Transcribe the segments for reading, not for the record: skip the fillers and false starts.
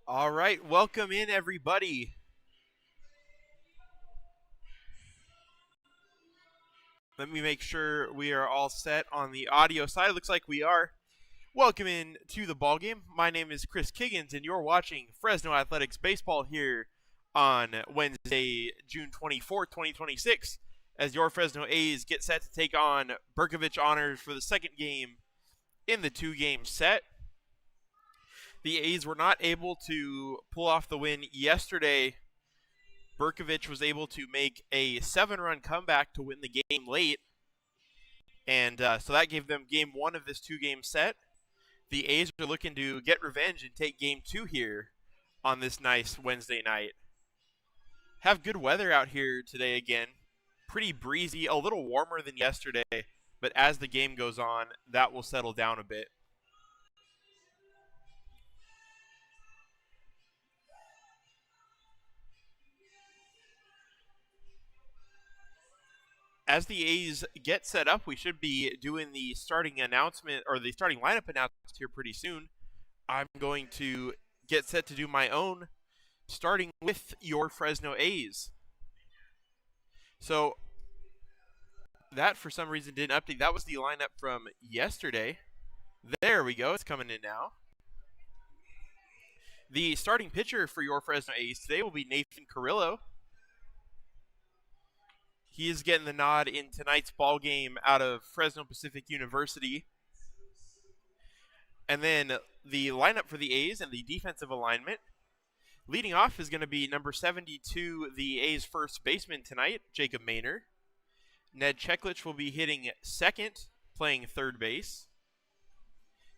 All right, welcome in everybody. Let me make sure we are all set on the audio side. It looks like we are. Welcome in to the ball game. My name is Chris Kiggins, and you're watching Fresno Athletics baseball here on Wednesday, June 24th, 2026, as your Fresno A's get set to take on Bercovich Honors for the second game in the two-game set. The A's were not able to pull off the win yesterday. Bercovich was able to make a 7-run comeback to win the game late, and so that gave them game one of this two-game set. The A's are looking to get revenge and take game two here on this nice Wednesday night. Have good weather out here today again. Pretty breezy, a little warmer than yesterday, but as the game goes on, that will settle down a bit. As the A's get set up, we should be doing the starting announcement or the starting lineup announcement here pretty soon. I'm going to get set to do my own, starting with your Fresno A's. So that for some reason didn't update. That was the lineup from yesterday. There we go. It's coming in now. The starting pitcher for your Fresno A's today will be Nathan Carrillo. He is getting the nod in tonight's ball game out of Fresno Pacific University. And then the lineup for the A's and the defensive alignment. Leading off is going to be number 72, the A's first baseman tonight, Jacob Maynor. Ned Cheklich will be hitting second, playing third base.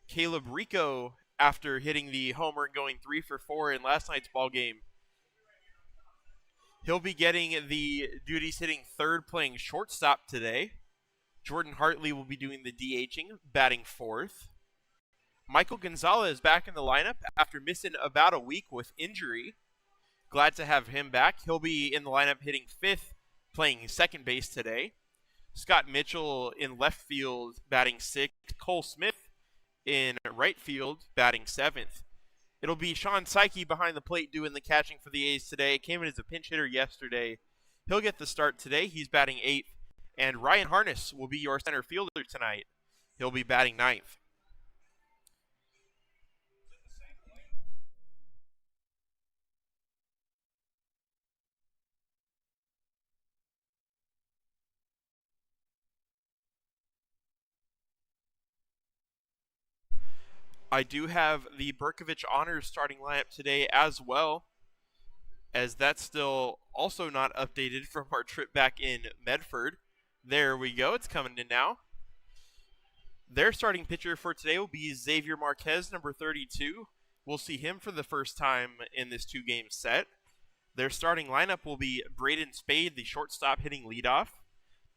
Caleb Rico, after hitting the homer and going 3 for 4 in last night's ball game, he'll be getting the duties hitting third, playing shortstop today. Jordan Hartley will be doing the DHing, batting fourth. Michael Gonzalez back in the lineup after missing about a week with injury. Glad to have him back. He'll be in the lineup hitting fifth, playing second base today. Scott Mitchell in left field, batting sixth. Cole Smith in right field, batting seventh. It'll be Sean Psyche behind the plate doing the catching for the A's today. Came in as a pinch hitter yesterday. He'll get the start today. He's batting eighth. And Ryan Harness will be your center fielder tonight. He'll be batting ninth. I do have the Bercovich Honors starting lineup today as well, as that's still also not updated from our trip back in Medford. There we go. It's coming in now. Their starting pitcher for today will be Xavier Marquez, number 32. We'll see him for the first time in this two-game set. Their starting lineup will be Braden Spade, the shortstop, hitting leadoff.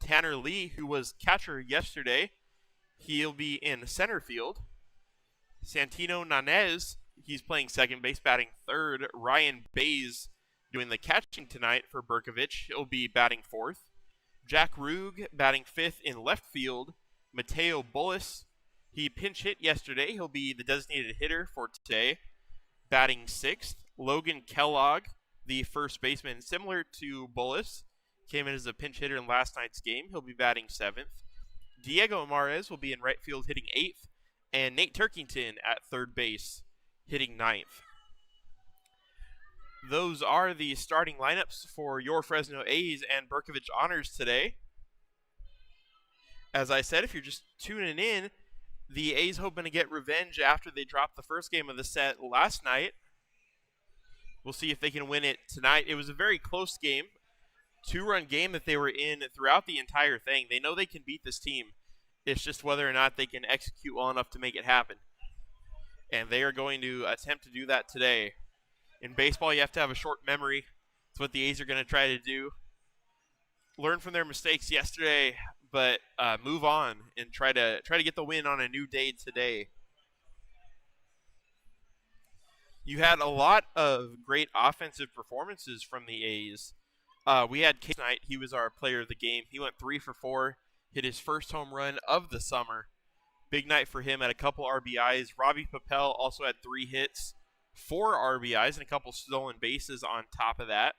Tanner Lee, who was catcher yesterday, he'll be in center field. Santino Nanez, he's playing second base, batting third. Ryan Bays doing the catching tonight for Bercovich. He'll be batting fourth. Jack Rug batting fifth in left field. Mateo Bullis, he pinch hit yesterday. He'll be the designated hitter for today, batting sixth. Logan Kellogg, the first baseman, similar to Bullis, came in as a pinch hitter in last night's game. He'll be batting seventh. Diego Amares will be in right field hitting eighth. And Nate Turkington at third base, hitting ninth. Those are the starting lineups for your Fresno A's and Bercovich Honors today. As I said, if you're just tuning in, the A's hoping to get revenge after they dropped the first game of the set last night. We'll see if they can win it tonight. It was a very close game, two-run game that they were in throughout the entire thing. They know they can beat this team. It's just whether or not they can execute well enough to make it happen. And they are going to attempt to do that today. In baseball, you have to have a short memory. That's what the A's are going to try to do. Learn from their mistakes yesterday, but move on and try to get the win on a new day today. You had a lot of great offensive performances from the A's. We had Case Knight. He was our player of the game. He went 3 for 4. Hit his first home run of the summer. Big night for him at a couple RBIs. Robbie Papel also had 3 hits 4 RBIs and a couple stolen bases on top of that.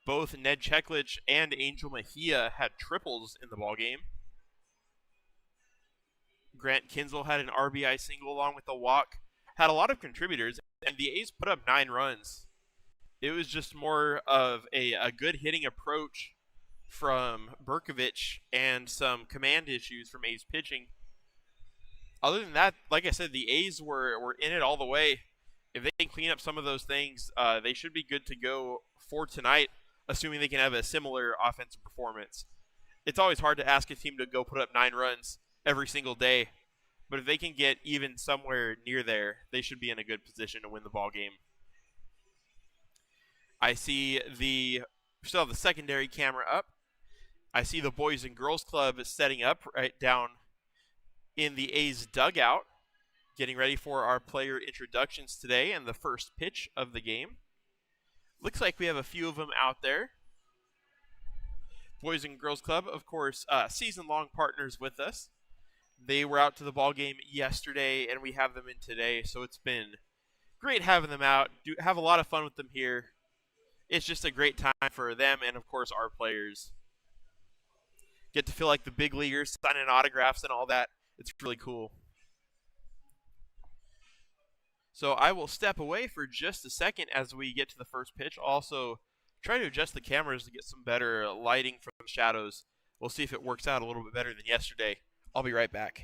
Both Ned Cheklich and Angel Mejia had triples in the ballgame. Grant Kinsel had an RBI single along with a walk. Had a lot of contributors, and the A's put up 9 runs. It was just more of a good hitting approach from Bercovich and some command issues from A's pitching. Other than that, like I said, the A's were in it all the way. If they can clean up some of those things, they should be good to go for tonight, assuming they can have a similar offensive performance. It's always hard to ask a team to go put up 9 runs every single day, but if they can get even somewhere near there, they should be in a good position to win the ball game. I see still have the secondary camera up. I see the Boys and Girls Club setting up right down in the A's dugout, getting ready for our player introductions today and the first pitch of the game. Looks like we have a few of them out there. Boys and Girls Club, of course, season-long partners with us. They were out to the ball game yesterday, and we have them in today, so it's been great having them out. Have a lot of fun with them here. It's just a great time for them and, of course, our players. Get to feel like the big leaguers, signing autographs and all that. It's really cool. So I will step away for just a second as we get to the first pitch. Also, try to adjust the cameras to get some better lighting from shadows. We'll see if it works out a little bit better than yesterday. I'll be right back.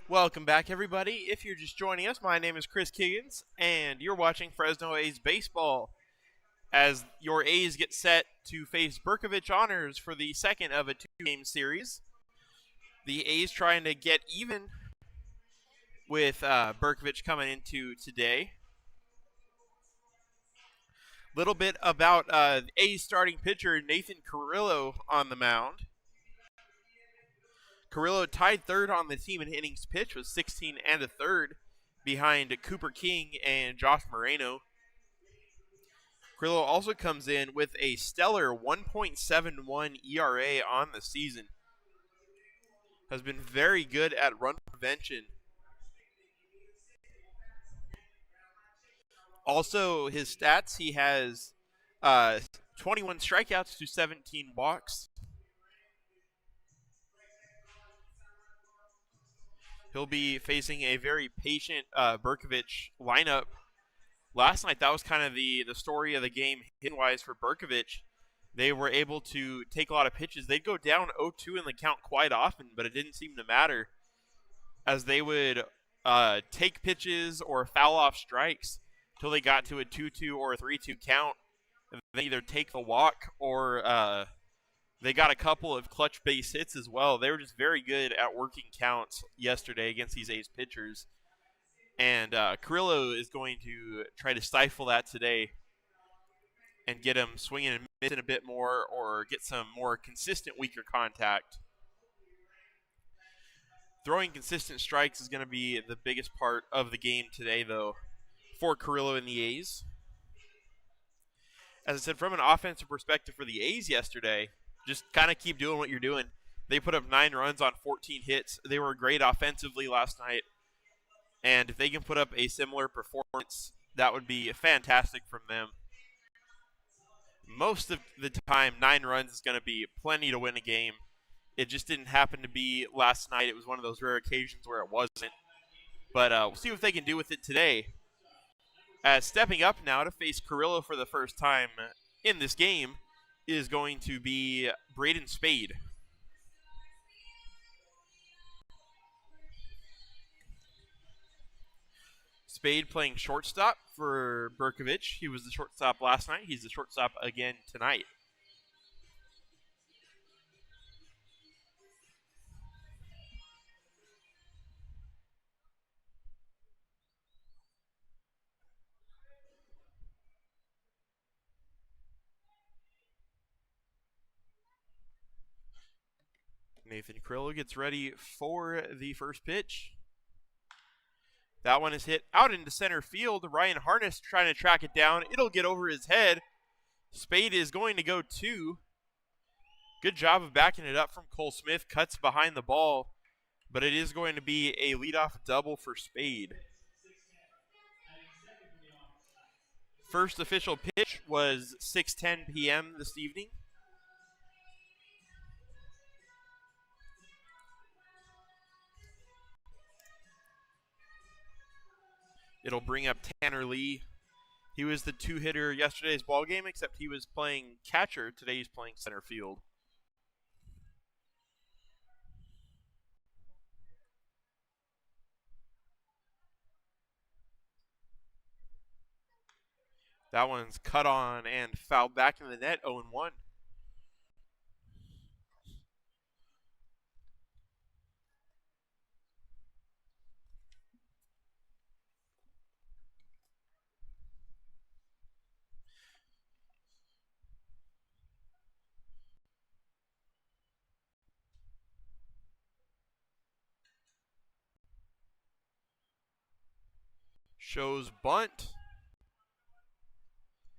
Welcome back, everybody. If you're just joining us, my name is Chris Kiggins, and you're watching Fresno A's baseball as your A's get set to face Bercovich Honors for the second of a two-game series. The A's trying to get even with Bercovich coming into today. Little bit about A's starting pitcher Nathan Carrillo on the mound. Carrillo tied third on the team in innings pitched with 16 and a third behind Cooper King and Josh Moreno. Carrillo also comes in with a stellar 1.71 ERA on the season. Has been very good at run prevention. Also, his stats, he has 21 strikeouts to 17 walks. He'll be facing a very patient Bercovich lineup. Last night, that was kind of the story of the game hit-wise for Bercovich. They were able to take a lot of pitches. They'd go down 0-2 in the count quite often, but it didn't seem to matter as they would take pitches or foul off strikes until they got to a 2-2 or a 3-2 count. They either take the walk or they got a couple of clutch base hits as well. They were just very good at working counts yesterday against these A's pitchers. And Carrillo is going to try to stifle that today and get him swinging and missing a bit more or get some more consistent weaker contact. Throwing consistent strikes is going to be the biggest part of the game today, though, for Carrillo and the A's. As I said, from an offensive perspective for the A's yesterday, just kind of keep doing what you're doing. They put up 9 runs on 14 hits. They were great offensively last night. And if they can put up a similar performance, that would be fantastic from them. Most of the time, 9 runs is going to be plenty to win a game. It just didn't happen to be last night. It was one of those rare occasions where it wasn't. But we'll see what they can do with it today. Stepping up now to face Carrillo for the first time in this game is going to be Braden Spade. Spade playing shortstop for Bercovich. He was the shortstop last night. He's the shortstop again tonight. Nathan Carrillo gets ready for the first pitch. That one is hit out into center field. Ryan Harness trying to track it down. It'll get over his head. Spade is going to go 2. Good job of backing it up from Cole Smith. Cuts behind the ball, but it is going to be a leadoff double for Spade. First official pitch was 6:10 p.m. this evening. It'll bring up Tanner Lee. He was the 2-hitter yesterday's ball game, except he was playing catcher. Today he's playing center field. That one's cut on and fouled back in the net, 0-1. Shows bunt.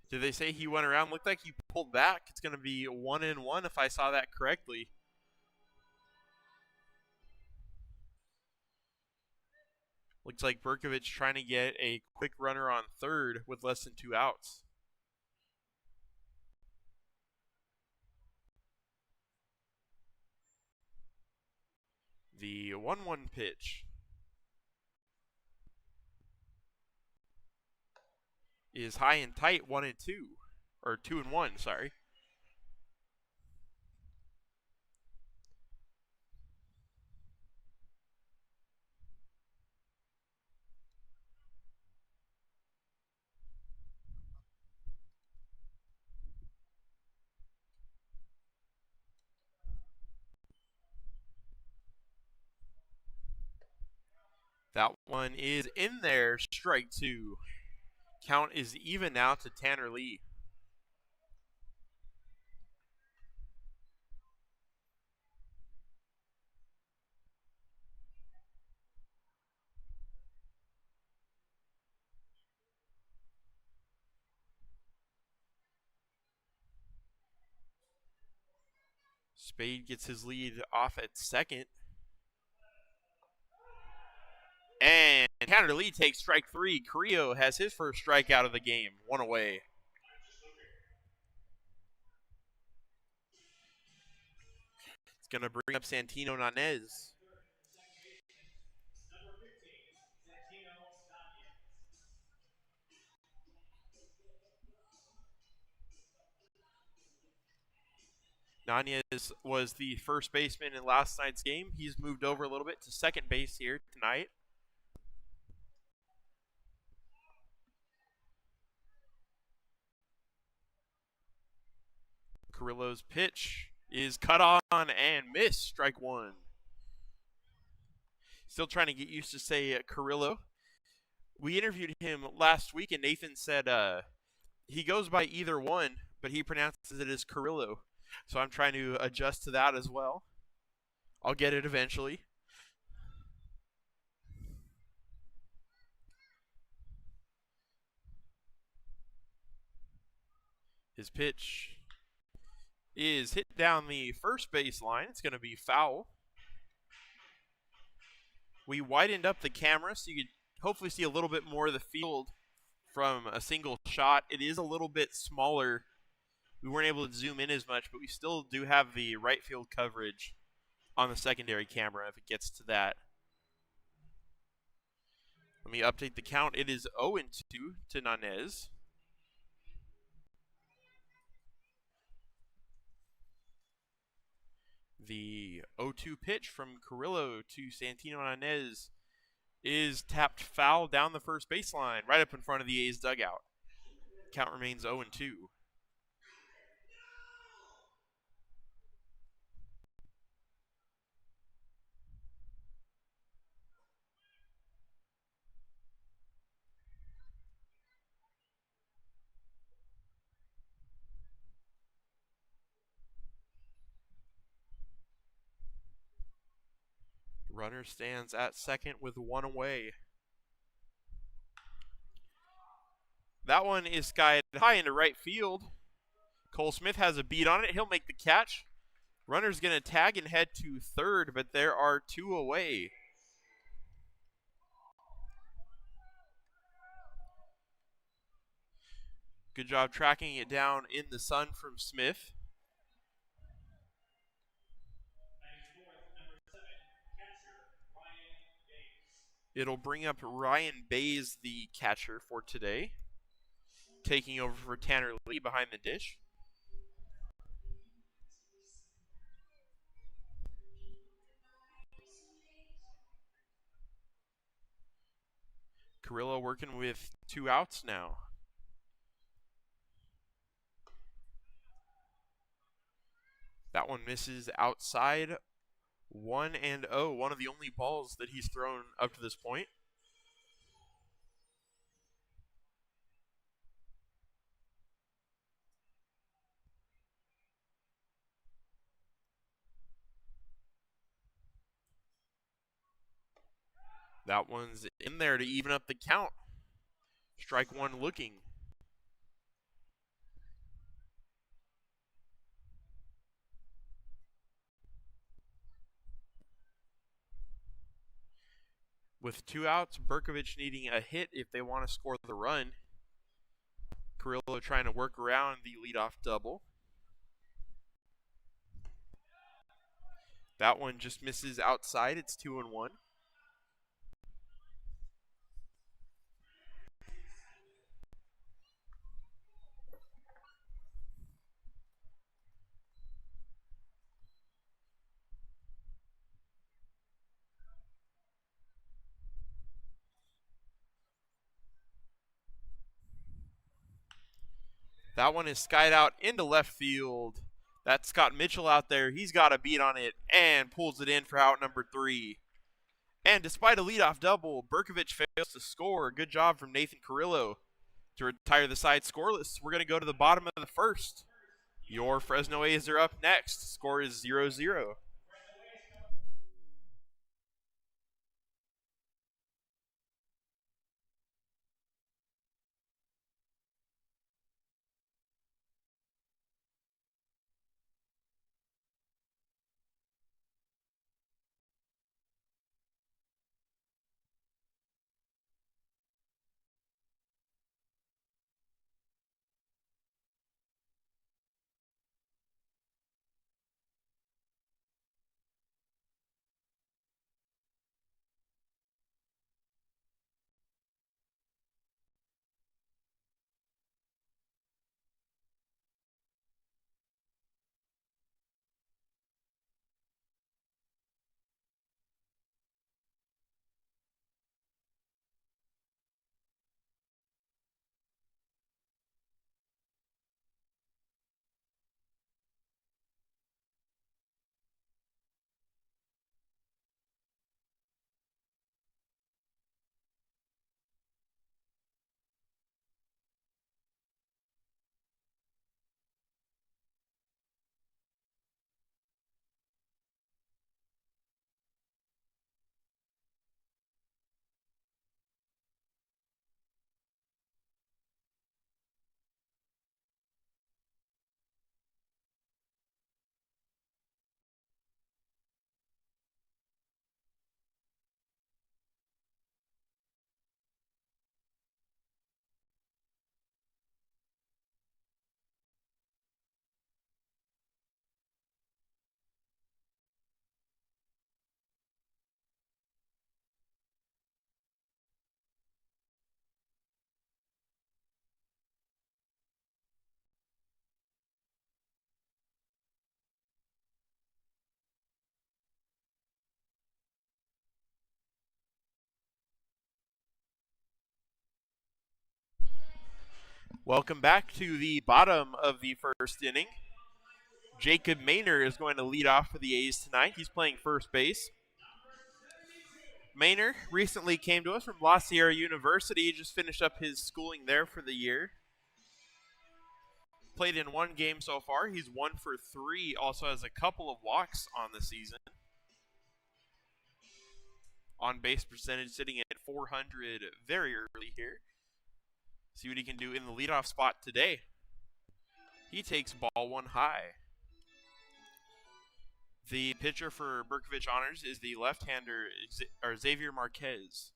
Did they say he went around? Looked like he pulled back. It's going to be 1-1 if I saw that correctly. Looks like Bercovich trying to get a quick runner on third with less than 2 outs. The 1-1 pitch is high and tight, 1-2, or 2-1, sorry. That one is in there, strike two. Count is even now to Tanner Lee. Spade gets his lead off at second. And Tanner Lee takes strike three. Carrillo has his first strikeout of the game, one away. It's going to bring up Santino Nanez. Nanez was the first baseman in last night's game. He's moved over a little bit to second base here tonight. Carrillo's pitch is cut on and missed, strike one. Still trying to get used to say Carrillo. We interviewed him last week, and Nathan said he goes by either one, but he pronounces it as Carrillo. So I'm trying to adjust to that as well. I'll get it eventually. His pitch is hit down the first base line. It's going to be foul. We widened up the camera so you could hopefully see a little bit more of the field from a single shot. It is a little bit smaller. We weren't able to zoom in as much, but we still do have the right field coverage on the secondary camera if it gets to that. Let me update the count. It is 0-2 to Nanez. The 0-2 pitch from Carrillo to Santino Nanez is tapped foul down the first baseline, right up in front of the A's dugout. Count remains 0-2. Runner stands at second with one away. That one is skied high into right field. Cole Smith has a beat on it. He'll make the catch. Runner's going to tag and head to third, but there are two away. Good job tracking it down in the sun from Smith. It'll bring up Ryan Bays, the catcher for today, taking over for Tanner Lee behind the dish. Carrillo working with 2 outs now. That one misses outside. 1-0, one of the only balls that he's thrown up to this point. That one's in there to even up the count. Strike one looking. With 2 outs, Bercovich needing a hit if they want to score the run. Carrillo trying to work around the leadoff double. That one just misses outside. It's 2-1. That one is skied out into left field. That's Scott Mitchell out there. He's got a beat on it and pulls it in for out number 3. And despite a leadoff double, Bercovich fails to score. Good job from Nathan Carrillo to retire the side scoreless. We're going to go to the bottom of the first. Your Fresno A's are up next. Score is 0-0. Welcome back to the bottom of the first inning. Jacob Maynor is going to lead off for the A's tonight. He's playing first base. Maynor recently came to us from La Sierra University, just finished up his schooling there for the year. Played in one game so far. He's 1 for 3, also has a couple of walks on the season. On base percentage sitting at 400 very early here. See what he can do in the leadoff spot today. He takes ball one high. The pitcher for Bercovich Honors is the left-hander Xavier Marquez.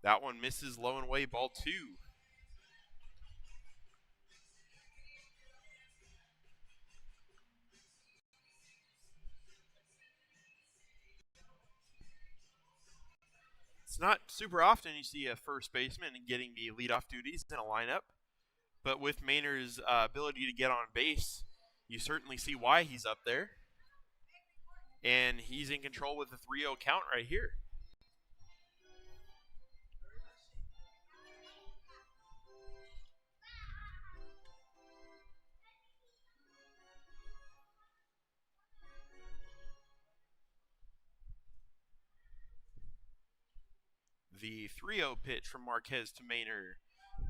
That one misses low and away, ball 2. It's not super often you see a first baseman getting the leadoff duties in a lineup, but with Maynor's ability to get on base, you certainly see why he's up there. And he's in control with a 3-0 count right here. The 3-0 pitch from Marquez to Maynor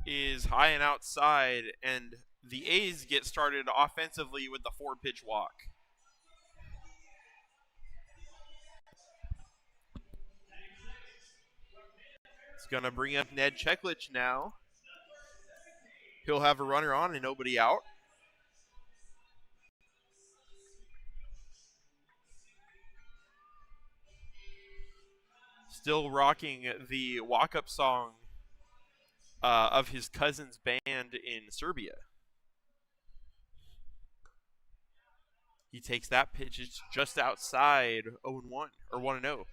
is high and outside, and the A's get started offensively with the 4-pitch walk. It's going to bring up Ned Cheklich now. He'll have a runner on and nobody out. Still rocking the walk-up song of his cousin's band in Serbia. He takes that pitch. It's just outside 0-1 or 1-0.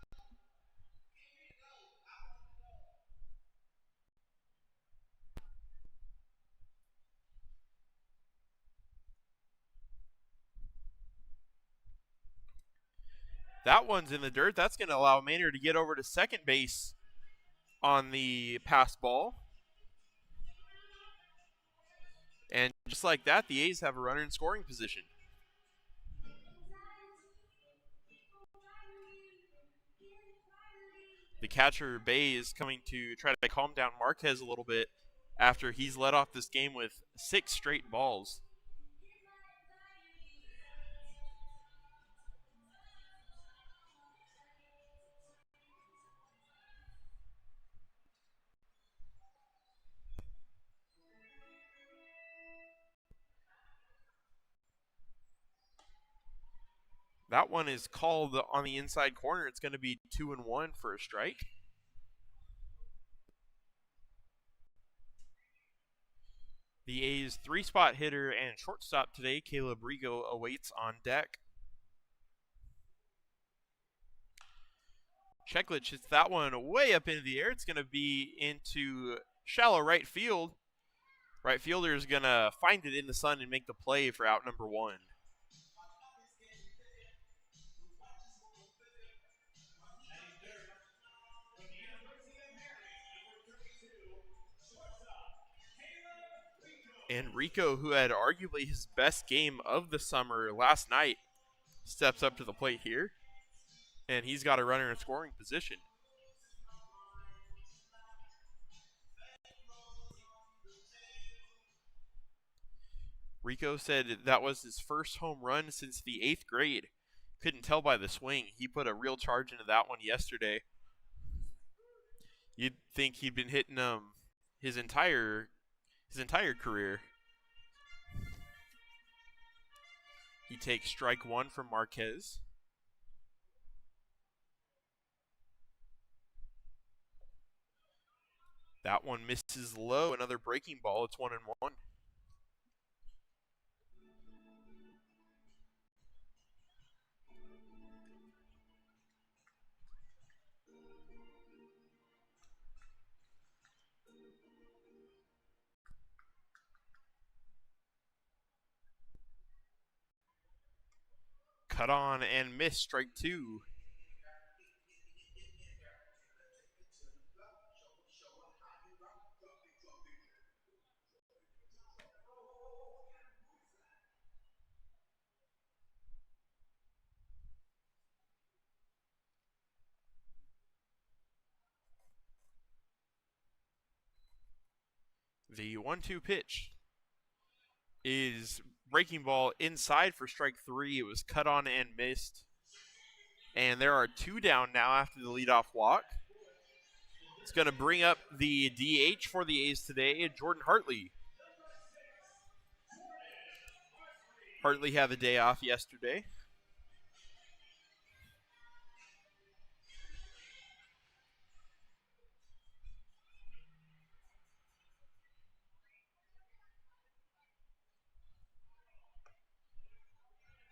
That one's in the dirt. That's going to allow Maynor to get over to second base on the pass ball. And just like that, the A's have a runner in scoring position. The catcher, Bay, is coming to try to calm down Marquez a little bit after he's led off this game with 6 straight balls. That one is called on the inside corner. It's going to be 2-1 for a strike. The A's 3-spot hitter and shortstop today, Caleb Rigo, awaits on deck. Cheklich hits that one way up into the air. It's going to be into shallow right field. Right fielder is going to find it in the sun and make the play for out number 1. And Rico, who had arguably his best game of the summer last night, steps up to the plate here. And he's got a runner in scoring position. Rico said that was his first home run since the 8th grade. Couldn't tell by the swing. He put a real charge into that one yesterday. You'd think he'd been hitting them his entire career. He takes strike 1 from Marquez. That one misses low. Another breaking ball. It's 1-1. Cut on and miss, strike 2. The 1-2 pitch is breaking ball inside for strike 3. It was cut on and missed. And there are 2 down now after the leadoff walk. It's going to bring up the DH for the A's today, Jordan Hartley. Hartley had the day off yesterday.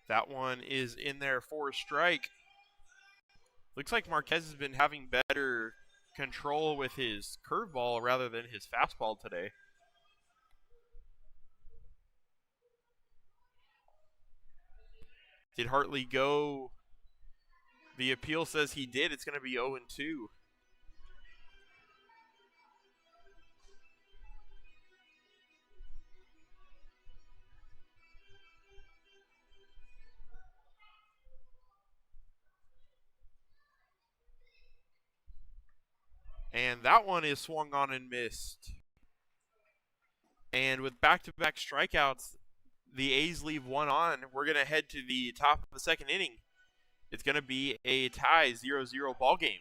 That one is in there for a strike. Looks like Marquez has been having better control with his curveball rather than his fastball today. Did Hartley go? The appeal says he did. It's going to be 0-2. And that one is swung on and missed. And with back-to-back strikeouts, the A's leave one on. We're going to head to the top of the second inning. It's going to be a tie 0-0 ball game.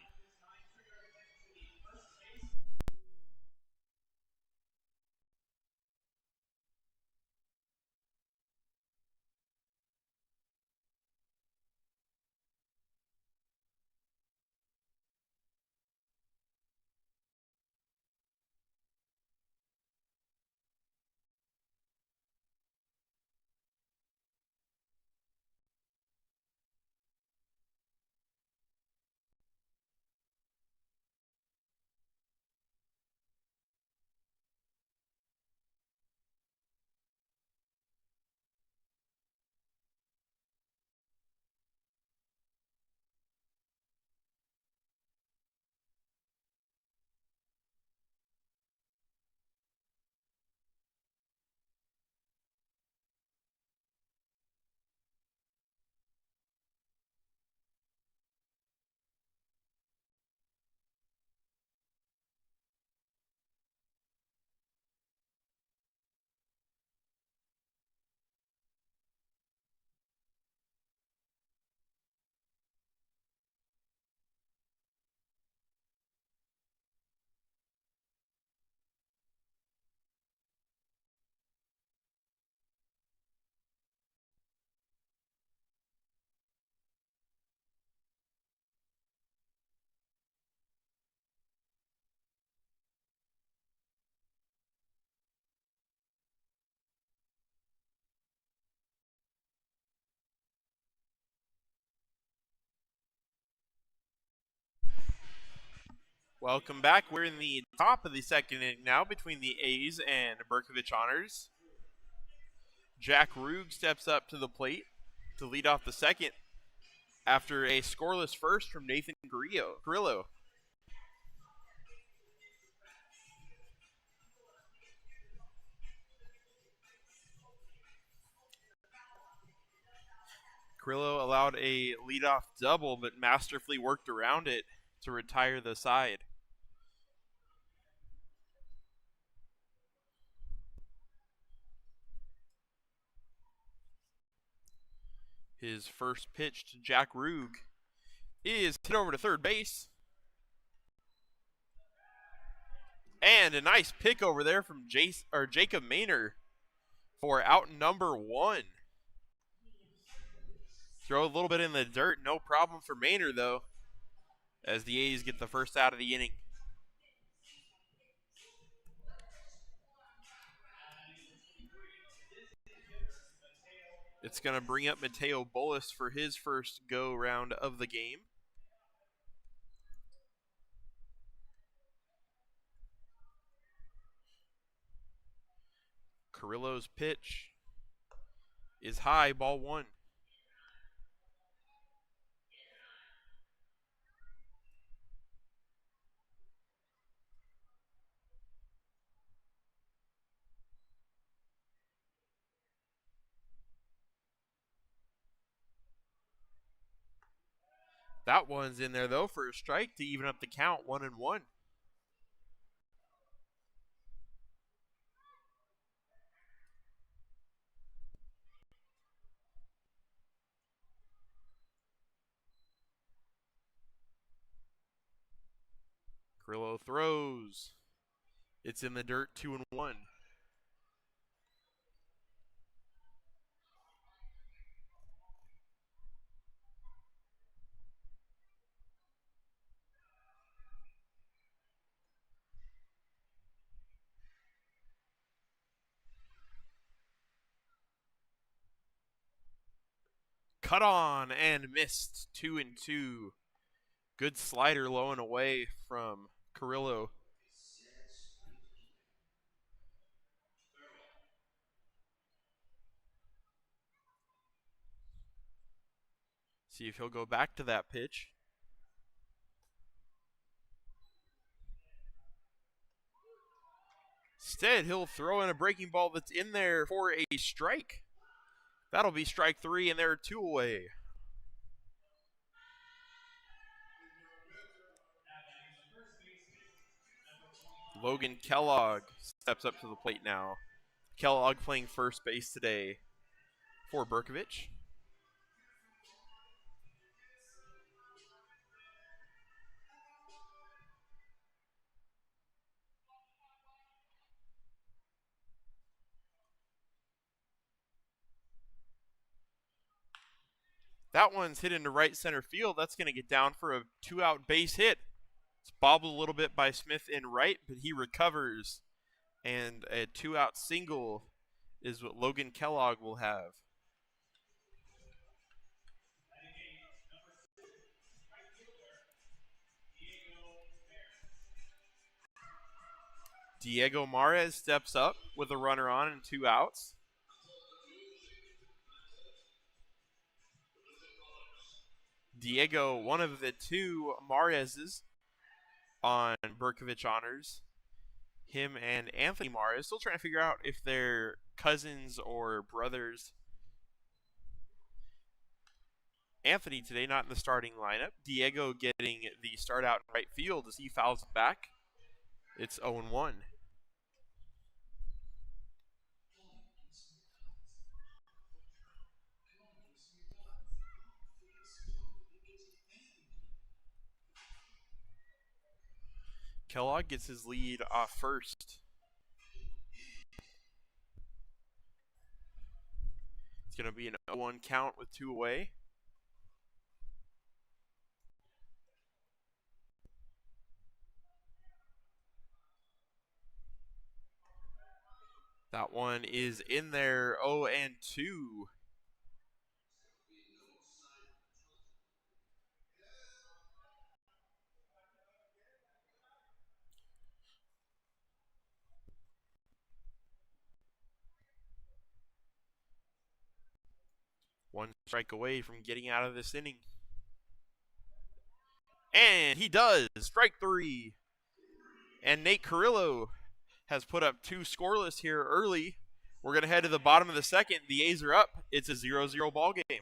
Welcome back. We're in the top of the second inning now between the A's and Bercovich Honors. Jack Rug steps up to the plate to lead off the second after a scoreless first from Nathan Grillo. Grillo allowed a leadoff double, but masterfully worked around it to retire the side. His first pitch to Jack Rug is hit over to third base. And a nice pick over there from Jacob Maynor for out number 1. Throw a little bit in the dirt, no problem for Maynor though, as the A's get the first out of the inning. It's going to bring up Mateo Bolis for his first go-round of the game. Carrillo's pitch is high, ball 1. That one's in there though for a strike to even up the count, 1-1. Grillo throws. It's in the dirt, 2-1. Cut on and missed, 2-2. Good slider low and away from Carrillo. See if he'll go back to that pitch. Instead, he'll throw in a breaking ball that's in there for a strike. That'll be strike 3, and they're 2 away. Logan Kellogg steps up to the plate now. Kellogg playing first base today for Bercovich. That one's hit into right center field. That's going to get down for a 2-out base hit. It's bobbled a little bit by Smith in right, but he recovers. And a 2-out single is what Logan Kellogg will have. Diego Mares steps up with a runner on and 2 outs. Diego, one of the 2 Mareses on Bercovich Honors. Him and Anthony Mares still trying to figure out if they're cousins or brothers. Anthony today not in the starting lineup. Diego getting the start out in right field as he fouls back. It's 0-1. Kellogg gets his lead off first. It's going to be an 0-1 count with 2 away. That one is in there, 0-2. One strike away from getting out of this inning. And he does. Strike 3. And Nate Carrillo has put up 2 scoreless here early. We're going to head to the bottom of the second. The A's are up. It's a 0-0 ball game.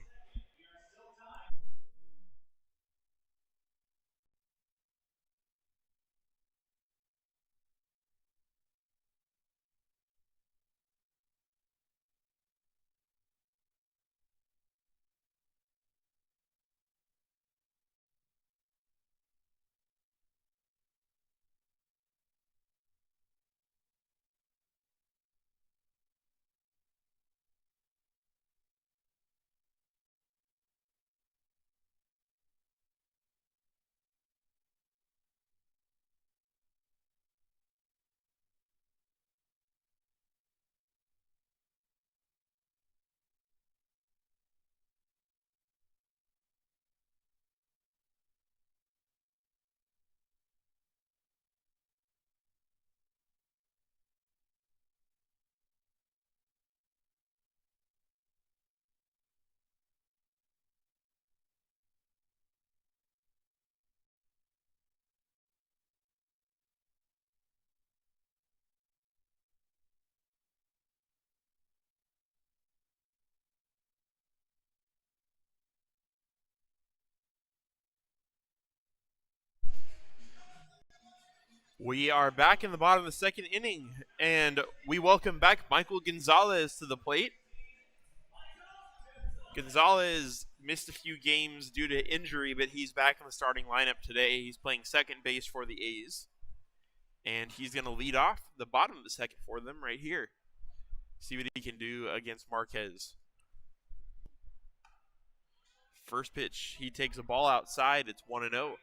We are back in the bottom of the second inning, and we welcome back Michael Gonzalez to the plate. Gonzalez missed a few games due to injury, but he's back in the starting lineup today. He's playing second base for the A's, and he's going to lead off the bottom of the second for them right here. See what he can do against Marquez. First pitch, he takes a ball outside. It's 1-0.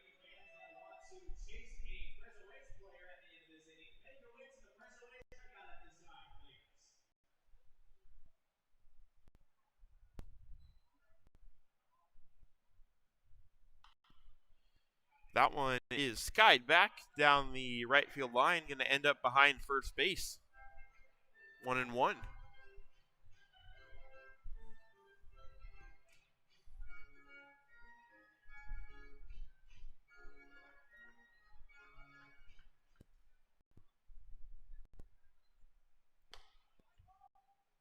That one is skied back down the right field line, going to end up behind first base. 1-1.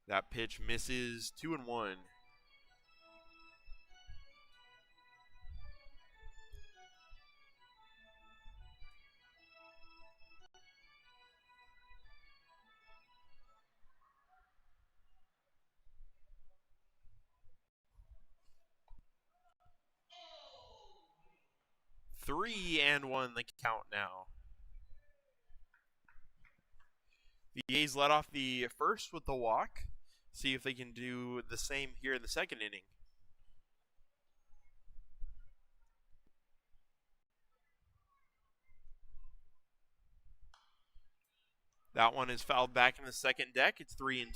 That pitch misses. 2-1. Three and 1 the count now. The A's let off the first with the walk. See if they can do the same here in the second inning. That one is fouled back in the second deck. It's 3-2.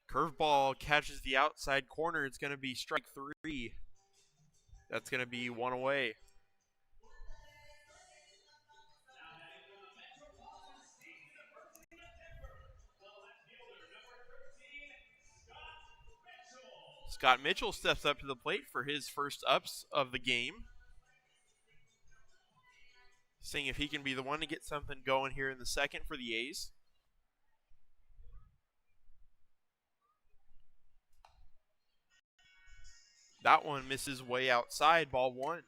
Curveball catches the outside corner. It's going to be strike 3. That's going to be 1 away. Scott Mitchell steps up to the plate for his first ups of the game. Seeing if he can be the one to get something going here in the second for the A's. That one misses way outside, ball 1.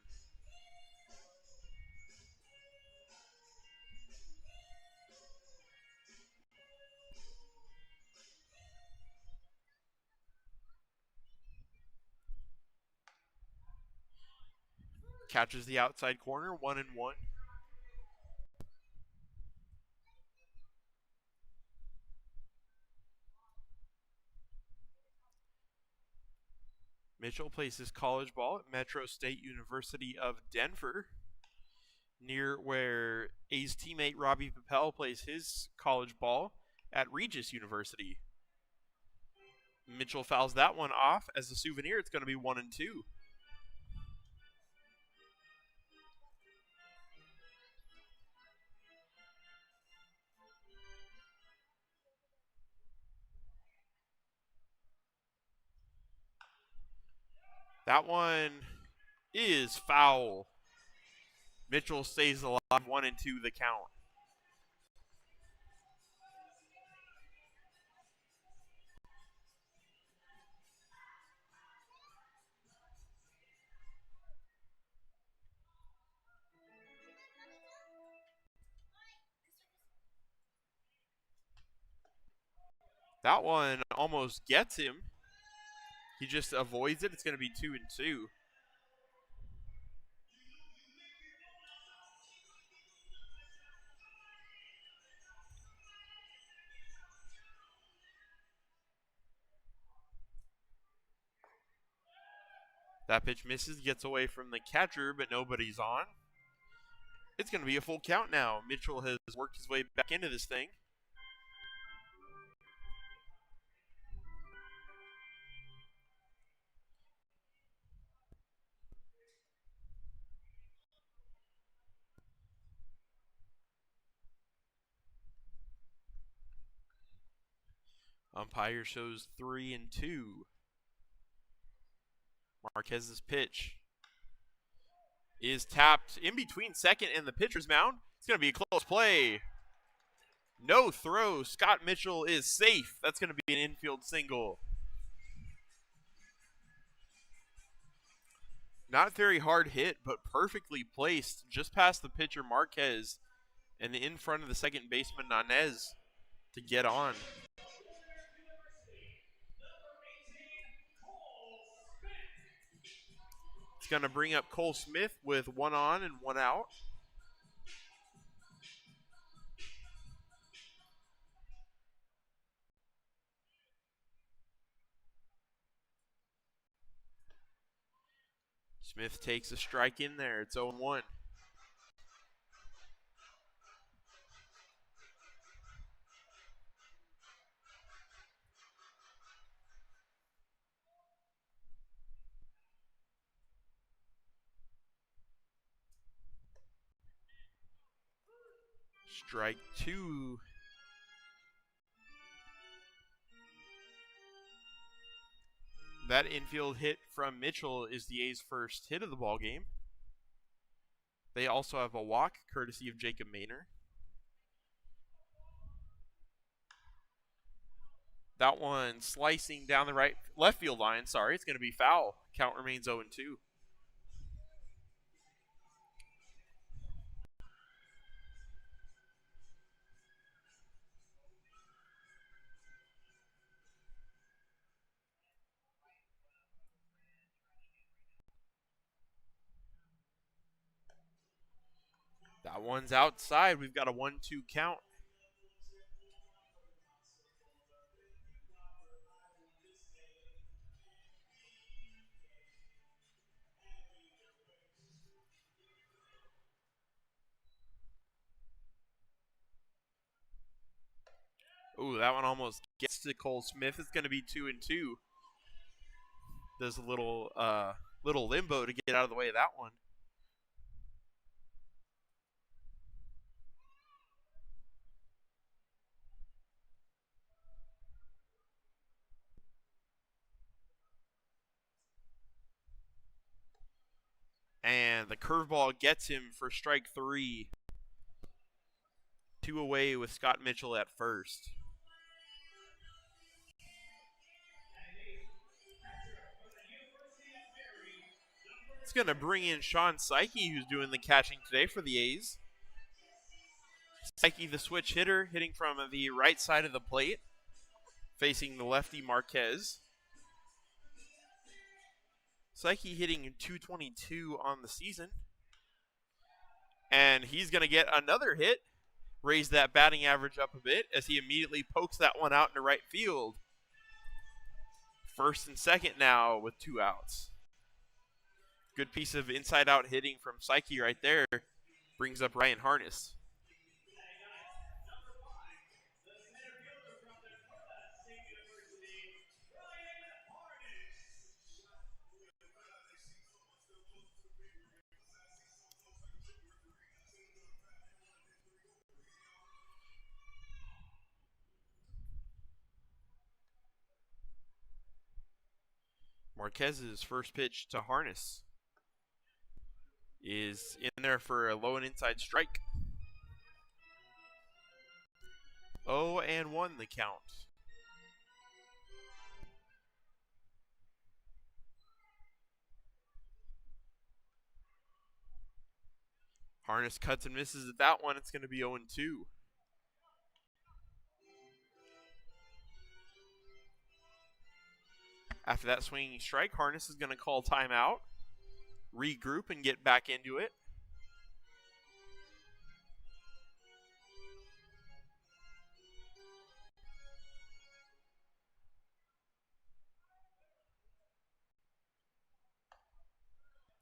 Catches the outside corner, 1-1. Mitchell plays his college ball at Metro State University of Denver, near where A's teammate Robbie Papel plays his college ball at Regis University. Mitchell fouls that one off. As a souvenir, it's going to be 1-2. That one is foul. Mitchell stays alive, 1-2 the count. That one almost gets him. He just avoids it. It's going to be 2-2. That pitch misses, gets away from the catcher, but nobody's on. It's going to be a full count now. Mitchell has worked his way back into this thing. Umpire shows 3-2. Marquez's pitch is tapped in between second and the pitcher's mound. It's going to be a close play. No throw. Scott Mitchell is safe. That's going to be an infield single. Not very hard hit, but perfectly placed just past the pitcher Marquez and in front of the second baseman Nanez to get on. It's going to bring up Cole Smith with 1 on and 1 out. Smith takes a strike in there. It's 0-1. Strike 2. That infield hit from Mitchell is the A's first hit of the ball game. They also have a walk courtesy of Jacob Maynor. That one slicing down the left field line. Sorry, it's going to be foul. Count remains 0-2. That one's outside. We've got a 1-2 count. Ooh, that one almost gets to Cole Smith. It's going to be 2-2. There's a little limbo to get out of the way of that one. And the curveball gets him for strike 3. 2 away with Scott Mitchell at first. It's going to bring in Sean Psyche, who's doing the catching today for the A's. Psyche, the switch hitter, hitting from the right side of the plate, facing the lefty Marquez. Psyche hitting .222 on the season. And he's going to get another hit, raise that batting average up a bit as he immediately pokes that one out into right field. First and second now with 2 outs. Good piece of inside-out hitting from Psyche right there. Brings up Ryan Harness. Marquez's first pitch to Harness is in there for a low and inside strike. 0-1 the count. Harness cuts and misses at that one. It's going to be 0-2. After that swinging strike, Harness is going to call timeout, regroup, and get back into it.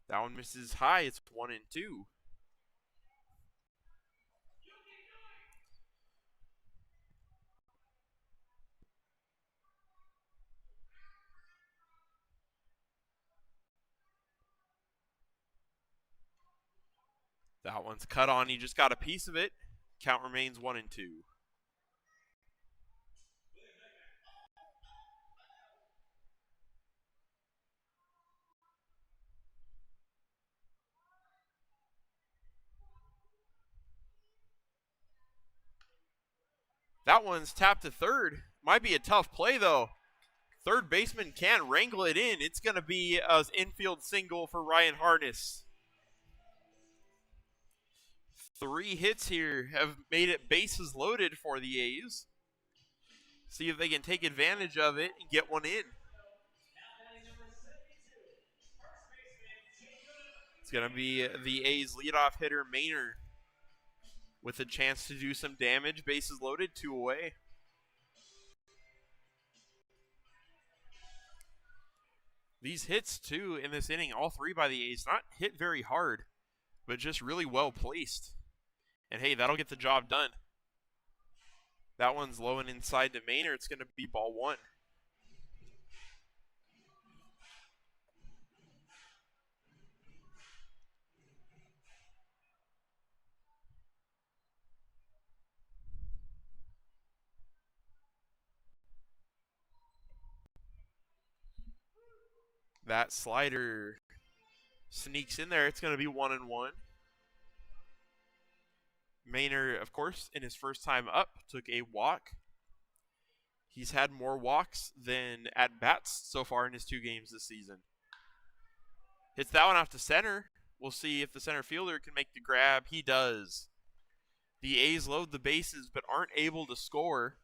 That one misses high. It's 1-2. That one's cut on. He just got a piece of it. Count remains 1-2. That one's tapped to third. Might be a tough play, though. Third baseman can't wrangle it in. It's going to be an infield single for Ryan Harness. 3 hits here have made it bases loaded for the A's. See if they can take advantage of it and get one in. It's going to be the A's leadoff hitter, Maynard, with a chance to do some damage. Bases loaded, 2 away. These hits, too, in this inning, all 3 by the A's, not hit very hard, but just really well placed. And, hey, that'll get the job done. That one's low and inside to Maynard. It's going to be ball 1. That slider sneaks in there. It's going to be 1-1. Maynard, of course, in his first time up, took a walk. He's had more walks than at-bats so far in his 2 games this season. Hits that one off to center. We'll see if the center fielder can make the grab. He does. The A's load the bases but aren't able to score.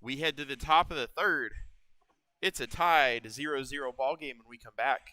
We head to the top of the third. It's a tied 0-0 ball game when we come back.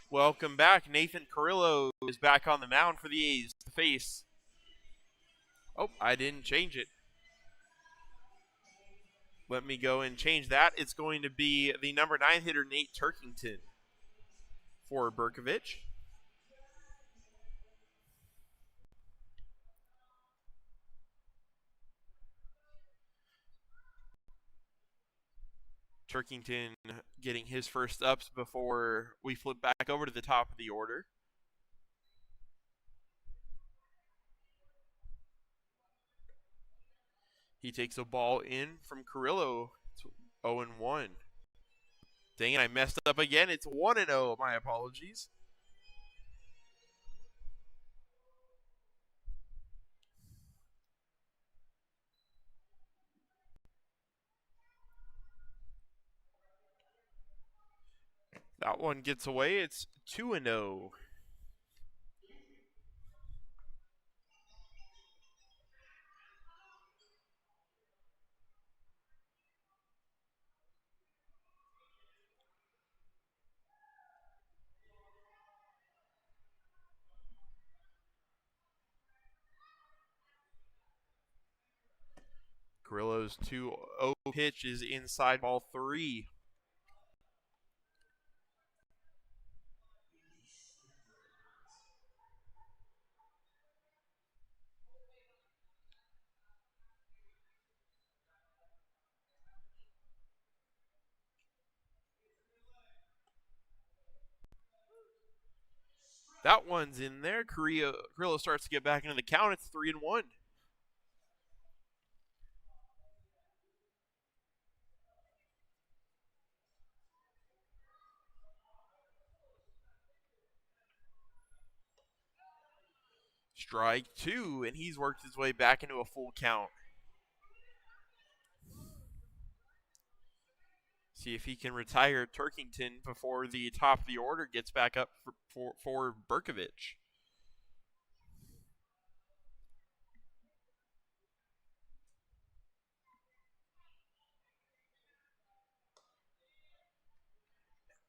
Welcome back. Nathan Carrillo is back on the mound for the A's to face Oh, I didn't change it. Let me go and change that. It's going to be the number 9 hitter, Nate Turkington, for Bercovich. Turkington getting his first ups before we flip back over to the top of the order. He takes a ball in from Carrillo. It's 0-1. Dang it, I messed up again. It's 1-0. My apologies. That one gets away. It's 2-0. Carrillo's 2-0 pitch is inside ball 3. That one's in there. Carrillo starts to get back into the count. It's 3-1. Strike 2, and he's worked his way back into a full count. See if he can retire Turkington before the top of the order gets back up for Bercovich.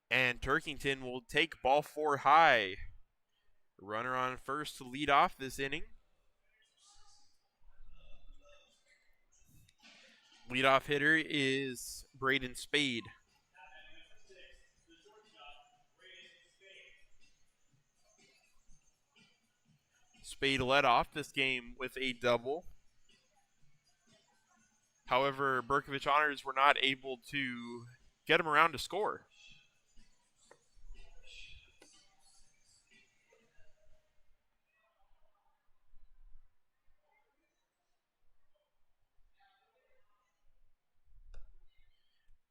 And Turkington will take ball 4 high. Runner on first to lead off this inning. Leadoff hitter is Braden Spade. Spade led off this game with a double. However, Bercovich Honors were not able to get him around to score.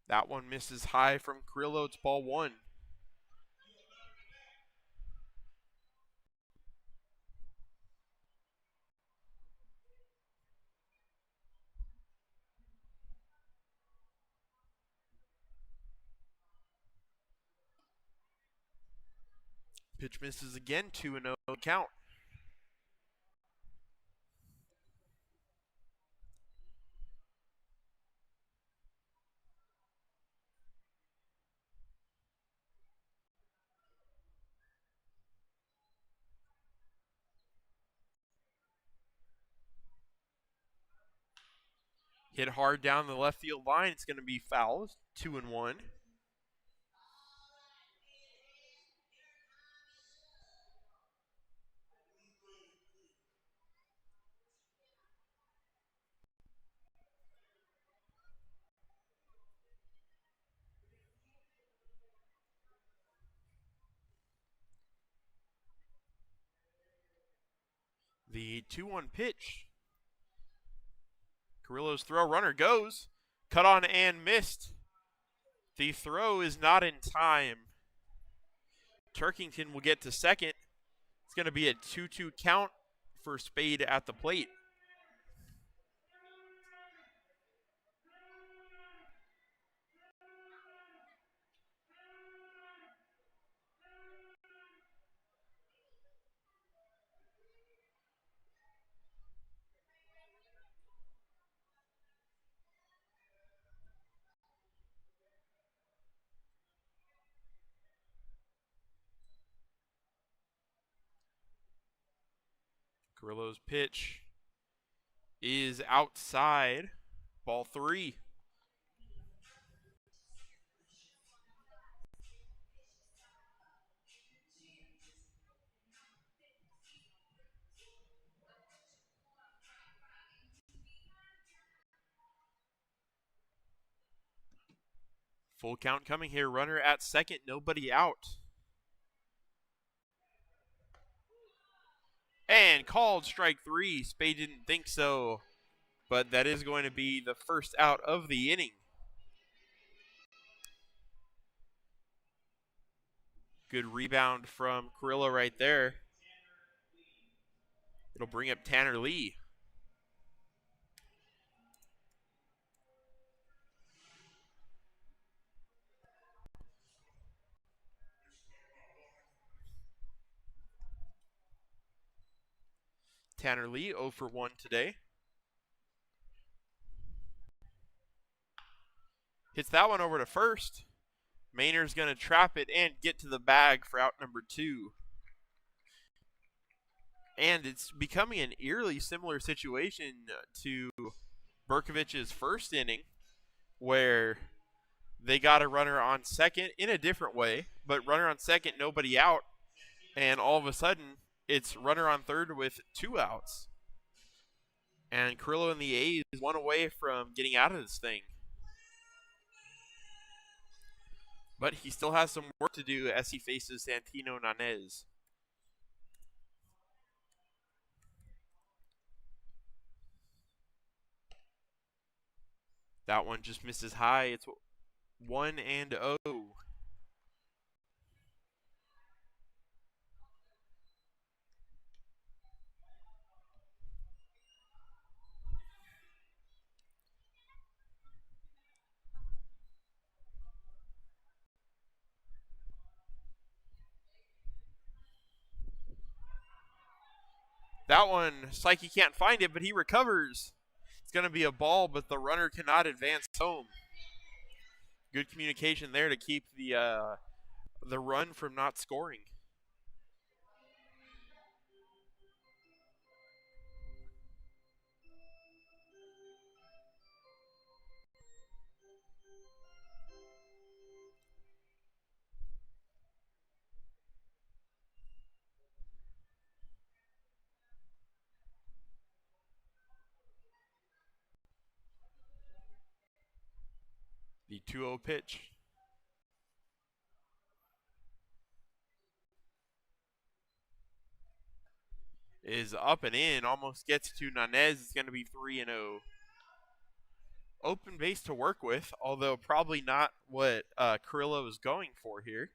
That one misses high from Carrillo. It's ball 1. Pitch misses again, 2-0 count. Hit hard down the left field line. It's going to be foul. 2-1. The 2-1 pitch. Carrillo's throw, runner goes. Cut on and missed. The throw is not in time. Turkington will get to second. It's going to be a 2-2 count for Spade at the plate. Carrillo's pitch is outside. Ball 3. Full count coming here. Runner at second, nobody out. And called strike 3. Spade didn't think so, but that is going to be the first out of the inning. Good rebound from Carrillo right there. It'll bring up Tanner Lee. Tanner Lee 0 for 1 today. Hits that one over to first. Mainer's going to trap it and get to the bag for out number 2. And it's becoming an eerily similar situation to Bercovich's first inning, where they got a runner on second in a different way, but runner on second, nobody out, and all of a sudden it's runner on third with 2 outs. And Carrillo and the A's is 1 away from getting out of this thing. But he still has some work to do as he faces Santino Nanez. That one just misses high. It's 1-0. That one, Psyche can't find it, but he recovers. It's going to be a ball, but the runner cannot advance home. Good communication there to keep the run from not scoring. The 2-0 pitch. Is up and in, almost gets to Nanez. It's going to be 3-0. Open base to work with, although probably not what Carrillo is going for here.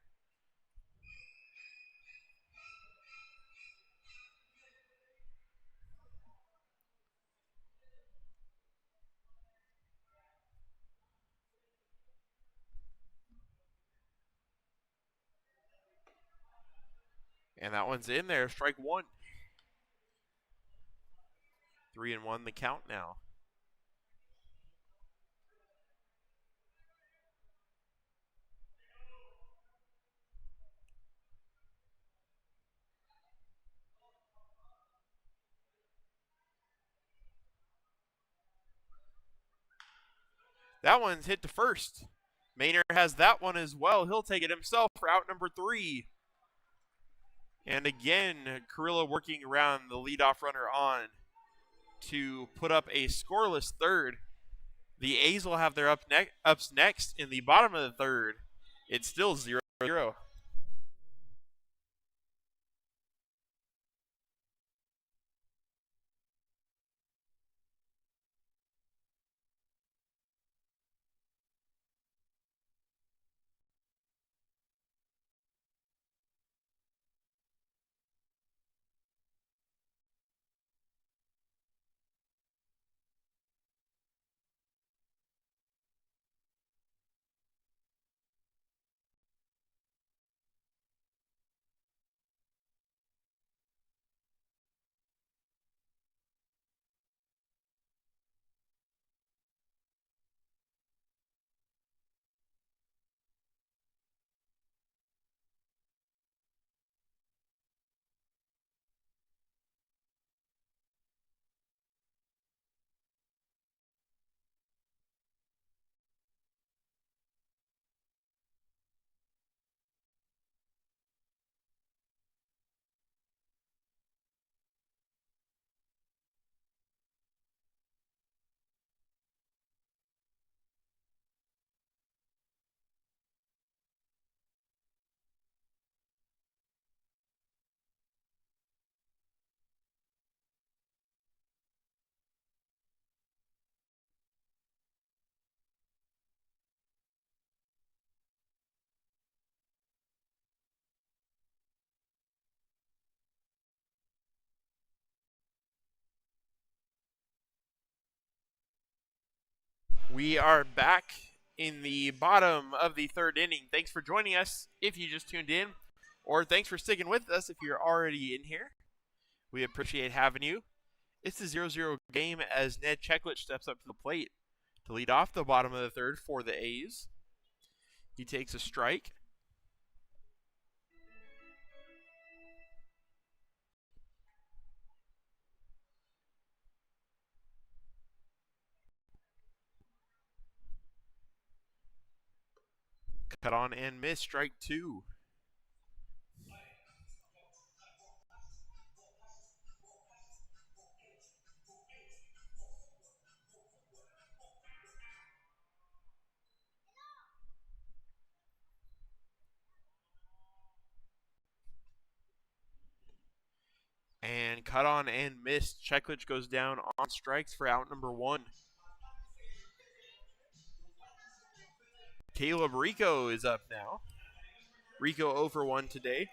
And that one's in there, strike 1. 3-1 the count now. That one's hit to first. Maynard has that one as well. He'll take it himself for out number 3. And again, Carrillo working around the leadoff runner on to put up a scoreless third. The A's will have their ups next in the bottom of the third. It's still 0-0. We are back in the bottom of the third inning. Thanks for joining us if you just tuned in, or thanks for sticking with us if you're already in here. We appreciate having you. It's a 0-0 game as Ned Cheklich steps up to the plate to lead off the bottom of the third for the A's. He takes a strike. Cut on and miss, strike two. And cut on and missed. Cheklich goes down on strikes for out number one. Caleb Rico is up now. Rico 0 for 1 today.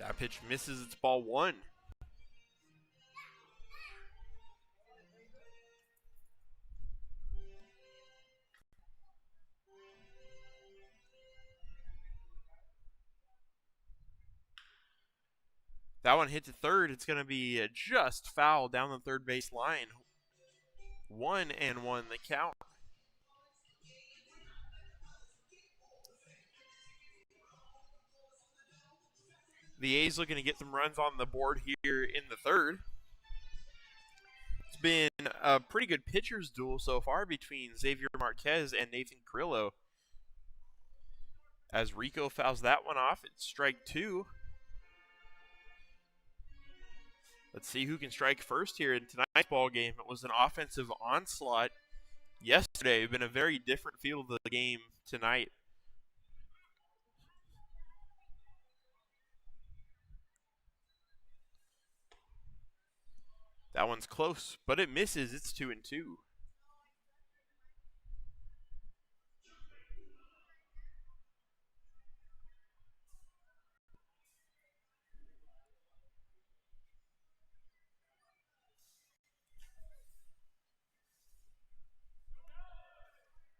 That pitch misses, it's ball one. That one hit to third. It's going to be just foul down the third base line. 1-1 the count. The A's looking to get some runs on the board here in the third. It's been a pretty good pitcher's duel so far between Xavier Marquez and Nathan Carrillo. As Rico fouls that one off, it's strike two. Let's see who can strike first here in tonight's ball game. It was an offensive onslaught yesterday. It's been a very different feel of the game tonight. That one's close, but it misses. It's 2-2.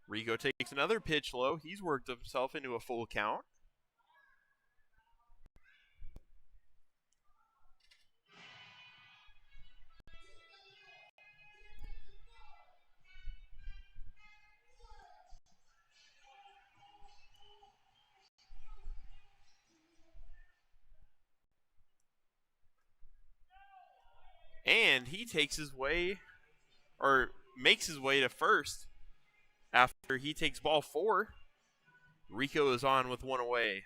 Rico takes another pitch low. He's worked himself into a full count. And he takes his way, or makes his way to first after he takes ball four. Rico is on with one away.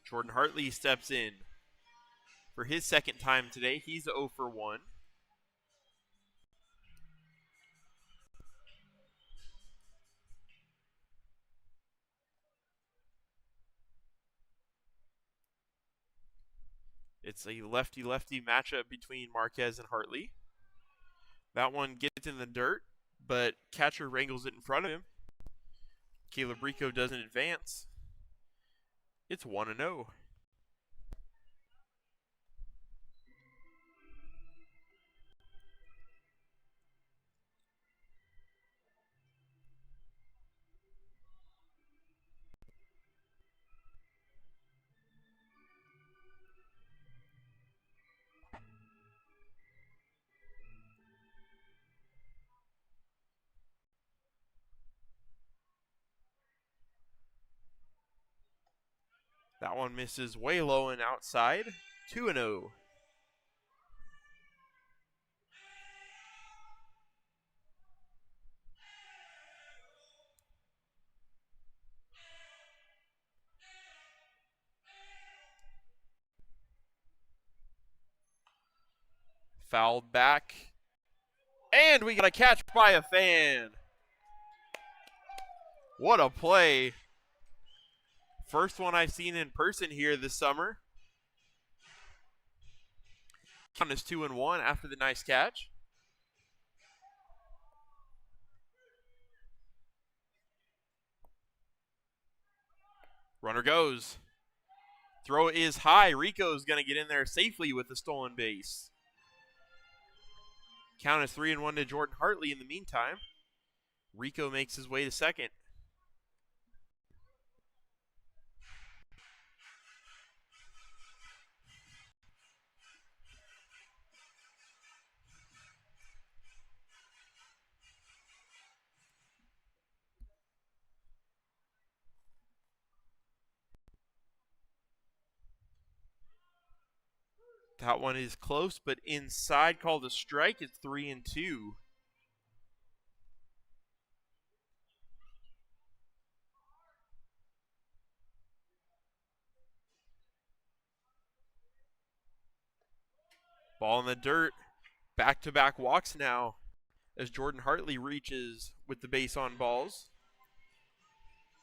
Jordan Hartley steps in for his second time today. He's 0 for 1. It's a lefty-lefty matchup between Marquez and Hartley. That one gets in the dirt, but catcher wrangles it in front of him. Caleb Rico doesn't advance. It's 1-0. That one misses way low and outside. 2-0. Fouled back. And we got a catch by a fan. What a play. First one I've seen in person here this summer. Count is 2-1 after the nice catch. Runner goes. Throw is high. Rico's going to get in there safely with the stolen base. Count is 3-1 to Jordan Hartley in the meantime. Rico makes his way to second. That one is close, but inside, called a strike. It's 3-2. Ball in the dirt. Back-to-back walks now as Jordan Hartley reaches with the base on balls.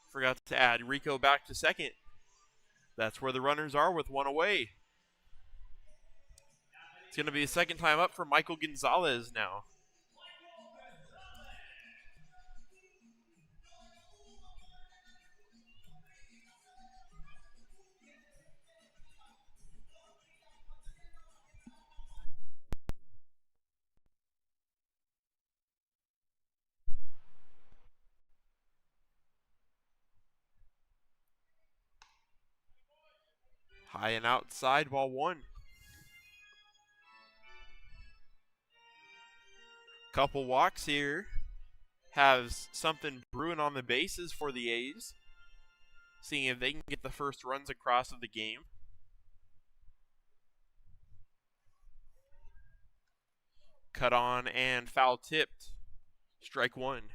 Forgot to add Rico back to second. That's where the runners are with one away. It's going to be a second time up for Michael Gonzalez now. High and outside, ball one. Couple walks here. Has something brewing on the bases for the A's. Seeing if they can get the first runs across of the game. Cut on and foul tipped. Strike one.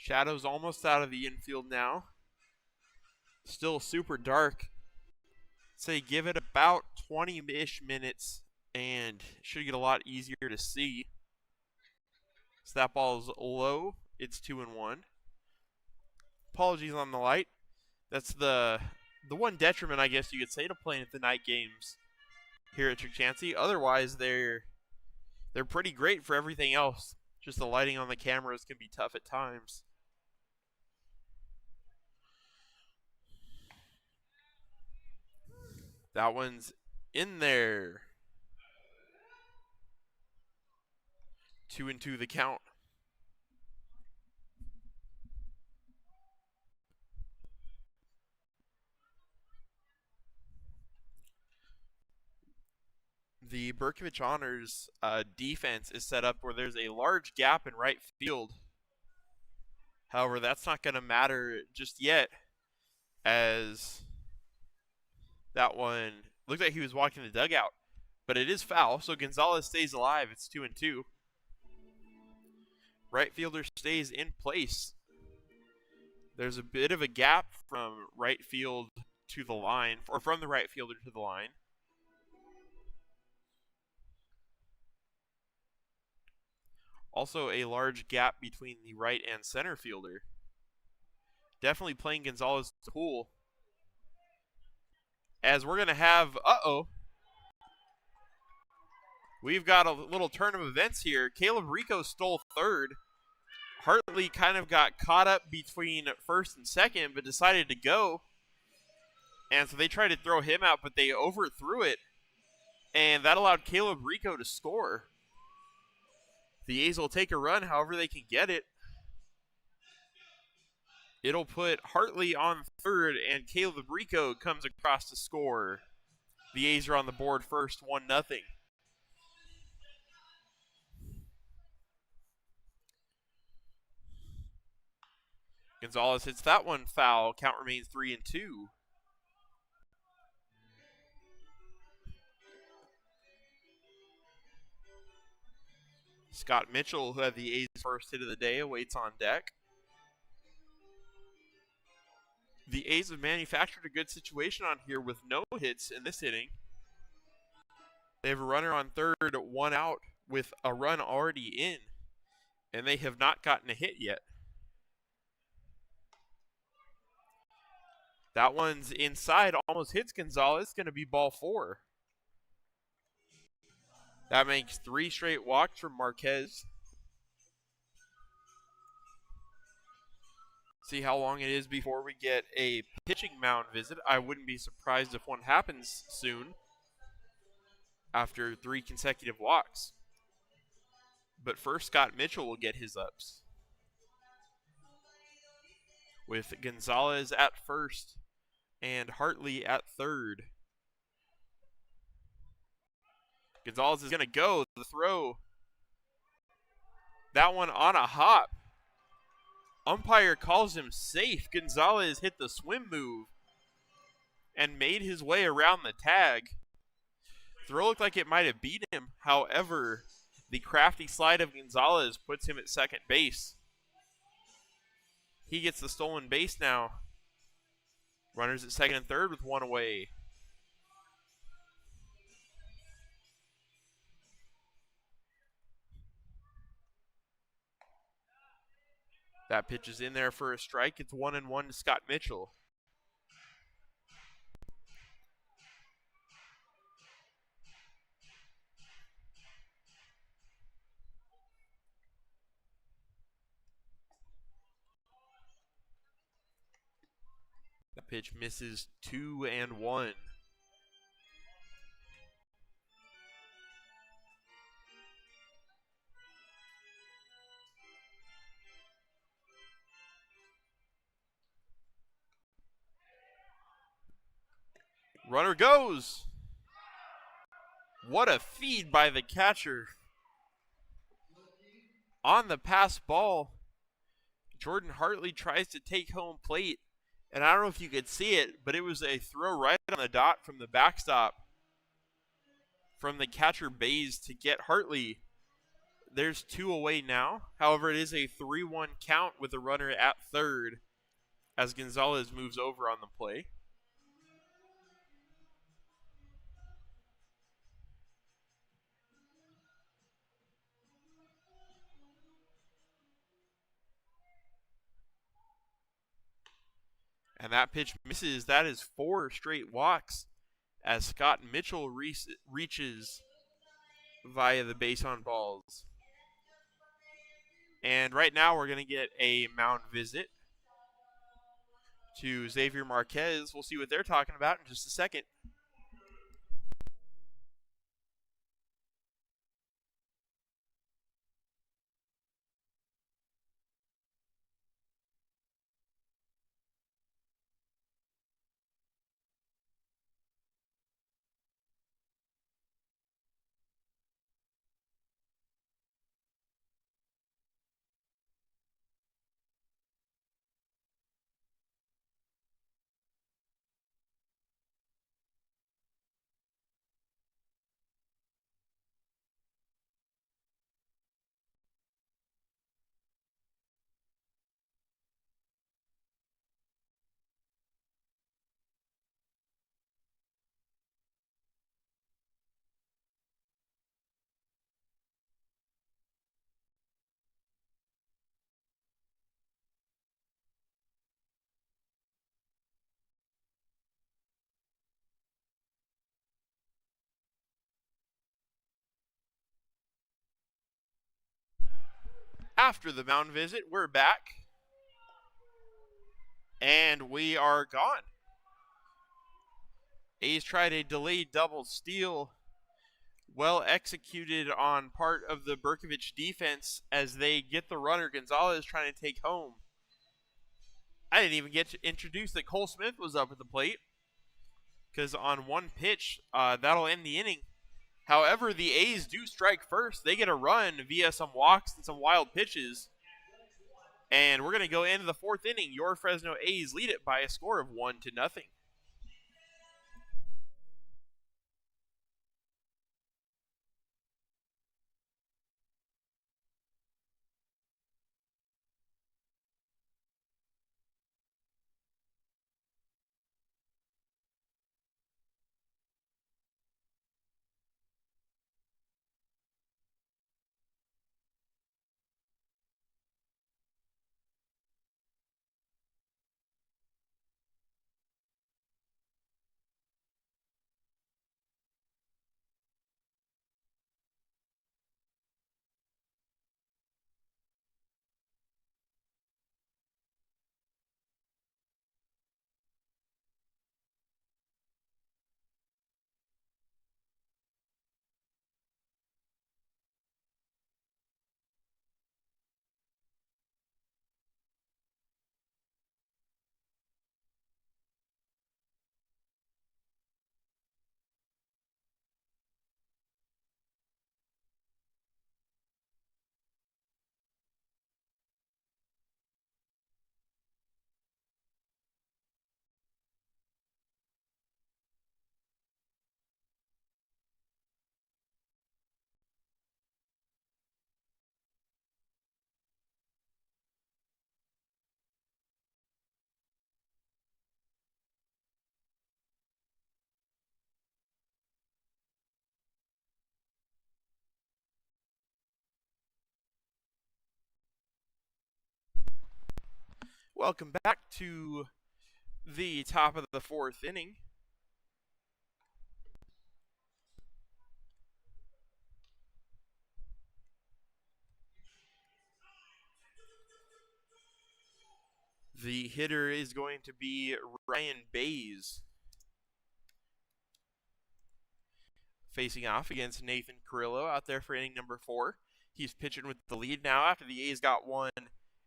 Shadow's almost out of the infield now. Still super dark. Say give it about 20-ish minutes and it should get a lot easier to see. So that ball's low. It's 2-1. Apologies on the light. That's the one detriment, I guess you could say, to playing at the night games here at Chickchansey. Otherwise, they're pretty great for everything else. Just the lighting on the cameras can be tough at times. That one's in there. 2-2 the count. The Bercovich Honors defense is set up where there's a large gap in right field. However, that's not going to matter just yet, as that one looked like he was walking the dugout, but it is foul, so Gonzalez stays alive. It's 2-2. Right fielder stays in place. There's a bit of a gap from right field to the line, or from the right fielder to the line. Also a large gap between the right and center fielder. Definitely playing Gonzalez to pool. As we're going to have, we've got a little turn of events here. Caleb Rico stole third. Hartley kind of got caught up between first and second, but decided to go. And so they tried to throw him out, but they overthrew it. And that allowed Caleb Rico to score. The A's will take a run however they can get it. It'll put Hartley on third, and Caleb Rico comes across to score. The A's are on the board first, 1-0. Gonzalez hits that one foul. Count remains 3-2. Scott Mitchell, who had the A's first hit of the day, awaits on deck. The A's have manufactured a good situation on here with no hits in this inning. They have a runner on third, one out, with a run already in, and they have not gotten a hit yet. That one's inside, almost hits Gonzalez. Going to be ball 4. That makes 3 straight walks from Marquez. See how long it is before we get a pitching mound visit. I wouldn't be surprised if one happens soon after 3 consecutive walks. But first, Scott Mitchell will get his ups, with Gonzalez at first and Hartley at third. Gonzalez is going to go. The throw. That one on a hop. Umpire calls him safe. Gonzalez hit the swim move and made his way around the tag. Throw looked like it might have beat him. However, the crafty slide of Gonzalez puts him at second base. He gets the stolen base now. Runners at second and third with 1 away. That pitch is in there for a strike. It's 1-1 to Scott Mitchell. That pitch misses 2-1. Runner goes. What a feed by the catcher. On the pass ball, Jordan Hartley tries to take home plate. And I don't know if you could see it, but it was a throw right on the dot from the backstop from the catcher Bays to get Hartley. There's 2 away now. However, it is a 3-1 count with a runner at third as Gonzalez moves over on the play. And that pitch misses. That is 4 straight walks as Scott Mitchell reaches via the base on balls. And right now we're going to get a mound visit to Xavier Marquez. We'll see what they're talking about in just a second. After the mound visit, we're back. And we are gone. A's tried a delayed double steal. Well executed on part of the Bercovich defense as they get the runner. Gonzalez trying to take home. I didn't even get to introduce that Cole Smith was up at the plate, because on one pitch, that'll end the inning. However, the A's do strike first. They get a run via some walks and some wild pitches. And we're going to go into the 4th inning. Your Fresno A's lead it by a score of 1-0. Welcome back to the top of the fourth inning. The hitter is going to be Ryan Bays, facing off against Nathan Carrillo out there for inning number 4. He's pitching with the lead now after the A's got one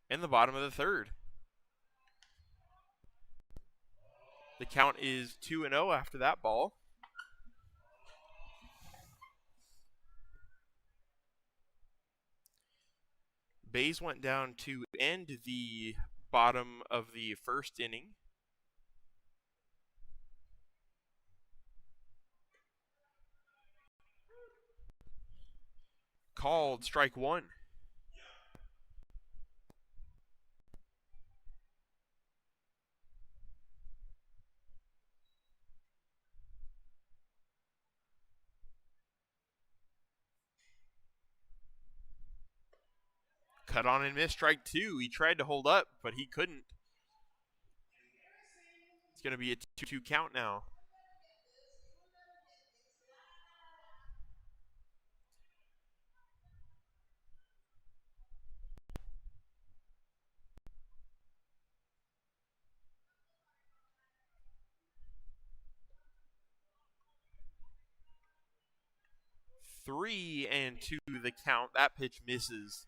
in the bottom of the third. The count is 2-0 after that ball. Bays went down to end the bottom of the first inning. Called strike one. Cut on and miss, strike two. He tried to hold up, but he couldn't. It's going to be a 2-2 count now. Three and two the count. That pitch misses.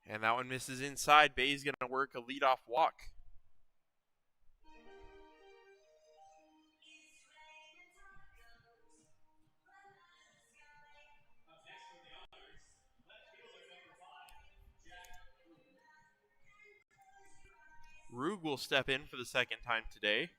And that one misses inside. Bay's going to work a leadoff walk. Rug will step in for the second time today.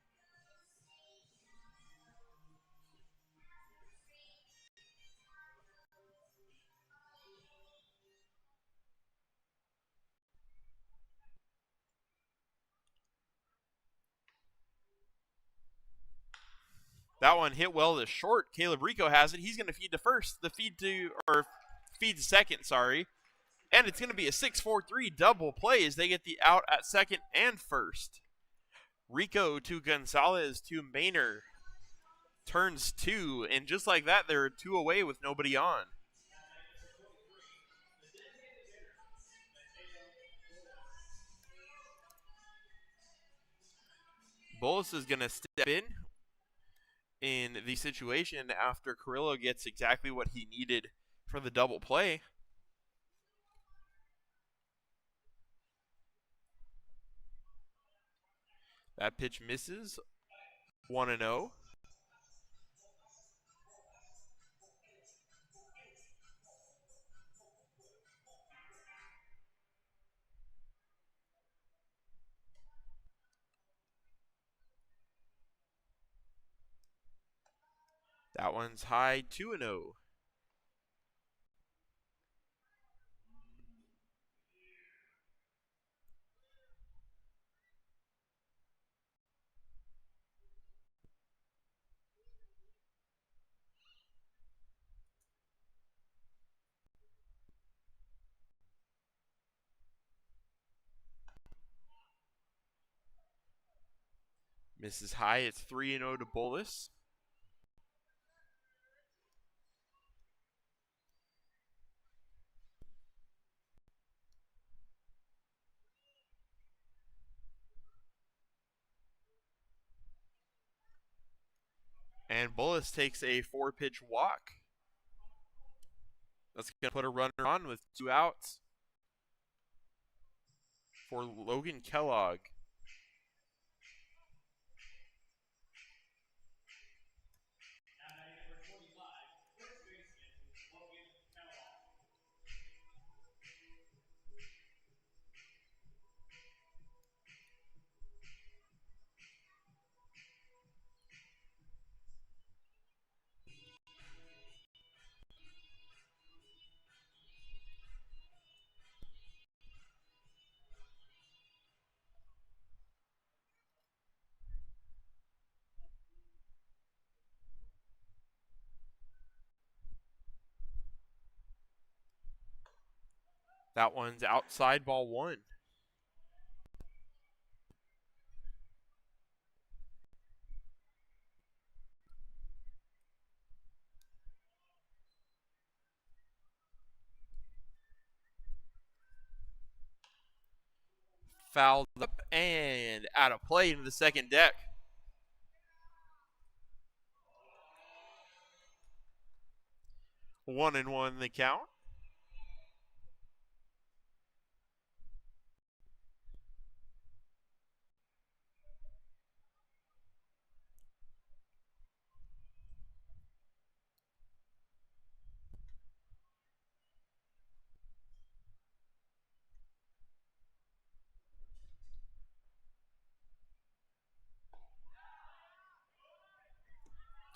That one hit well to short. Caleb Rico has it. He's going to feed to first. Feed to second, sorry. And it's going to be a 6-4-3 double play as they get the out at second and first. Rico to Gonzalez to Maynor. Turns two, and just like that, they're two away with nobody on. Bolus is going to step in the situation after Carrillo gets exactly what he needed for the double play. That pitch misses. 1-0. That one's high, 2-0. Misses high, it's 3-0 to Bolus. And Bolus takes a 4-pitch walk. That's going to put a runner on with 2 outs for Logan Kellogg. That one's outside, ball one. Fouled up and out of play into the second deck. One and one the count.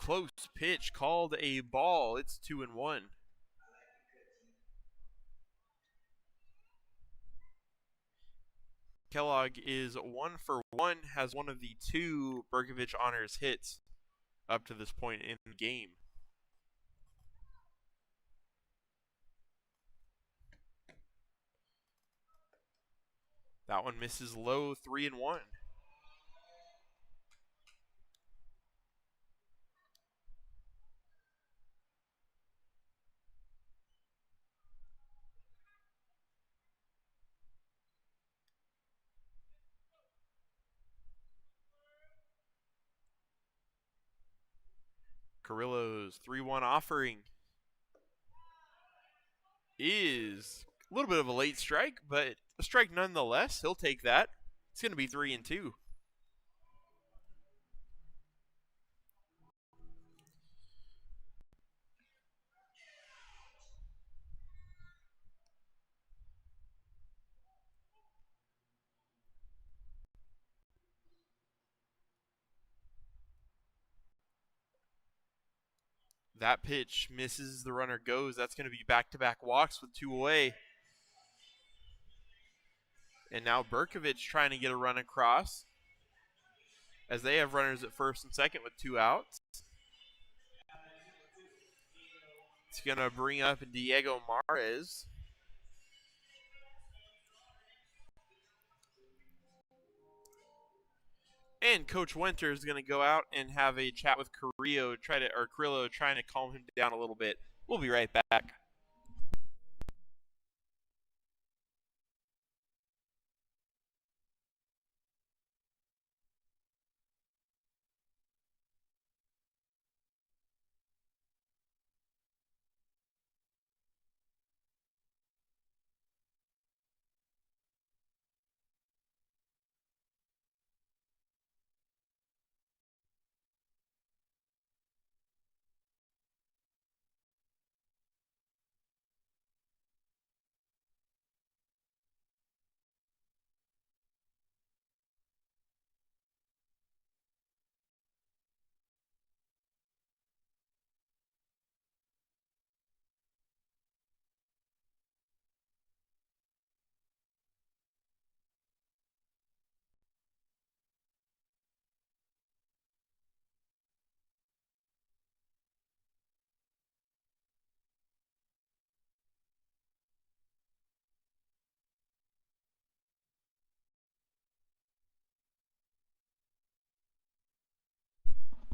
Close pitch called a ball. It's 2-1. Kellogg is 1 for 1, has one of the two Bercovich honors hits up to this point in the game. That one misses low, 3-1. Carrillo's 3-1 offering is a little bit of a late strike, but a strike nonetheless. He'll take that. It's going to be 3-2. That pitch misses. The runner goes. That's going to be back-to-back walks with 2 away. And now Bercovich trying to get a run across, as they have runners at first and second with 2 outs. It's going to bring up Diego Mares. And Coach Winter is going to go out and have a chat with Carrillo, trying to calm him down a little bit. We'll be right back.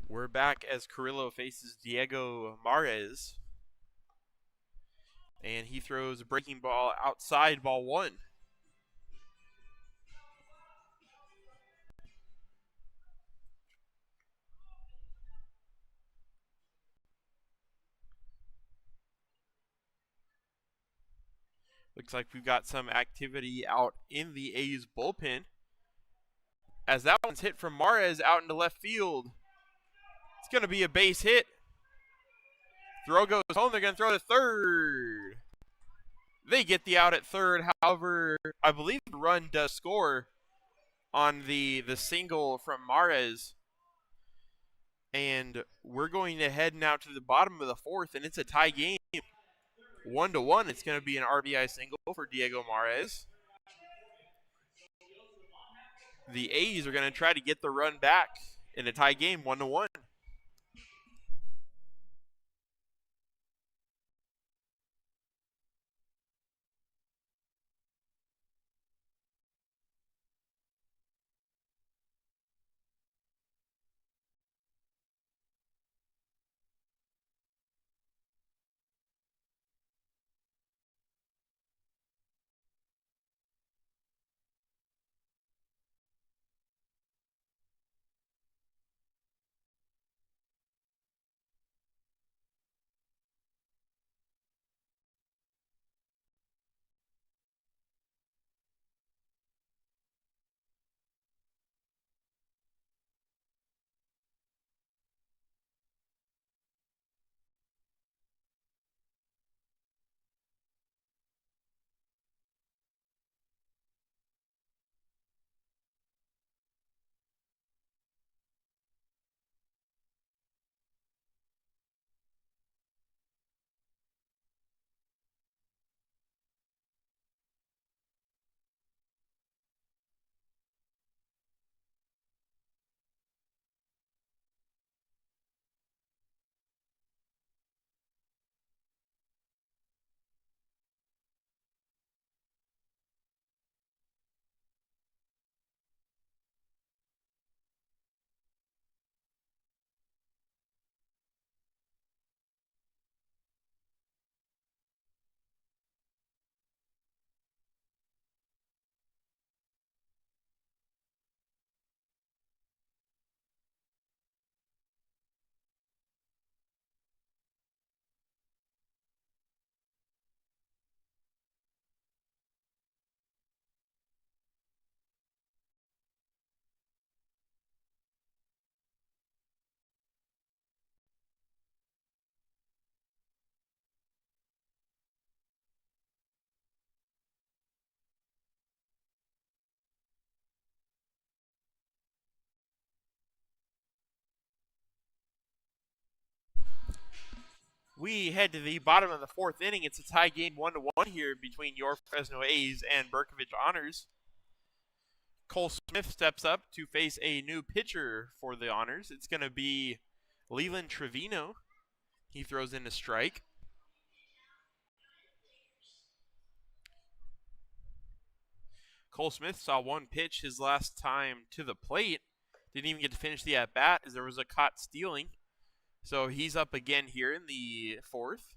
We're back as Carrillo faces Diego Mares. And he throws a breaking ball outside, ball one. Looks like we've got some activity out in the A's bullpen, as that one's hit from Mares out into left field. It's going to be a base hit. Throw goes home. They're going to throw to third. They get the out at third. However, I believe the run does score on the single from Mares. And we're going to head now to the bottom of the fourth, and it's a tie game. 1-1. It's going to be an RBI single for Diego Mares. The A's are going to try to get the run back in a tie game, 1-1. we head to the bottom of the fourth inning. It's a tie game 1-1 here between your Fresno A's and Bercovich Honors. Cole Smith steps up to face a new pitcher for the Honors. It's going to be Leland Trevino. He throws in a strike. Cole Smith saw one pitch his last time to the plate. Didn't even get to finish the at-bat as there was a caught stealing. So he's up again here in the fourth.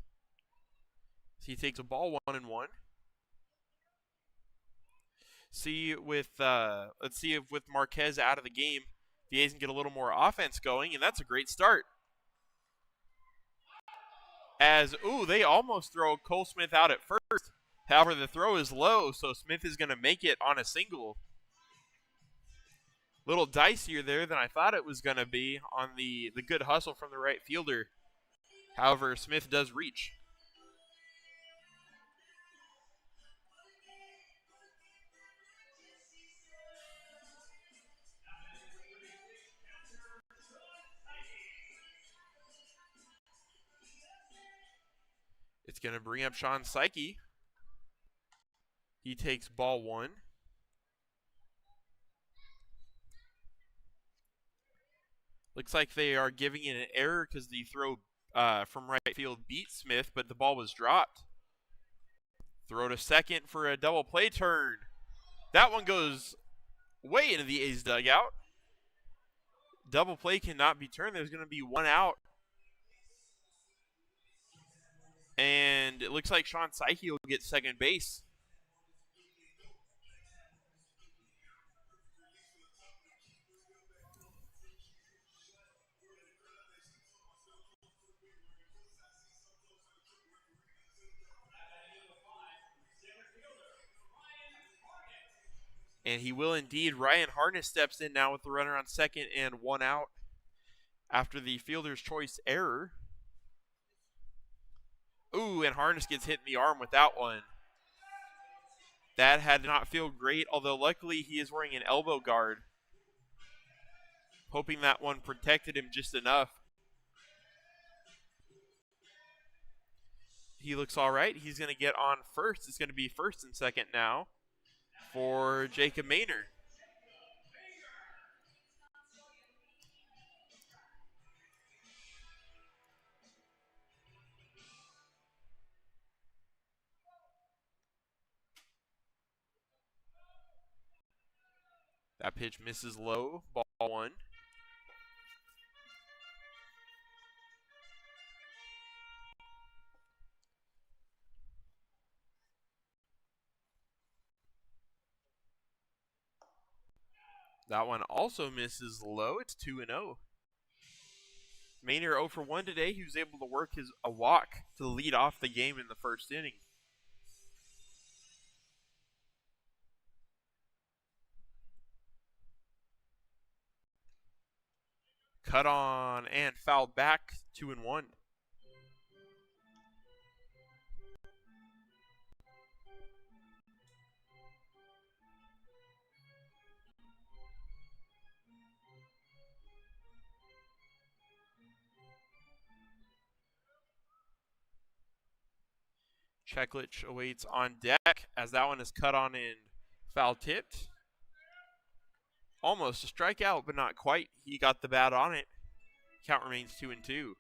So he takes a ball 1-1. Let's see if with Marquez out of the game, the A's can get a little more offense going, and that's a great start. They almost throw Cole Smith out at first. However, the throw is low, so Smith is going to make it on a single. Little dicier there than I thought it was going to be on the good hustle from the right fielder. However, Smith does reach. It's going to bring up Sean Psyche. He takes ball 1. Looks like they are giving it an error because the throw from right field beat Smith, but the ball was dropped. Throw to second for a double play turn. That one goes way into the A's dugout. Double play cannot be turned. There's going to be one out. And it looks like Sean Psyche will get second base. And he will indeed. Ryan Harness steps in now with the runner on second and one out after the fielder's choice error. Ooh, and Harness gets hit in the arm with that one. That had not feel great, although luckily he is wearing an elbow guard. Hoping that one protected him just enough. He looks all right. He's going to get on first. It's going to be first and second now for Jacob Maynard. That pitch misses low, ball 1. That one also misses low. It's 2-0. Maynard 0 for 1 today. He was able to work a walk to lead off the game in the first inning. Cut on and fouled back, 2-1. Cheklich awaits on deck as that one is cut on and foul tipped. Almost a strikeout, but not quite. He got the bat on it. Count remains 2-2.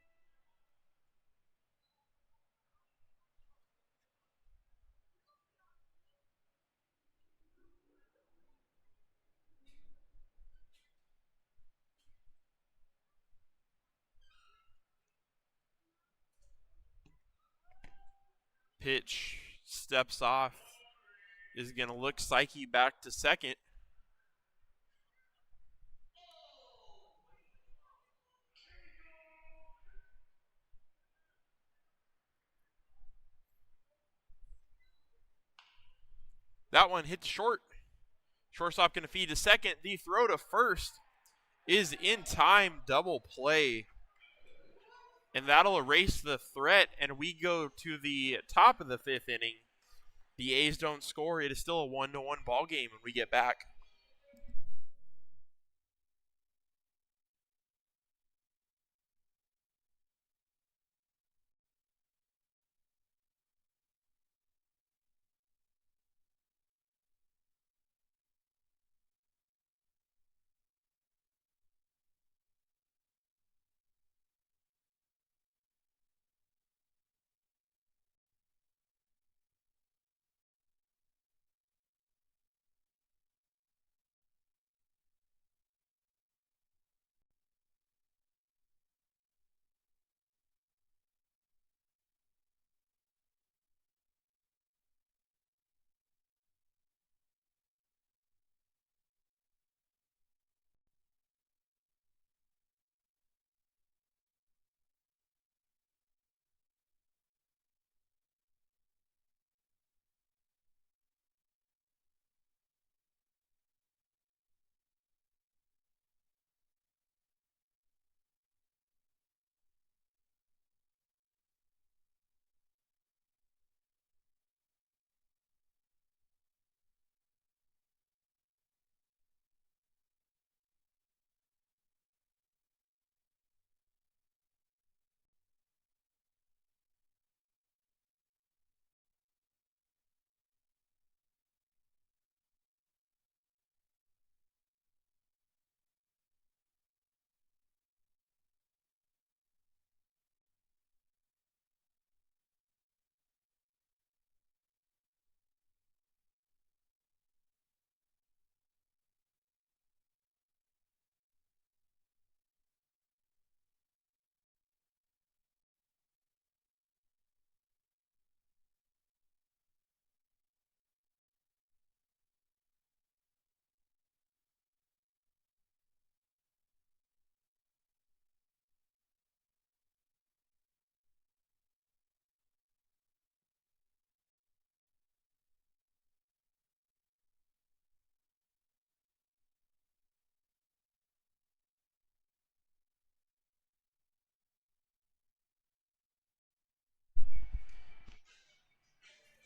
Pitch steps off. Is going to look Psyche back to second. That one hits short. Shortstop going to feed to second. The throw to first is in time, double play. And that'll erase the threat, and we go to the top of the fifth inning. The A's don't score. It is still a 1-1 ball game when we get back.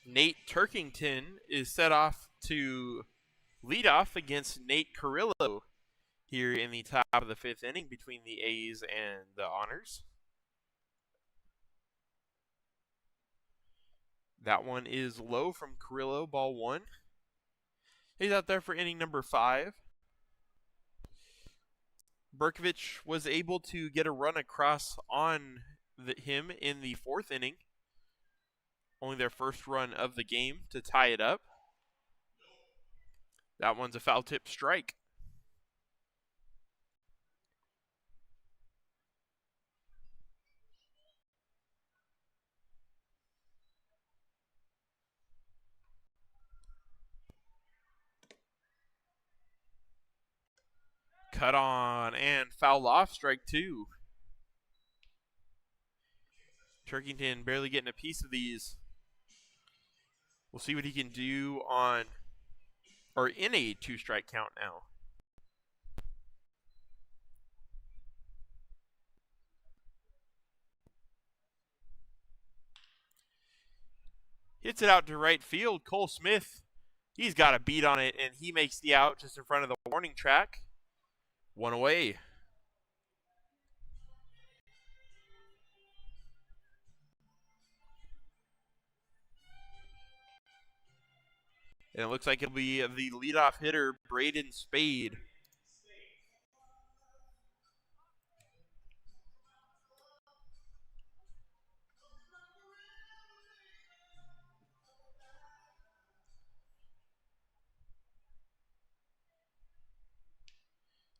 Nate Turkington is set off to lead off against Nate Carrillo here in the top of the 5th inning between the A's and the Honors. That one is low from Carrillo, ball 1. He's out there for inning number 5. Bercovich was able to get a run across on him in the 4th inning. Only their first run of the game to tie it up. That one's a foul tip strike. Cut on and foul off, strike 2. Turkington barely getting a piece of these. We'll see what he can do on, or in a 2-strike count now. Hits it out to right field. Cole Smith, he's got a beat on it, and he makes the out just in front of the warning track. 1 away. And it looks like it'll be the leadoff hitter, Braden Spade.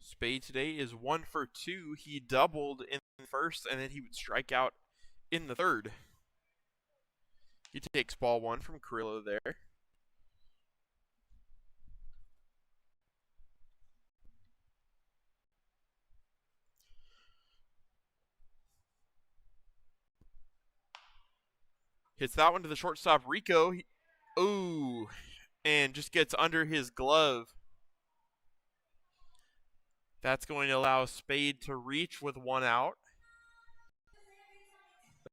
Spade today is 1 for 2. He doubled in the first, and then he would strike out in the 3rd. He takes ball 1 from Carrillo there. Hits that one to the shortstop, Rico. Ooh, and just gets under his glove. That's going to allow Spade to reach with 1 out.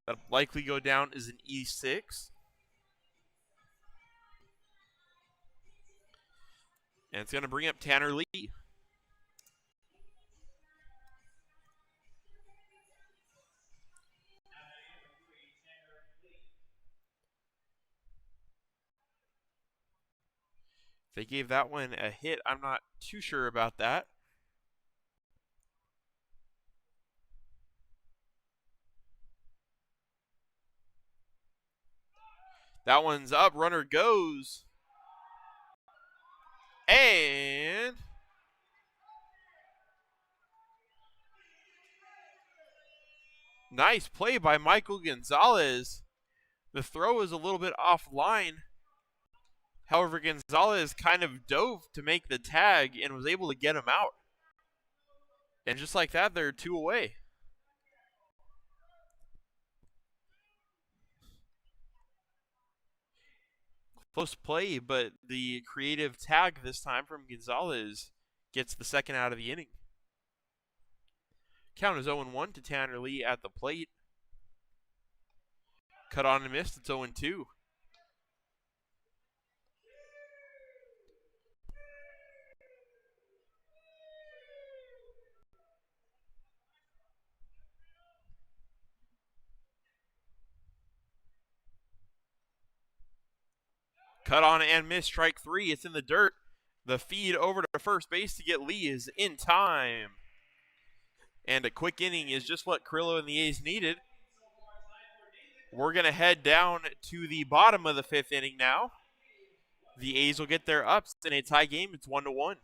That'll likely go down as an E6. And it's going to bring up Tanner Lee. They gave that one a hit. I'm not too sure about that. That one's up. Runner goes. And nice play by Michael Gonzalez. The throw is a little bit offline. However, Gonzalez kind of dove to make the tag and was able to get him out. And just like that, they're 2 away. Close play, but the creative tag this time from Gonzalez gets the 2nd out of the inning. Count is 0-1 to Tanner Lee at the plate. Cut on and missed. It's 0-2. Cut on and miss, strike 3. It's in the dirt. The feed over to first base to get Lee is in time. And a quick inning is just what Carrillo and the A's needed. We're going to head down to the bottom of the 5th inning now. The A's will get their ups in a tie game. It's 1-1.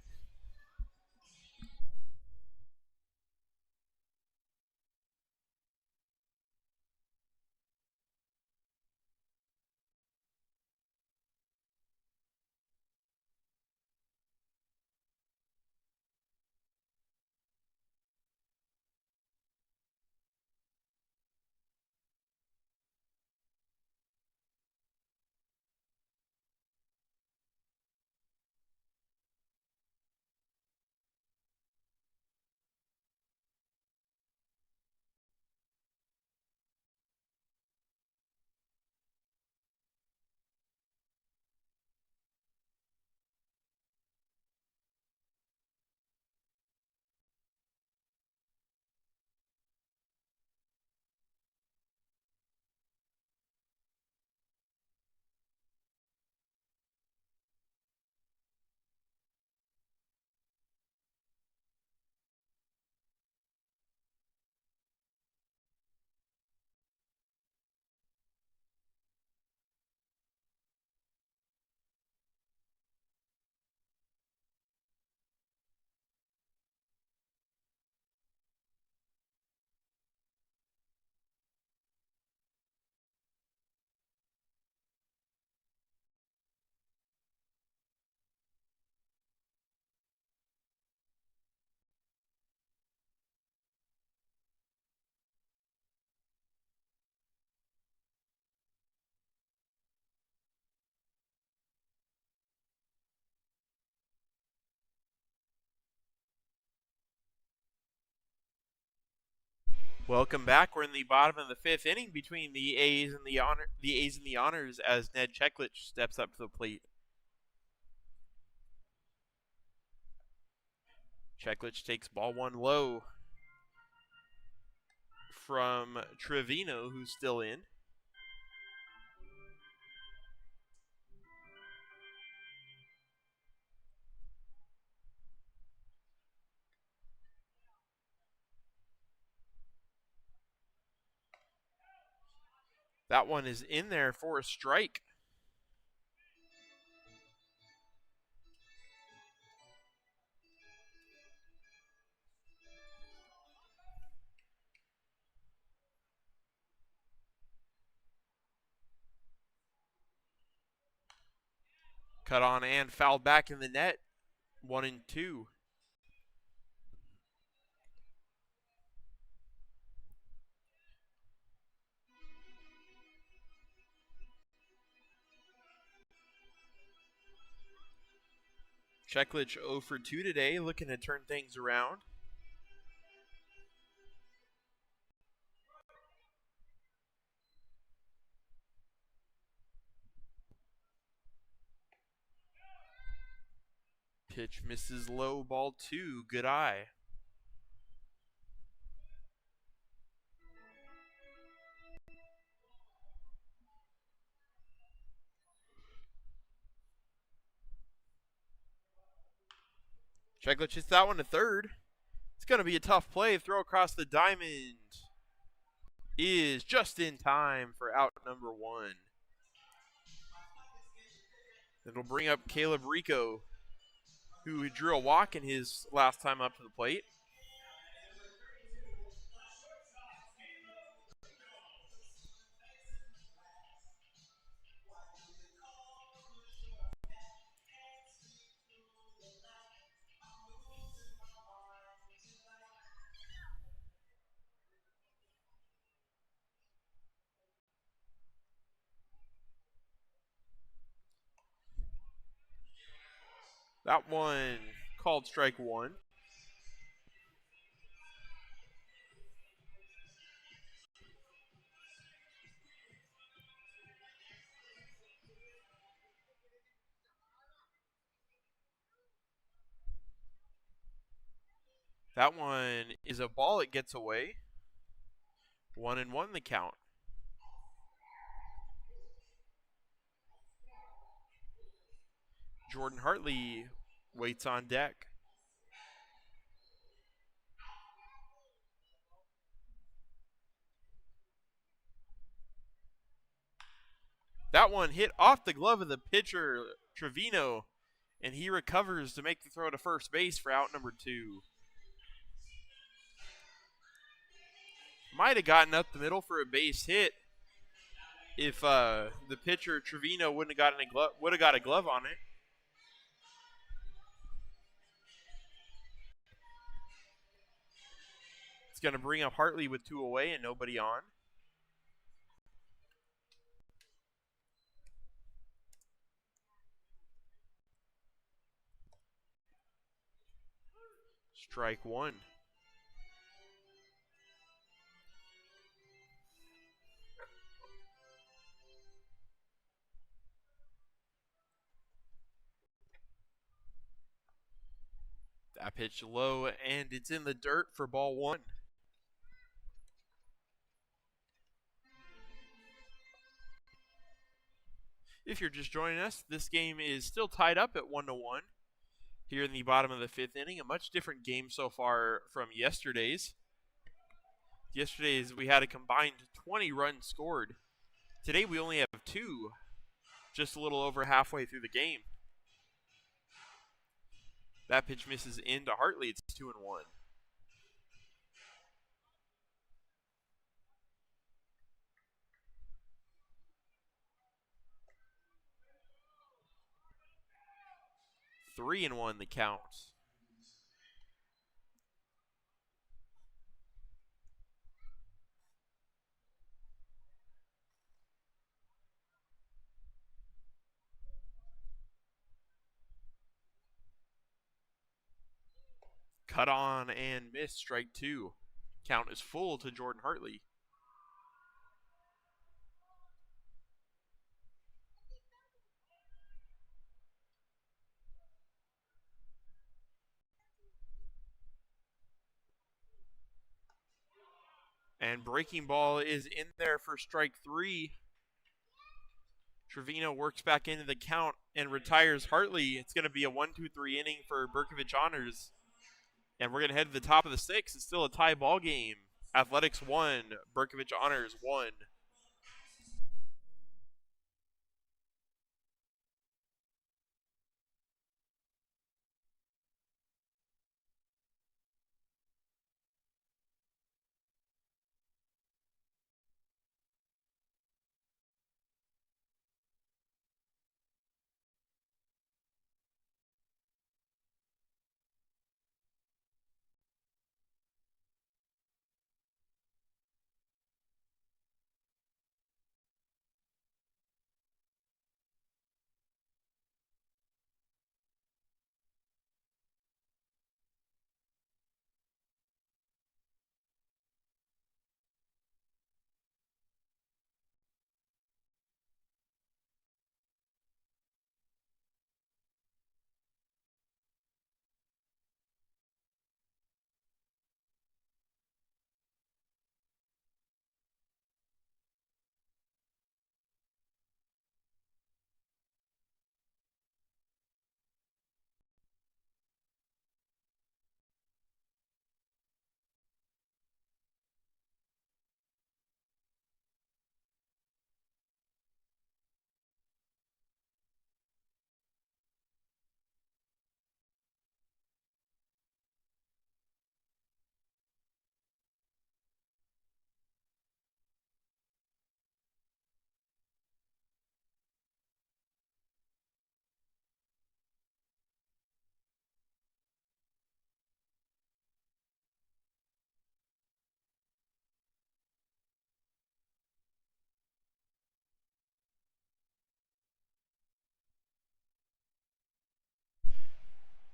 Welcome back. We're in the bottom of the fifth inning between the A's and the Honors as Ned Cheklich steps up to the plate. Cheklich takes ball one low from Trevino, who's still in. That one is in there for a strike. Cut on and fouled back in the net. 1-2. Cheklich 0 for 2 today, looking to turn things around. Pitch misses low, ball 2. Good eye. Cheklich hits that one to third. It's going to be a tough play. Throw across the diamond is just in time for out number 1. It'll bring up Caleb Rico, who drew a walk in his last time up to the plate. That one called strike 1. That one is a ball. It gets away. 1-1 the count. Jordan Hartley waits on deck. That one hit off the glove of the pitcher, Trevino, and he recovers to make the throw to first base for out number 2. Might have gotten up the middle for a base hit if the pitcher Trevino would have got a glove on it. It's going to bring up Hartley with 2 away and nobody on. Strike 1. That pitch low, and it's in the dirt for ball 1. If you're just joining us, this game is still tied up at 1-1 here in the bottom of the 5th inning. A much different game so far from yesterday's. Yesterday's we had a combined 20 runs scored. Today we only have 2, just a little over halfway through the game. That pitch misses into Hartley. It's 2-1. Three and 1 the count. Cut on and miss, strike 2. Count is full to Jordan Hartley. And breaking ball is in there for strike 3. Trevino works back into the count and retires Hartley. It's going to be a 1-2-3 inning for Bercovich Honors. And we're going to head to the top of the 6th. It's still a tie ball game. Athletics 1, Bercovich Honors 1.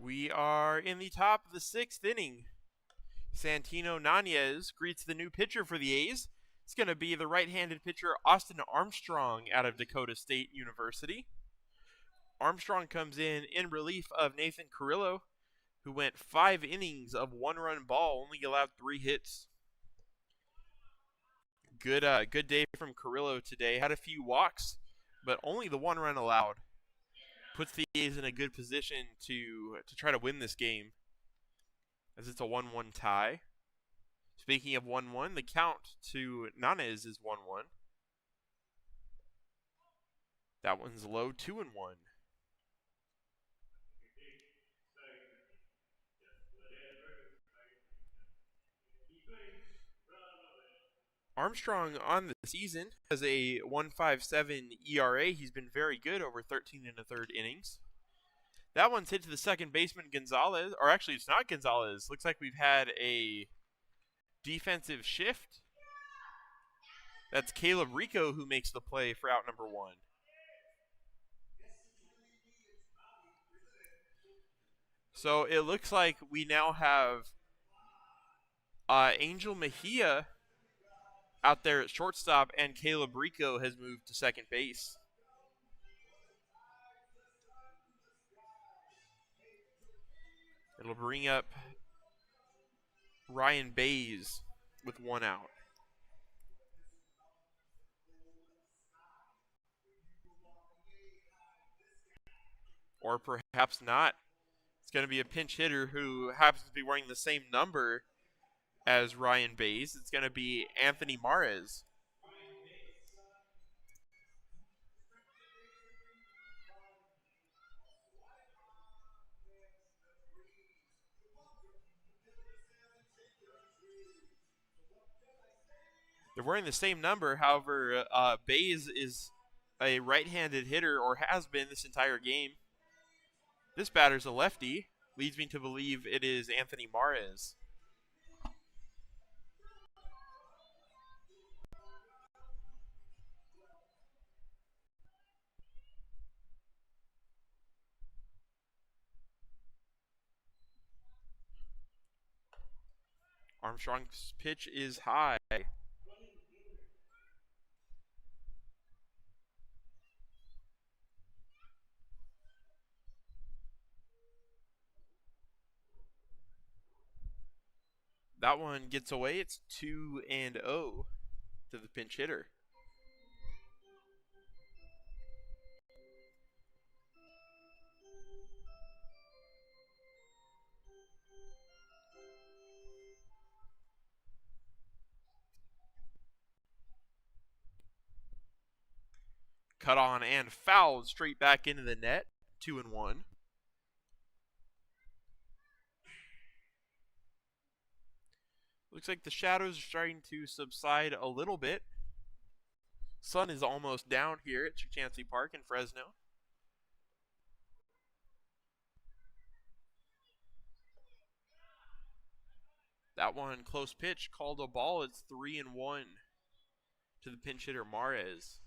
We are in the top of the 6th inning. Santino Nanez greets the new pitcher for the A's. It's going to be the right-handed pitcher Austin Armstrong out of Dakota State University. Armstrong comes in relief of Nathan Carrillo, who went 5 innings of 1-run ball, only allowed 3 hits. Good day from Carrillo today. Had a few walks, but only the 1 run allowed. Puts the A's in a good position to try to win this game, as it's a 1-1 tie. Speaking of 1-1, the count to Nanez is 1-1. That one's low, 2-1. Armstrong on the season has a 1.57 ERA. He's been very good over 13 1/3 innings. That one's hit to the second baseman Gonzalez, or actually it's not Gonzalez. Looks like we've had a defensive shift. That's Caleb Rico who makes the play for out number 1. So it looks like we now have Angel Mejia out there at shortstop, and Caleb Rico has moved to second base. It'll bring up Ryan Bays with 1 out. Or perhaps not. It's going to be a pinch hitter who happens to be wearing the same number as Ryan Bays. It's going to be Anthony Mares. They're wearing the same number. However, Bays is a right-handed hitter, or has been this entire game. This batter's a lefty. Leads me to believe it is Anthony Mares. Armstrong's pitch is high. That one gets away. It's 2-0 to the pinch hitter. Cut on and fouled straight back into the net. 2-1. Looks like the shadows are starting to subside a little bit. Sun is almost down here at Chukchansi Park in Fresno. That one close pitch called a ball. It's 3-1 to the pinch hitter Mares.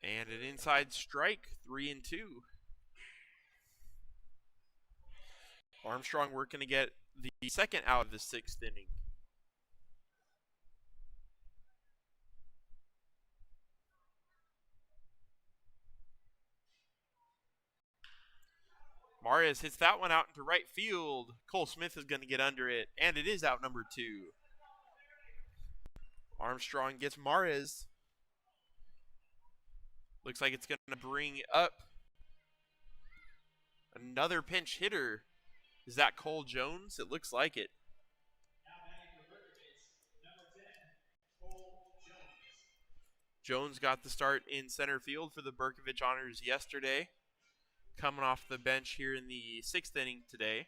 And an inside strike, 3-2. Armstrong working to get the second out of the sixth inning. Mares hits that one out into right field. Cole Smith is going to get under it, and it is out number 2. Armstrong gets Mares. Looks like it's going to bring up another pinch hitter. Is that Cole Jones? It looks like it. Jones got the start in center field for the Bercovich Honors yesterday. Coming off the bench here in the 6th inning today.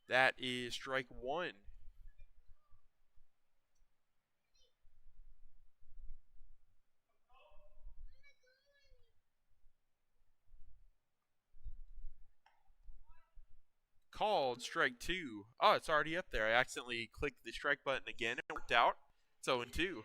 That is strike 1. Called strike 2. Oh, it's already up there. I accidentally clicked the strike button again. It worked out. It's 0-2.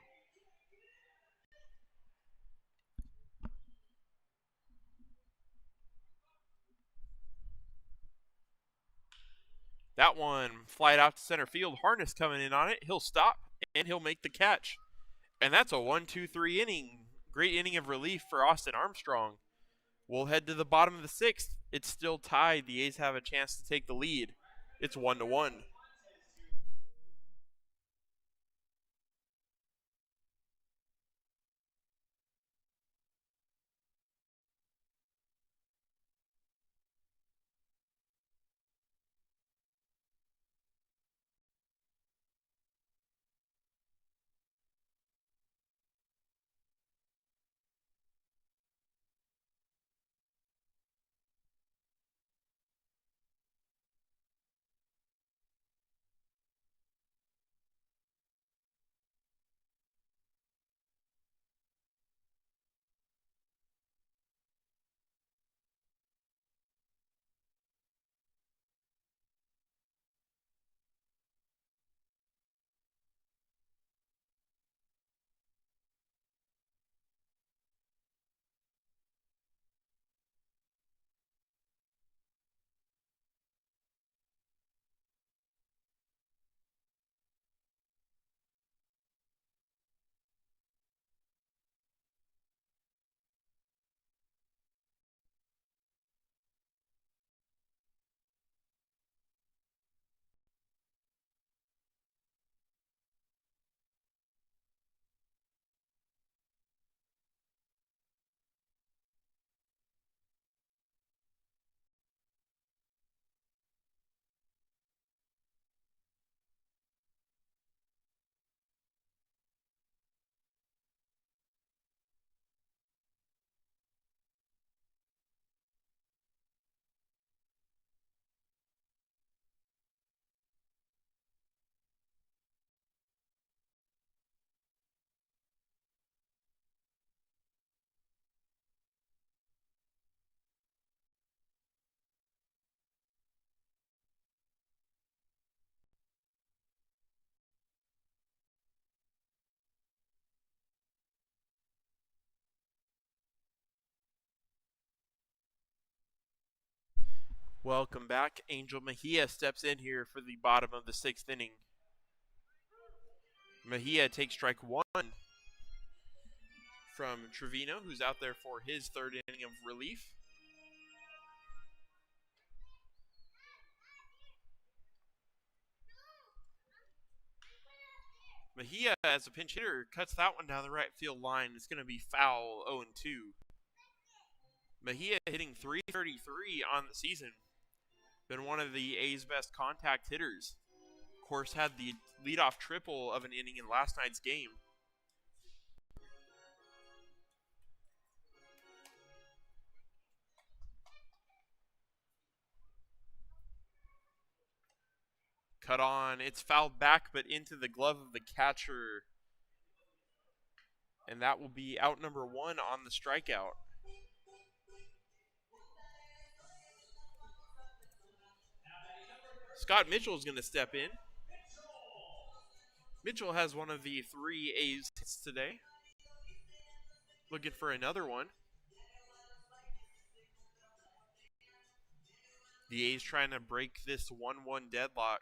That one flied out to center field. Harness coming in on it. He'll stop, and he'll make the catch. And that's a 1-2-3 inning. Great inning of relief for Austin Armstrong. We'll head to the bottom of the 6th. It's still tied. The A's have a chance to take the lead. It's 1-1. Welcome back. Angel Mejia steps in here for the bottom of the 6th inning. Mejia takes strike 1 from Trevino, who's out there for his 3rd inning of relief. Mejia, as a pinch hitter, cuts that one down the right field line. It's going to be foul, 0-2. Mejia hitting .333 on the season. Been one of the A's best contact hitters. Of course, had the leadoff triple of an inning in last night's game. Cut on. It's fouled back, but into the glove of the catcher. And that will be out number 1 on the strikeout. Scott Mitchell is going to step in. Mitchell has one of the 3 A's hits today. Looking for another one. The A's trying to break this 1-1 deadlock.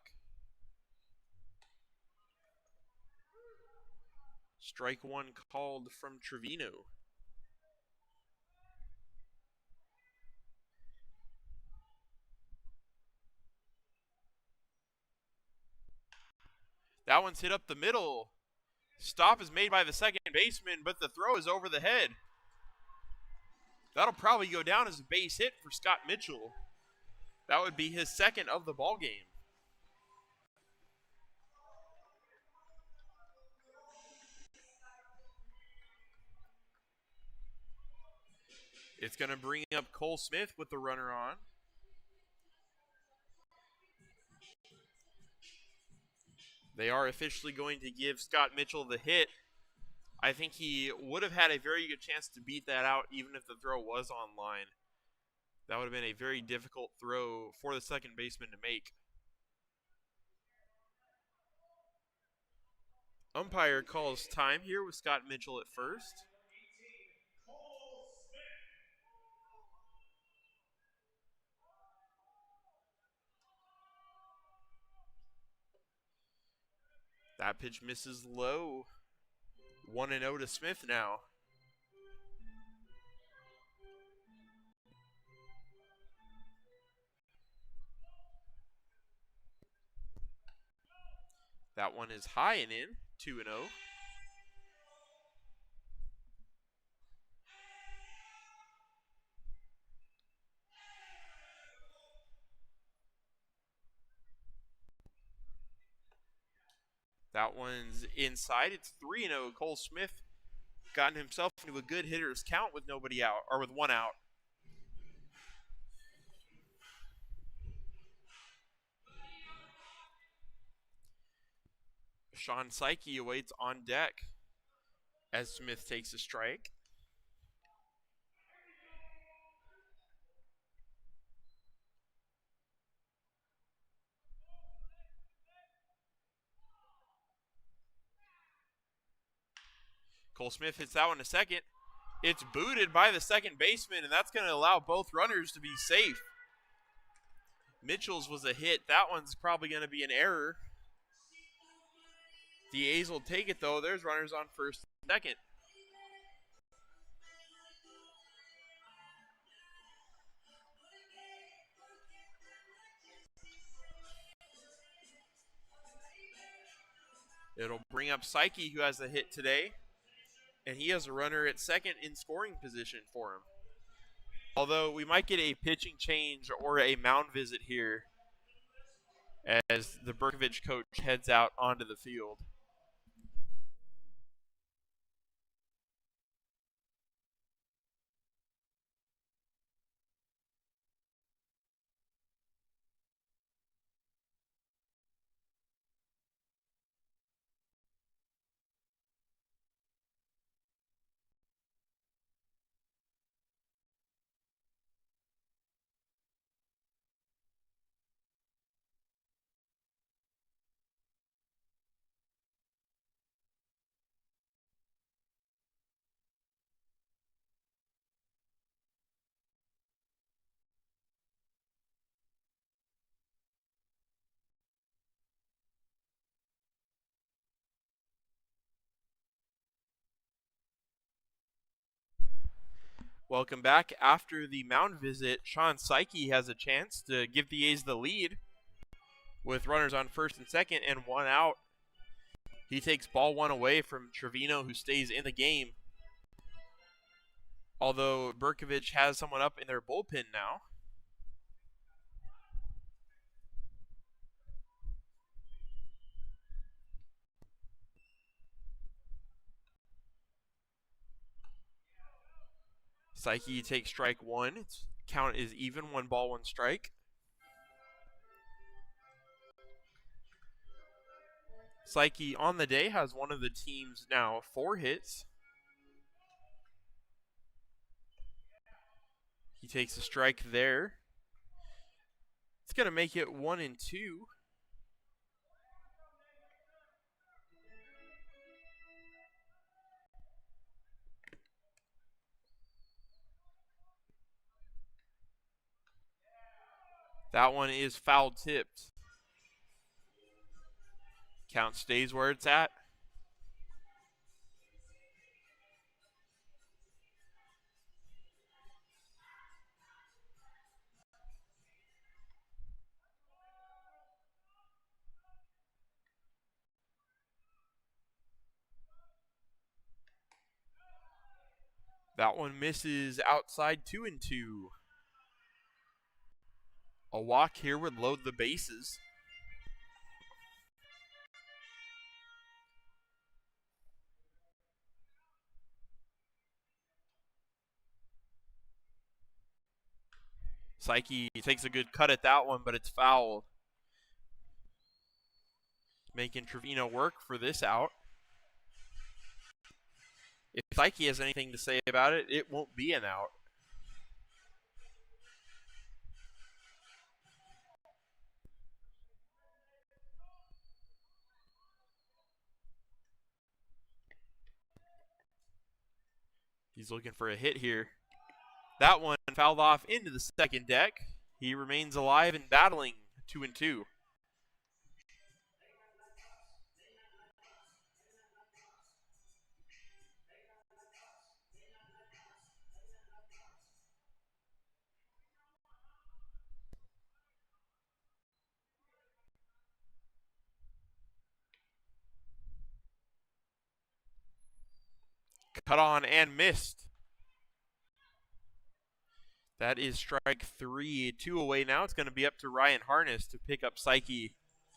Strike 1 called from Trevino. That one's hit up the middle. Stop is made by the second baseman, but the throw is over the head. That'll probably go down as a base hit for Scott Mitchell. That would be his 2nd of the ball game. It's going to bring up Cole Smith with the runner on. They are officially going to give Scott Mitchell the hit. I think he would have had a very good chance to beat that out even if the throw was on line. That would have been a very difficult throw for the second baseman to make. Umpire calls time here with Scott Mitchell at first. That pitch misses low. 1-0 to Smith now. That one is high and in. 2-0. That one's inside. It's 3-0. Cole Smith gotten himself into a good hitter's count with nobody out, or with 1 out. Sean Psyche awaits on deck as Smith takes a strike. Cole Smith hits that one to second. It's booted by the second baseman, and that's going to allow both runners to be safe. Mitchell's was a hit. That one's probably going to be an error. The A's will take it, though. There's runners on first and second. It'll bring up Psyche, who has a hit today. And he has a runner at second in scoring position for him. Although we might get a pitching change or a mound visit here as the Bercovich coach heads out onto the field. Welcome back. After the mound visit, Sean Psyche has a chance to give the A's the lead with runners on first and second and one out. He takes ball one away from Trevino, who stays in the game. Although Bercovich has someone up in their bullpen now. Psyche takes strike one. Its count is even, 1 ball, 1 strike. Psyche on the day has one of the team's now 4 hits. He takes a strike there. It's going to make it 1-2. That one is foul tipped. Count stays where it's at. That one misses outside, 2-2. A walk here would load the bases. Psyche takes a good cut at that one, but it's foul. Making Trevino work for this out. If Psyche has anything to say about it, it won't be an out. He's looking for a hit here. That one fouled off into the second deck. He remains alive and battling, 2-2. Cut on and missed. That is strike 3. 2 away now. It's going to be up to Ryan Harness to pick up Psyche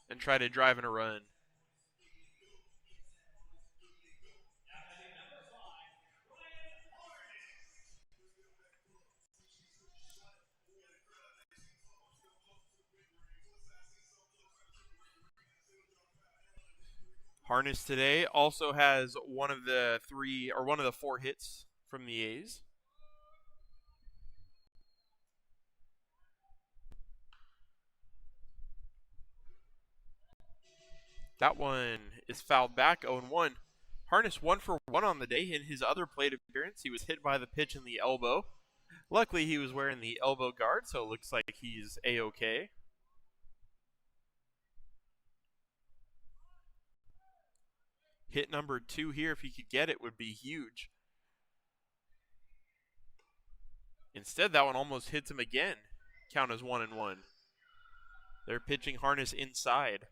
and try to drive in a run. Harness today also has one of the 4 hits from the A's. That one is fouled back, 0-1. Harness 1 for 1 on the day. In his other plate appearance, he was hit by the pitch in the elbow. Luckily, he was wearing the elbow guard, so it looks like he's A-OK. Hit number 2 here, if he could get it, would be huge. Instead, that one almost hits him again. Count as 1-1. They're pitching Harness inside.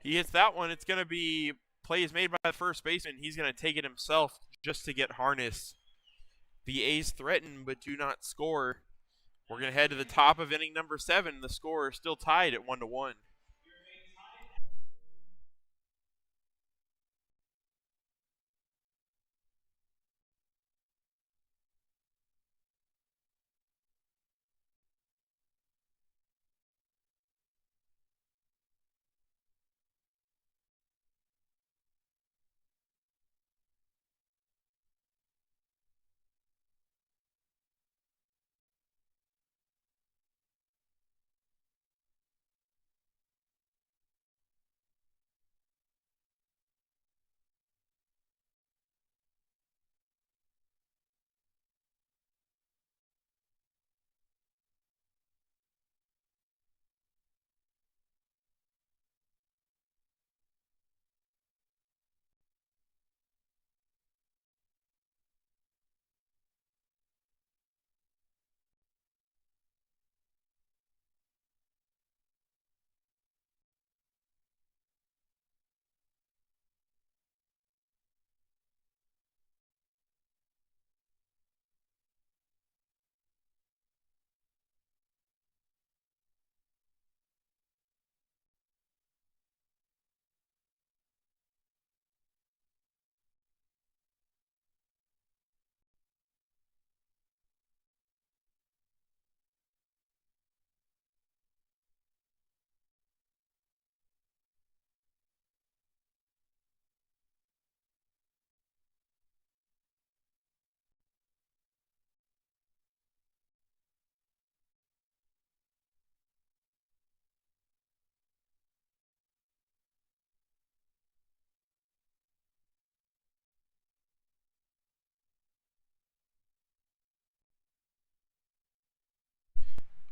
He hits that one. It's going to be plays made by the first baseman. He's going to take it himself just to get Harness. The A's threaten but do not score. We're going to head to the top of inning number 7. The score is still tied at 1-1.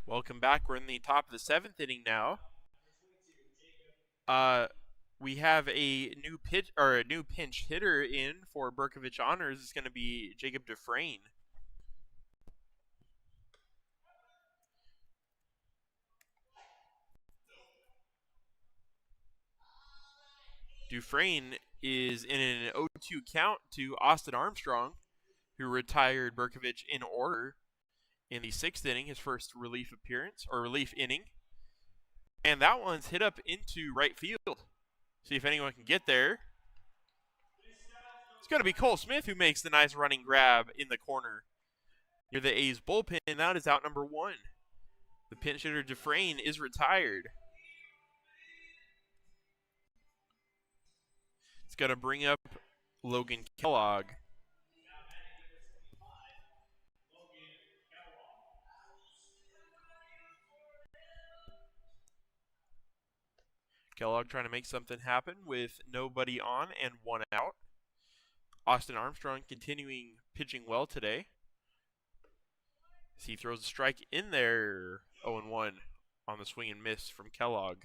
Welcome back. We're in the top of the 7th inning now. We have a new pinch hitter in for Bercovich Honors. It's going to be Jacob Dufresne. Dufresne is in an 0-2 count to Austin Armstrong, who retired Bercovich in order in the 6th inning, his first relief inning. And that one's hit up into right field. See if anyone can get there. It's going to be Cole Smith who makes the nice running grab in the corner near the A's bullpen. That is out number 1. The pinch hitter Dufresne is retired. It's going to bring up Logan Kellogg. Kellogg trying to make something happen with nobody on and 1 out. Austin Armstrong continuing pitching well today. As he throws a strike in there. 0-1 on the swing and miss from Kellogg.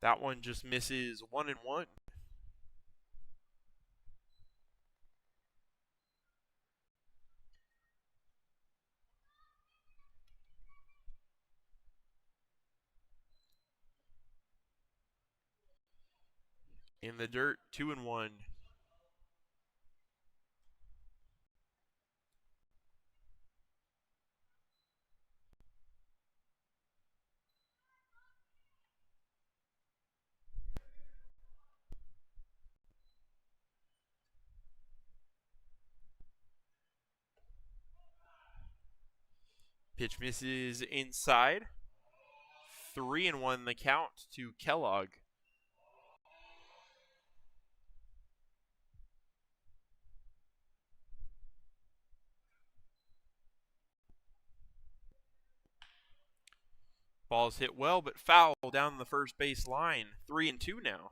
That one just misses 1-1. In the dirt, 2-1. Pitch misses inside. 3-1 the count to Kellogg. Ball's hit well, but foul down the first base line. 3-2 now.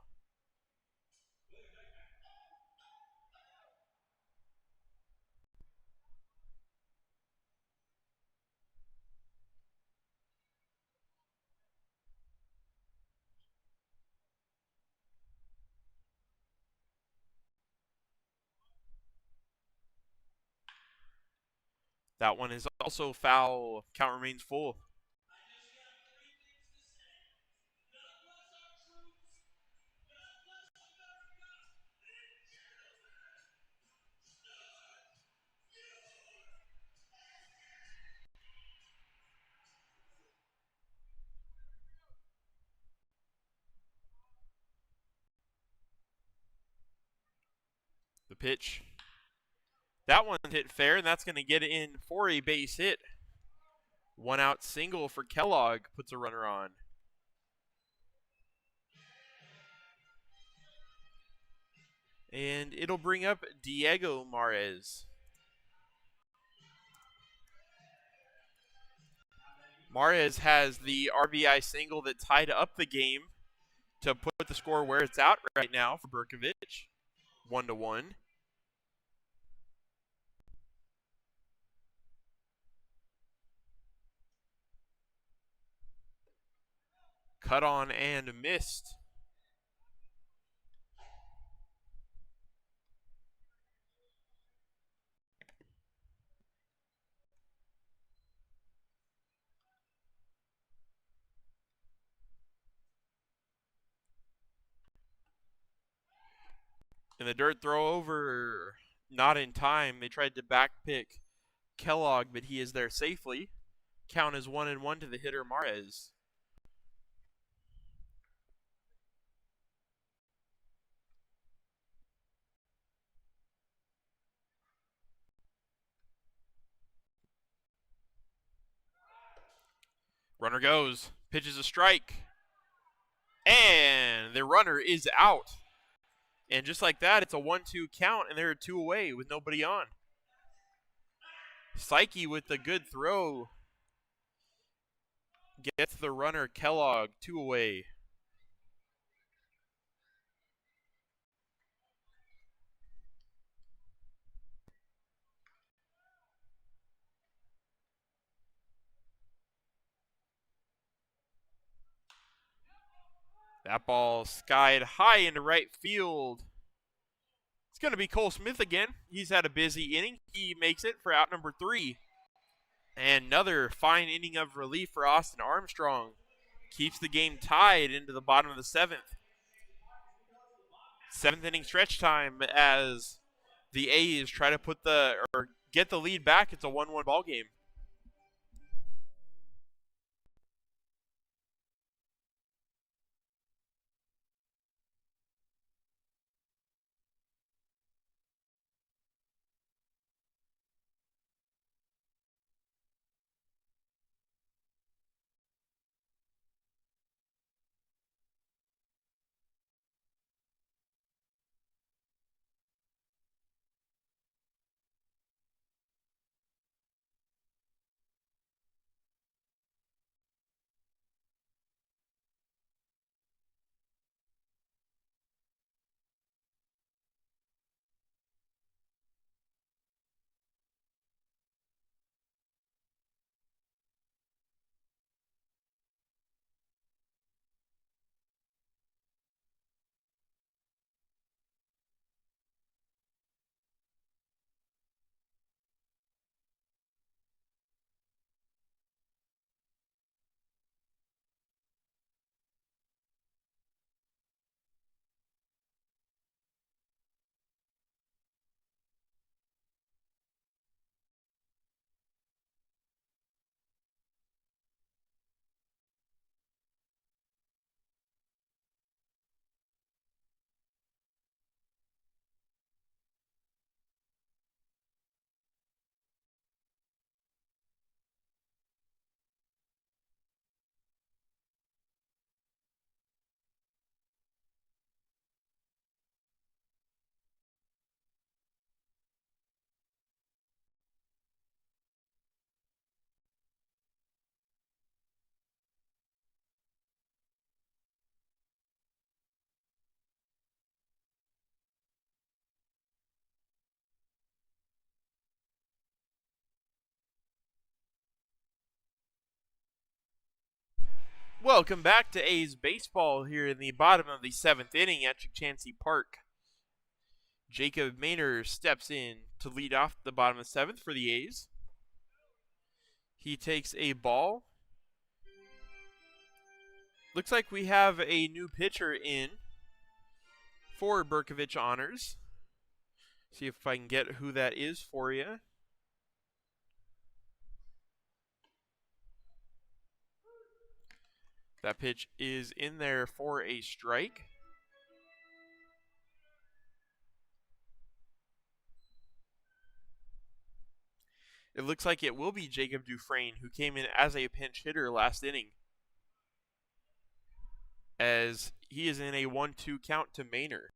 That one is also foul. Count remains full. The pitch. That one hit fair, and that's going to get it in for a base hit. 1 out single for Kellogg puts a runner on. And it'll bring up Diego Mares. Mares has the RBI single that tied up the game to put the score where it's at right now for Bercovich. 1-1. Cut on and missed. In the dirt throw over, not in time. They tried to back pick Kellogg, but he is there safely. Count is 1-1 to the hitter Mares. Runner goes, pitches a strike, and the runner is out. And just like that, it's a 1-2 count, and they're 2 away with nobody on. Psyche with the good throw gets the runner Kellogg 2 away. That ball skied high into right field. It's going to be Cole Smith again. He's had a busy inning. He makes it for out number 3. And another fine inning of relief for Austin Armstrong. Keeps the game tied into the bottom of the 7th. 7th inning stretch time as the A's try to get the lead back. It's a 1-1 ball game. Welcome back to A's baseball here in the bottom of the 7th inning at Chancey Park. Jacob Maynor steps in to lead off the bottom of the 7th for the A's. He takes a ball. Looks like we have a new pitcher in for Bercovich Honors. See if I can get who that is for you. That pitch is in there for a strike. It looks like it will be Jacob Dufresne, who came in as a pinch hitter last inning, as he is in a 1-2 count to Maynor.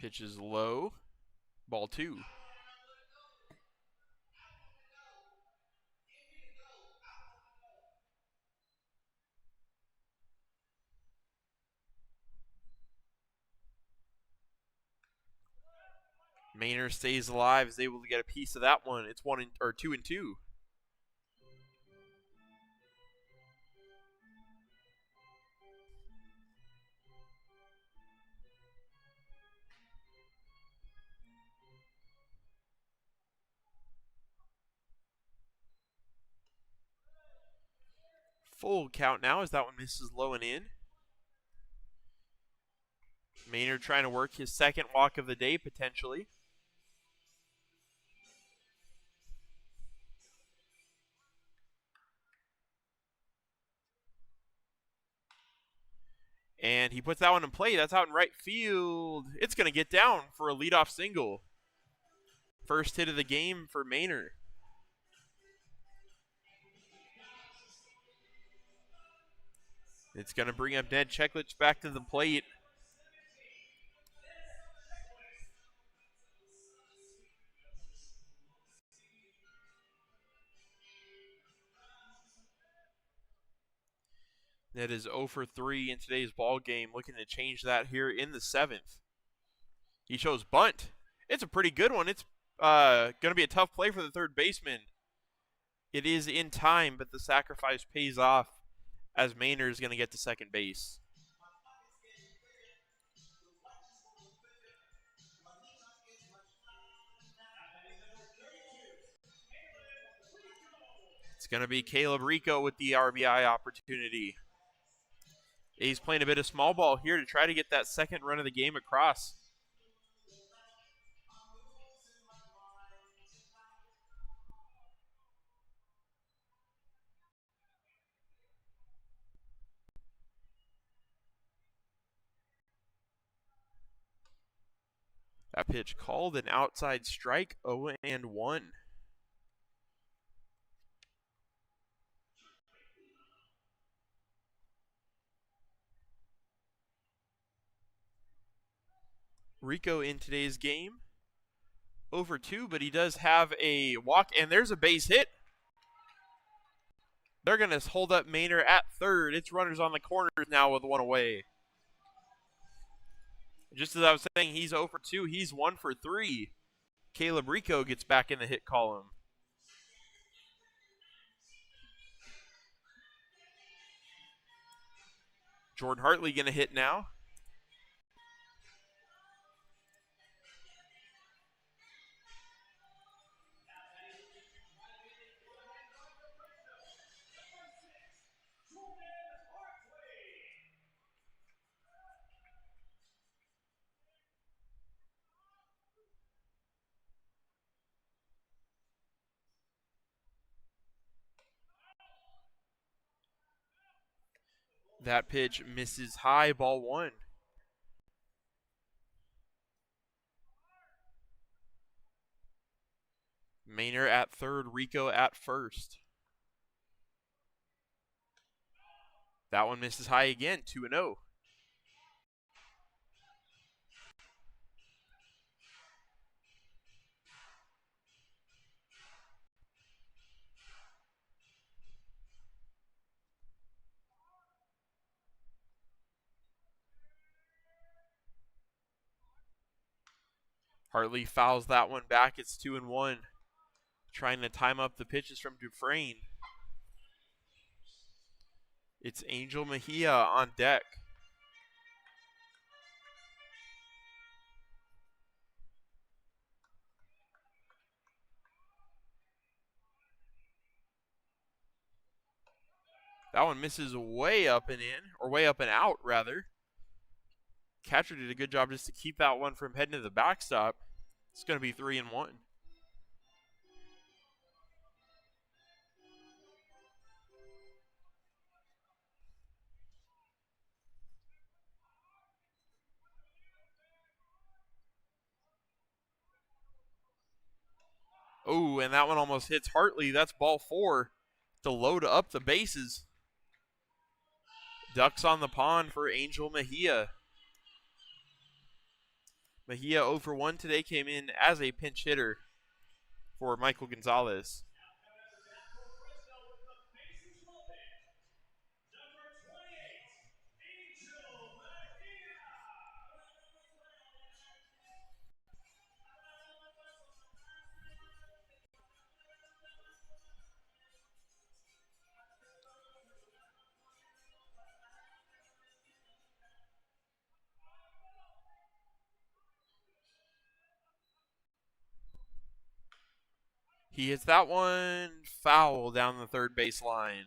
Pitch is low. Ball 2. Maynor stays alive, is able to get a piece of that one. It's 2-2. Full count now as that one misses low and in. Maynor trying to work his second walk of the day, potentially. And he puts that one in play. That's out in right field. It's going to get down for a leadoff single. First hit of the game for Maynor. It's going to bring up Ned Cheklich back to the plate. That is 0 for 3 in today's ball game, looking to change that here in the 7th. He shows bunt. It's a pretty good one. It's going to be a tough play for the third baseman. It is in time, but the sacrifice pays off as Maynard is going to get to second base. It's going to be Caleb Rico with the RBI opportunity. He's playing a bit of small ball here to try to get that second run of the game across. That pitch called an outside strike, 0-1. Rico in today's game, 0 for 2, but he does have a walk, and there's a base hit. They're going to hold up Maynard at third. It's runners on the corners now with one away. Just as I was saying, he's 0 for 2. He's 1 for 3. Caleb Rico gets back in the hit column. Jordan Hartley going to hit now. That pitch misses high, ball 1. Maynard at third, Rico at first. That one misses high again, 2-0. Hartley fouls that one back. It's 2-1. Trying to time up the pitches from Dufresne. It's Angel Mejia on deck. That one misses way up and in, or way up and out, rather. Catcher did a good job just to keep that one from heading to the backstop. It's going to be 3-1. Oh, and that one almost hits Hartley. That's ball 4 to load up the bases. Ducks on the pond for Angel Mejia. Mejia 0 for 1 today, came in as a pinch hitter for Michael Gonzalez. He hits that one foul down the third base line.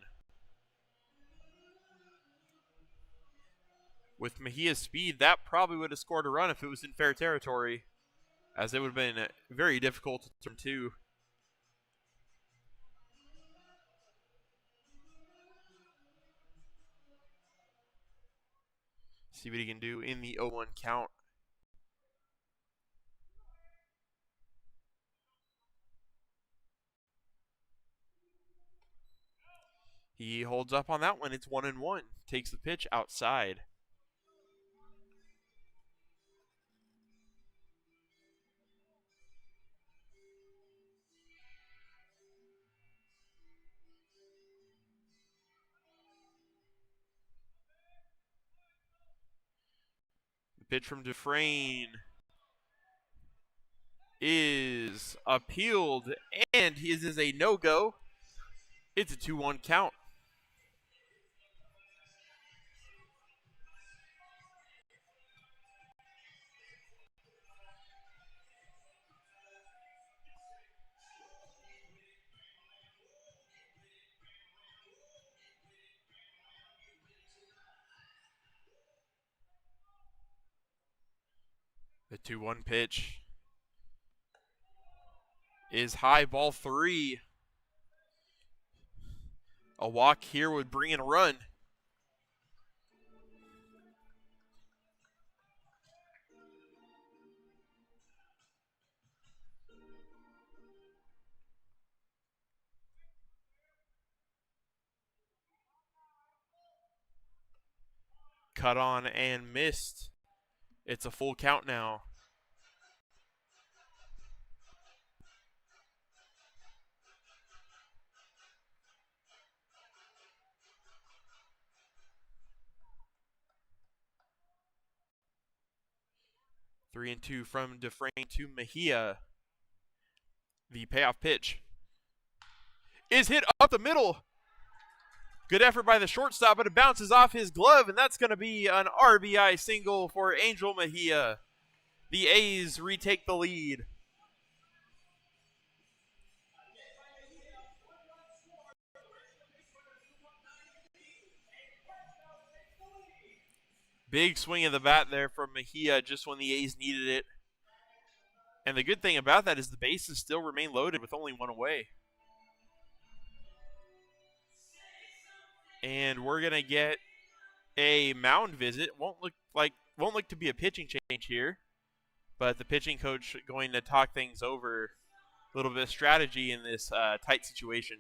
With Mejia's speed, that probably would have scored a run if it was in fair territory, as it would have been very difficult to turn 2. See what he can do in the 0-1 count. He holds up on that one. It's 1-1. Takes the pitch outside. Pitch from Dufresne is appealed, and his is a no-go. It's a 2-1 count. The 2-1 pitch is high, ball 3. A walk here would bring in a run. Cut on and missed. It's a full count now. Three and two from Dufresne to Mejia. The payoff pitch is hit up the middle. Good effort by the shortstop, but it bounces off his glove, and that's going to be an RBI single for Angel Mejia. The A's retake the lead. Big swing of the bat there from Mejia just when the A's needed it. And the good thing about that is the bases still remain loaded with only one away. And we're going to get a mound visit. Won't look to be a pitching change here, but the pitching coach going to talk things over, a little bit of strategy in this tight situation.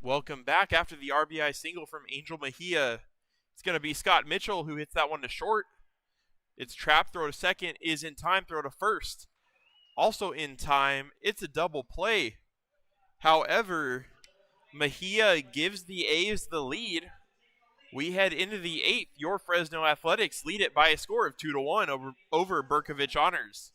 Welcome back after the RBI single from Angel Mejia. It's going to be Scott Mitchell who hits that one to short. It's trap, throw to second, is in time, throw to first. Also in time, it's a double play. However, Mejia gives the A's the lead. We head into the 8th. Your Fresno Athletics lead it by a score of 2-1 over Bercovich Honors.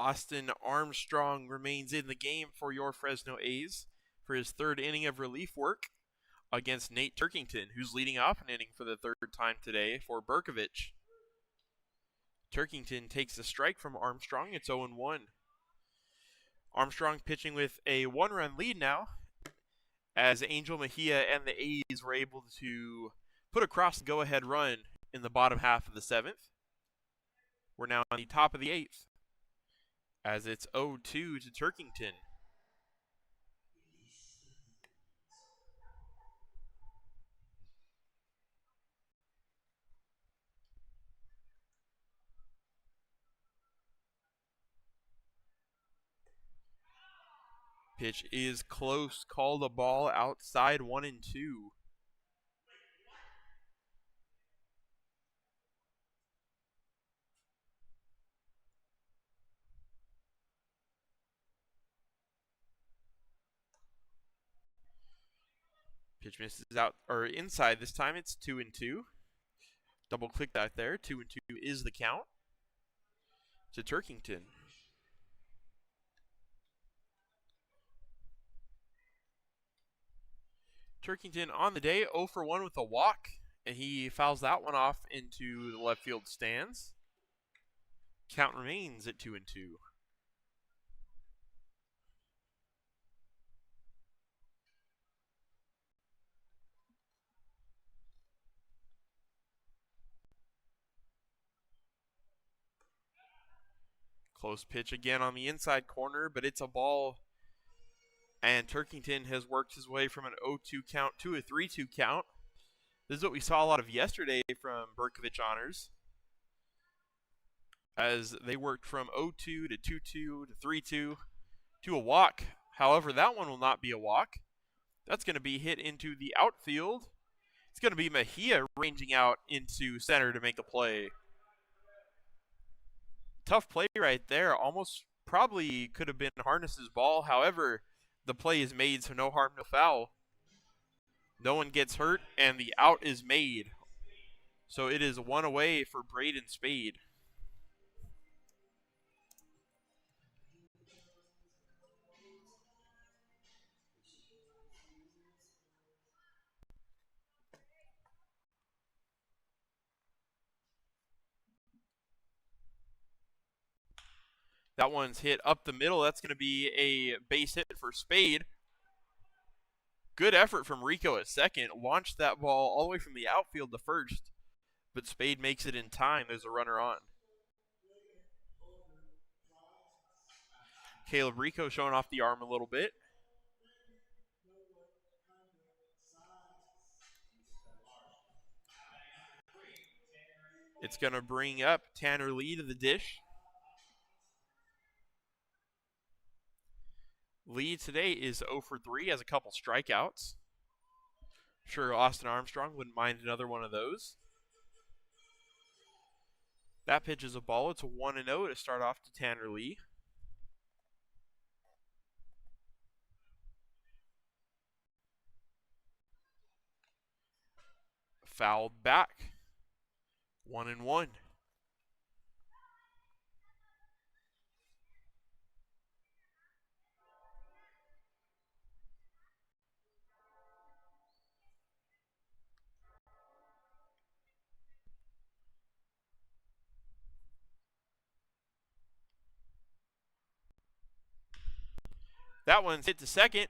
Austin Armstrong remains in the game for your Fresno A's for his third inning of relief work against Nate Turkington, who's leading off an inning for the third time today for Bercovich. Turkington takes a strike from Armstrong. It's 0-1. Armstrong pitching with a one-run lead now, as Angel Mejia and the A's were able to put across the go-ahead run in the bottom half of the seventh. We're now on the top of the eighth, as it's 0-2 to Turkington. Pitch is close. Called a ball outside 1-2. Pitch misses out, or inside this time. It's 2-2. Double click that there. 2-2 is the count to Turkington. Turkington on the day, 0 for 1 with a walk, and he fouls that one off into the left field stands. Count remains at 2-2. Close pitch again on the inside corner, but it's a ball. And Turkington has worked his way from an 0-2 count to a 3-2 count. This is what we saw a lot of yesterday from Bercovich Honors, as they worked from 0-2 to 2-2 to 3-2 to a walk. However, that one will not be a walk. That's going to be hit into the outfield. It's going to be Mejia ranging out into center to make a play. Tough play right there. Almost probably could have been Harness's ball. However, the play is made, so no harm, no foul. No one gets hurt, and the out is made. So it is one away for Braden Spade. That one's hit up the middle. That's going to be a base hit for Spade. Good effort from Rico at second. Launched that ball all the way from the outfield to first. But Spade makes it in time. There's a runner on. Caleb Rico showing off the arm a little bit. It's going to bring up Tanner Lee to the dish. Lee today is 0 for 3, has a couple strikeouts. Sure, Austin Armstrong wouldn't mind another one of those. That pitch is a ball. It's a 1-0 to start off to Tanner Lee. Fouled back. 1-1. That one's hit to second.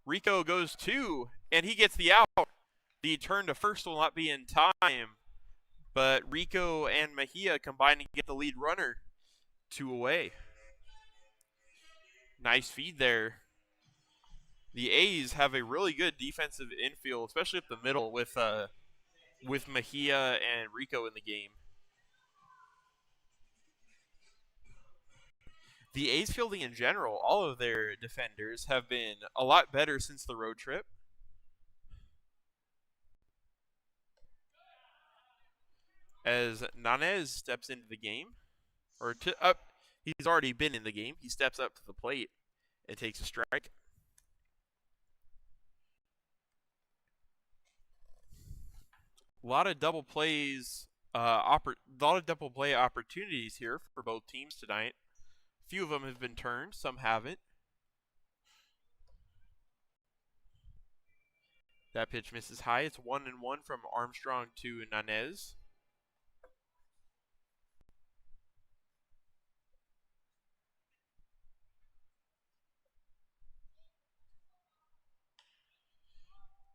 Rico goes 2, and he gets the out. The turn to first will not be in time, but Rico and Mejia combine to get the lead runner. 2 away. Nice feed there. The A's have a really good defensive infield, especially up the middle with Mejia and Rico in the game. The A's fielding in general, all of their defenders have been a lot better since the road trip. As Nanez steps into the game, he's already been in the game. He steps up to the plate and takes a strike. A lot of double play opportunities here for both teams tonight. Few of them have been turned, some haven't. That pitch misses high. It's 1-1 from Armstrong to Nanez.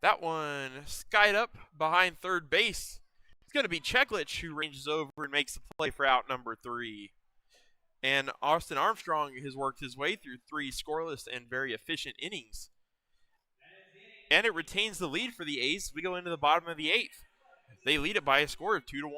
That one skied up behind third base. It's going to be Cheklich who ranges over and makes the play for out number 3. And Austin Armstrong has worked his way through 3 scoreless and very efficient innings. And it retains the lead for the A's. We go into the bottom of the 8th. They lead it by a score of 2-1.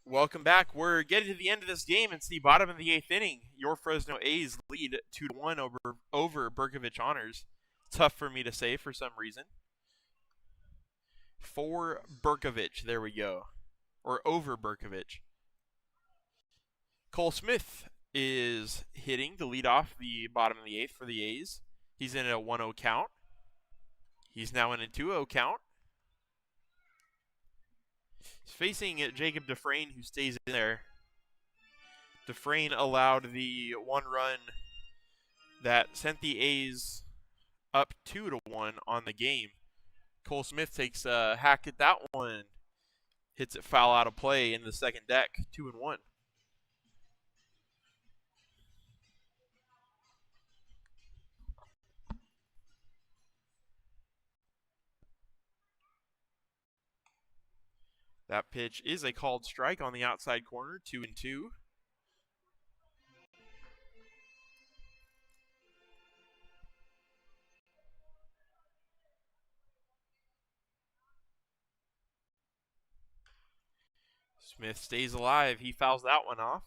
Welcome back. We're getting to the end of this game. It's the bottom of the 8th inning. Your Fresno A's lead 2-1 over Bercovich Honors. Tough for me to say for some reason. For Bercovich, there we go. Or over Bercovich. Cole Smith is hitting to lead off the bottom of the 8th for the A's. He's in a 1-0 count. He's now in a 2-0 count. He's facing Jacob Dufresne, who stays in there. Dufresne allowed the 1 run that sent the A's up 2-1 on the game. Cole Smith takes a hack at that one. Hits it foul out of play in the second deck, 2-1. That pitch is a called strike on the outside corner, 2-2. Smith stays alive. He fouls that one off.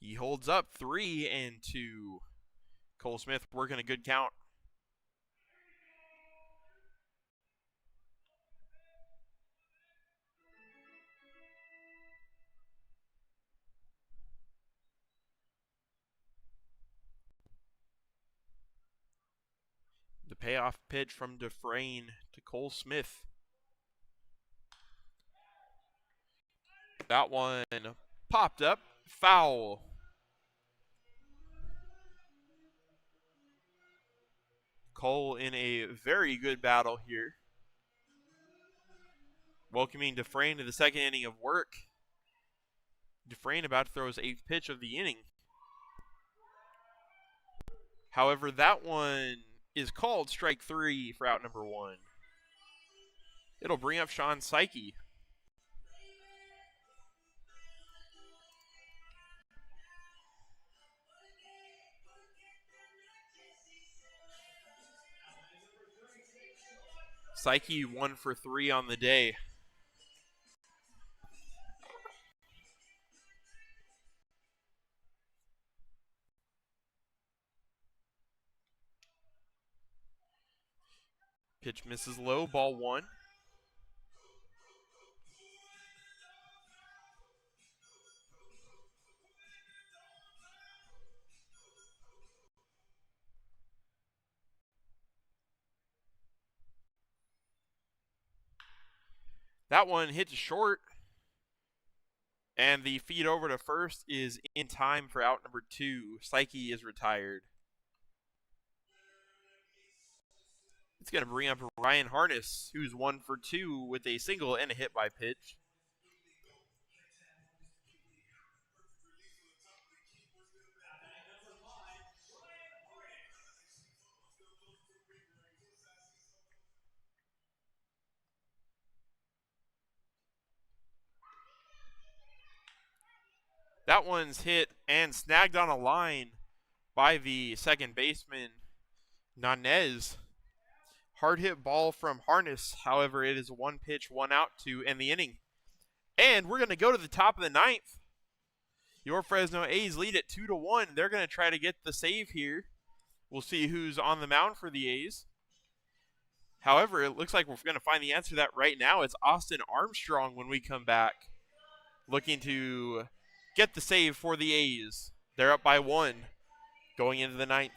He holds up 3-2. Cole Smith working a good count. The payoff pitch from Dufresne to Cole Smith. That one popped up, foul. Cole in a very good battle here. welcoming Dufresne to the second inning of work. Dufresne about to throw his 8th pitch of the inning. However, that one is called strike 3 for out number 1. It'll bring up Sean Psyche. Psyche 1 for 3 on the day. Pitch misses low, ball 1. That one hits short. And the feed over to first is in time for out number 2. Psyche is retired. It's going to bring up Ryan Harness, who's 1 for 2 with a single and a hit by pitch. That one's hit and snagged on a line by the second baseman, Nanez. Hard hit ball from Harness. However, it is 1 pitch, 1 out to end the inning. And we're going to go to the top of the 9th. Your Fresno A's lead at 2-1. They're going to try to get the save here. We'll see who's on the mound for the A's. However, it looks like we're going to find the answer to that right now. It's Austin Armstrong when we come back, looking to get the save for the A's. They're up by 1 going into the 9th.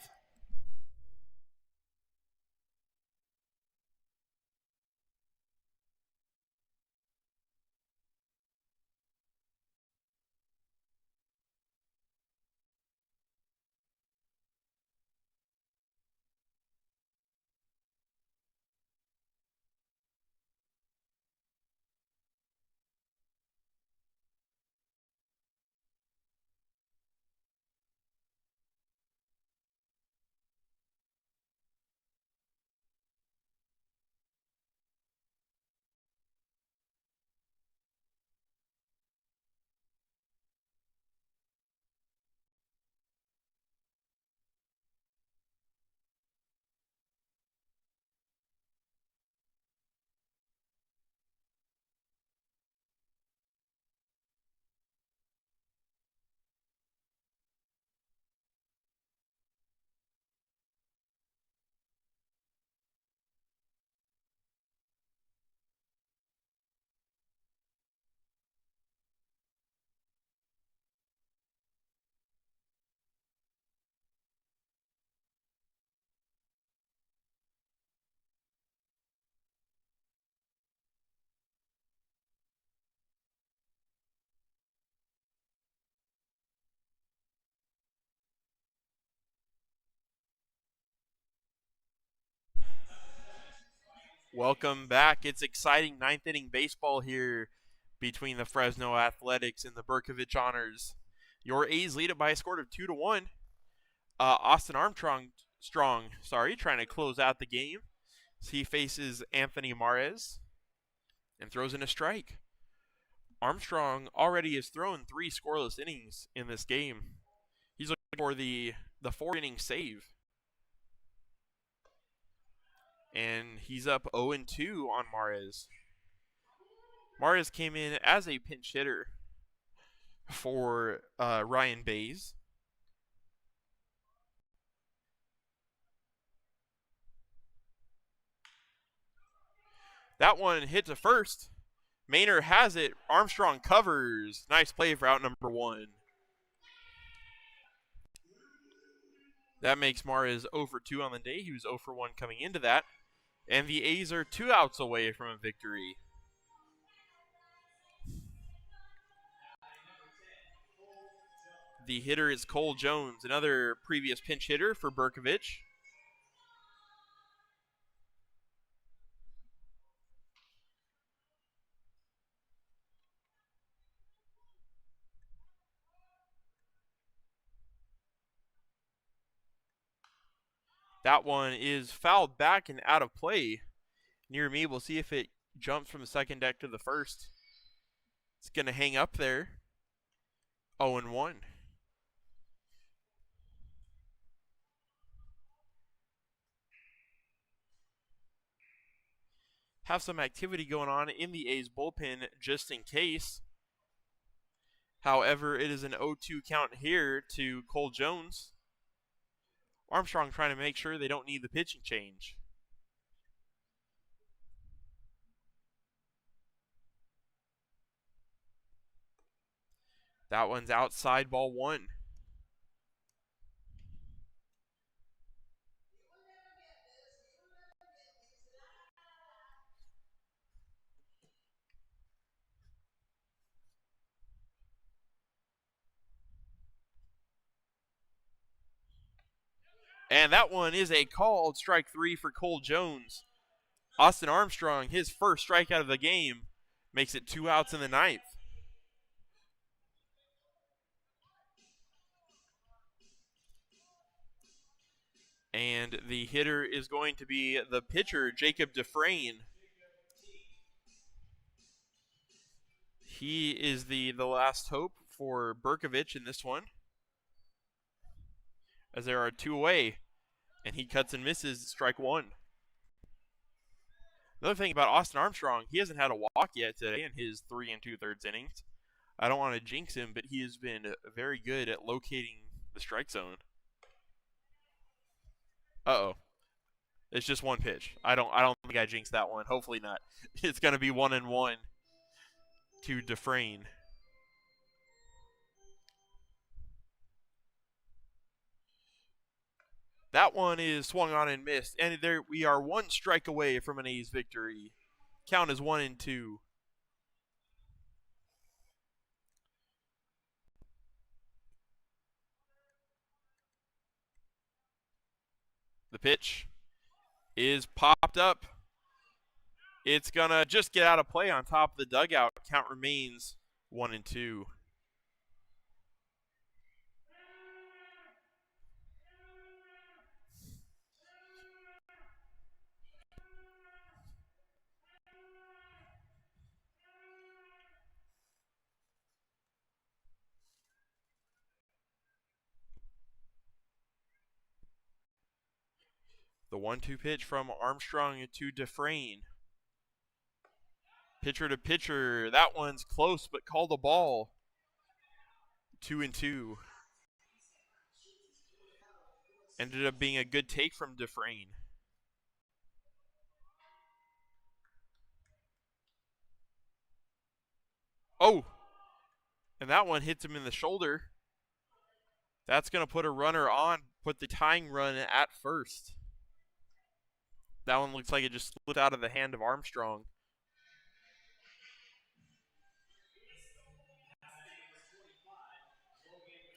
Welcome back. It's exciting 9th inning baseball here between the Fresno Athletics and the Bercovich Honors. Your A's lead it by a score of 2-1. Austin Armstrong, trying to close out the game. He faces Anthony Mares and throws in a strike. Armstrong already has thrown 3 scoreless innings in this game. He's looking for the 4-inning save. And he's up 0-2 on Mares. Mares came in as a pinch hitter for Ryan Bays. That one hit to first. Maynard has it. Armstrong covers. Nice play for out number 1. That makes Mares 0 for 2 on the day. He was 0 for 1 coming into that. And the A's are 2 outs away from a victory. The hitter is Cole Jones, another previous pinch hitter for Bercovich. That one is fouled back and out of play near me. We'll see if it jumps from the second deck to the first. It's going to hang up there. 0-1. Have some activity going on in the A's bullpen just in case. However, it is an 0-2 count here to Cole Jones. Armstrong trying to make sure they don't need the pitching change. That one's outside, ball 1. And that one is a called strike 3 for Cole Jones. Austin Armstrong, his first strikeout of the game, makes it 2 outs in the ninth. And the hitter is going to be the pitcher, Jacob Dufresne. He is the last hope for Bercovich in this one, as there are 2 away, and he cuts and misses, strike 1. Another thing about Austin Armstrong, he hasn't had a walk yet today in his 3 2/3 innings. I don't want to jinx him, but he has been very good at locating the strike zone. Uh-oh. It's just one pitch. I don't think I jinxed that one. Hopefully not. It's going to be 1-1 to Dufresne. That one is swung on and missed. And there we are 1 strike away from an A's victory. Count is 1-2. The pitch is popped up. It's going to just get out of play on top of the dugout. Count remains 1-2. The 1-2 pitch from Armstrong to Dufresne. Pitcher to pitcher. That one's close, but called a ball. 2-2. Ended up being a good take from Dufresne. Oh! And that one hits him in the shoulder. That's going to put a runner on, put the tying run at first. That one looks like it just slipped out of the hand of Armstrong.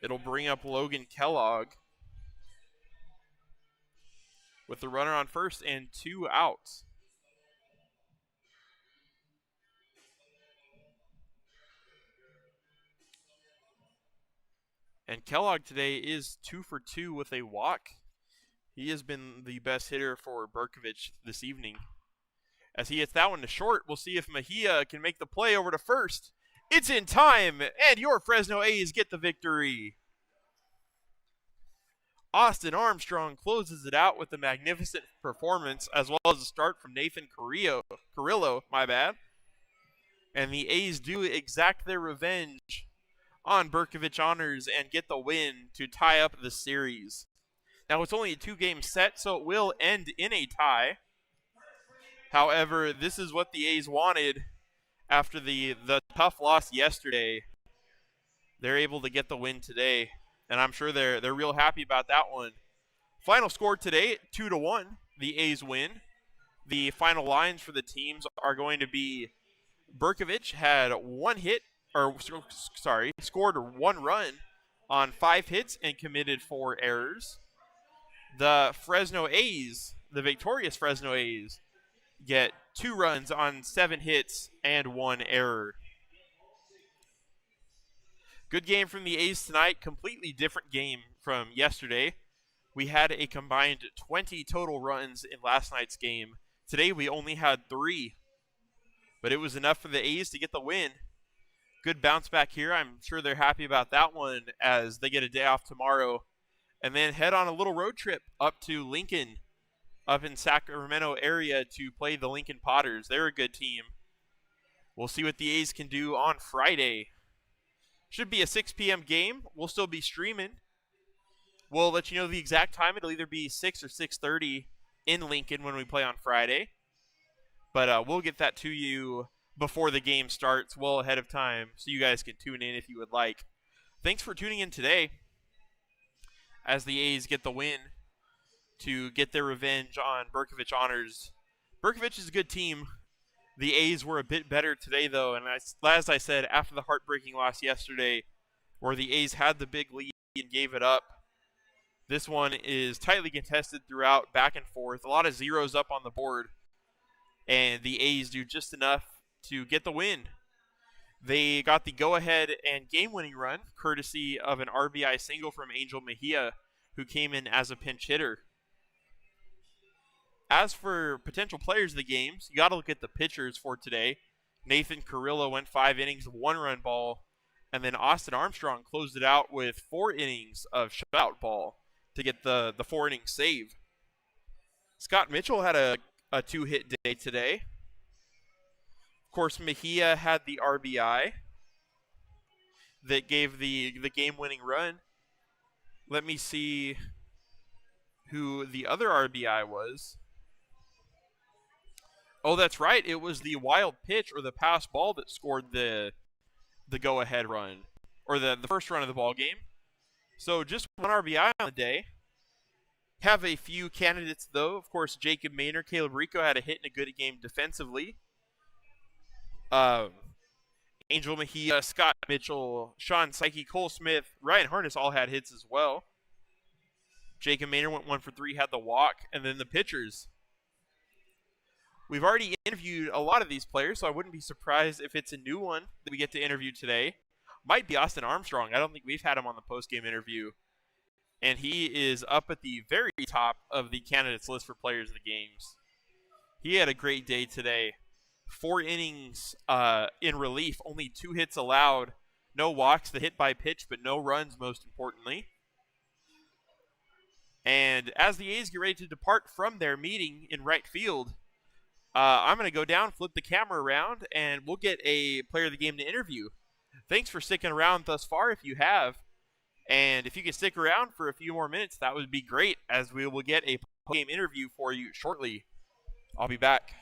It'll bring up Logan Kellogg with the runner on first and 2 outs. And Kellogg today is 2 for 2 with a walk. He has been the best hitter for Bercovich this evening. As he hits that one to short, we'll see if Mejia can make the play over to first. It's in time, and your Fresno A's get the victory. Austin Armstrong closes it out with a magnificent performance, as well as a start from Nathan Carrillo, And the A's do exact their revenge on Bercovich Honors and get the win to tie up the series. Now, it's only a 2-game set, so it will end in a tie. However, this is what the A's wanted after the tough loss yesterday. They're able to get the win today, and I'm sure they're real happy about that one. Final score today, 2-1. The A's win. The final lines for the teams are going to be Bercovich had scored 1 run on 5 hits and committed 4 errors. The Fresno A's, the victorious Fresno A's, get 2 runs on 7 hits and 1 error. Good game from the A's tonight. Completely different game from yesterday. We had a combined 20 total runs in last night's game. Today we only had 3, but it was enough for the A's to get the win. Good bounce back here. I'm sure they're happy about that one as they get a day off tomorrow and then head on a little road trip up to Lincoln, up in Sacramento area to play the Lincoln Potters. They're a good team. We'll see what the A's can do on Friday. Should be a 6 p.m. game. We'll still be streaming. We'll let you know the exact time. It'll either be 6 or 6:30 in Lincoln when we play on Friday. But we'll get that to you before the game starts, well ahead of time, so you guys can tune in if you would like. Thanks for tuning in today as the A's get the win to get their revenge on Bercovich Honors. Bercovich is a good team. The A's were a bit better today, though, and as I said, after the heartbreaking loss yesterday, where the A's had the big lead and gave it up, this one is tightly contested throughout, back and forth. A lot of zeros up on the board, and the A's do just enough to get the win. They got the go-ahead and game-winning run, courtesy of an RBI single from Angel Mejia, who came in as a pinch hitter. As for potential players of the games, you got to look at the pitchers for today. Nathan Carrillo went 5 innings of 1-run ball, and then Austin Armstrong closed it out with 4 innings of shutout ball to get the 4-inning save. Scott Mitchell had a 2-hit day today. Of course, Mejia had the RBI that gave the game-winning run. Let me see who the other RBI was. Oh, that's right. It was the wild pitch or the pass ball that scored the go-ahead run, or the first run of the ball game. So just 1 RBI on the day. Have a few candidates, though. Of course, Jacob Maynard, Caleb Rico had a hit in a good game defensively. Angel Mejia, Scott Mitchell, Sean Psyche, Cole Smith, Ryan Harness all had hits as well. Jacob Maynard went 1 for 3, had the walk, and then the pitchers. We've already interviewed a lot of these players, so I wouldn't be surprised if it's a new one that we get to interview today. Might be Austin Armstrong. I don't think we've had him on the post-game interview. And he is up at the very top of the candidates list for players of the games. He had a great day today. 4 innings in relief, only 2 hits allowed. No walks, the hit by pitch, but no runs, most importantly. And as the A's get ready to depart from their meeting in right field, I'm going to go down, flip the camera around, and we'll get a player of the game to interview. Thanks for sticking around thus far if you have. And if you can stick around for a few more minutes, that would be great, as we will get a game interview for you shortly. I'll be back.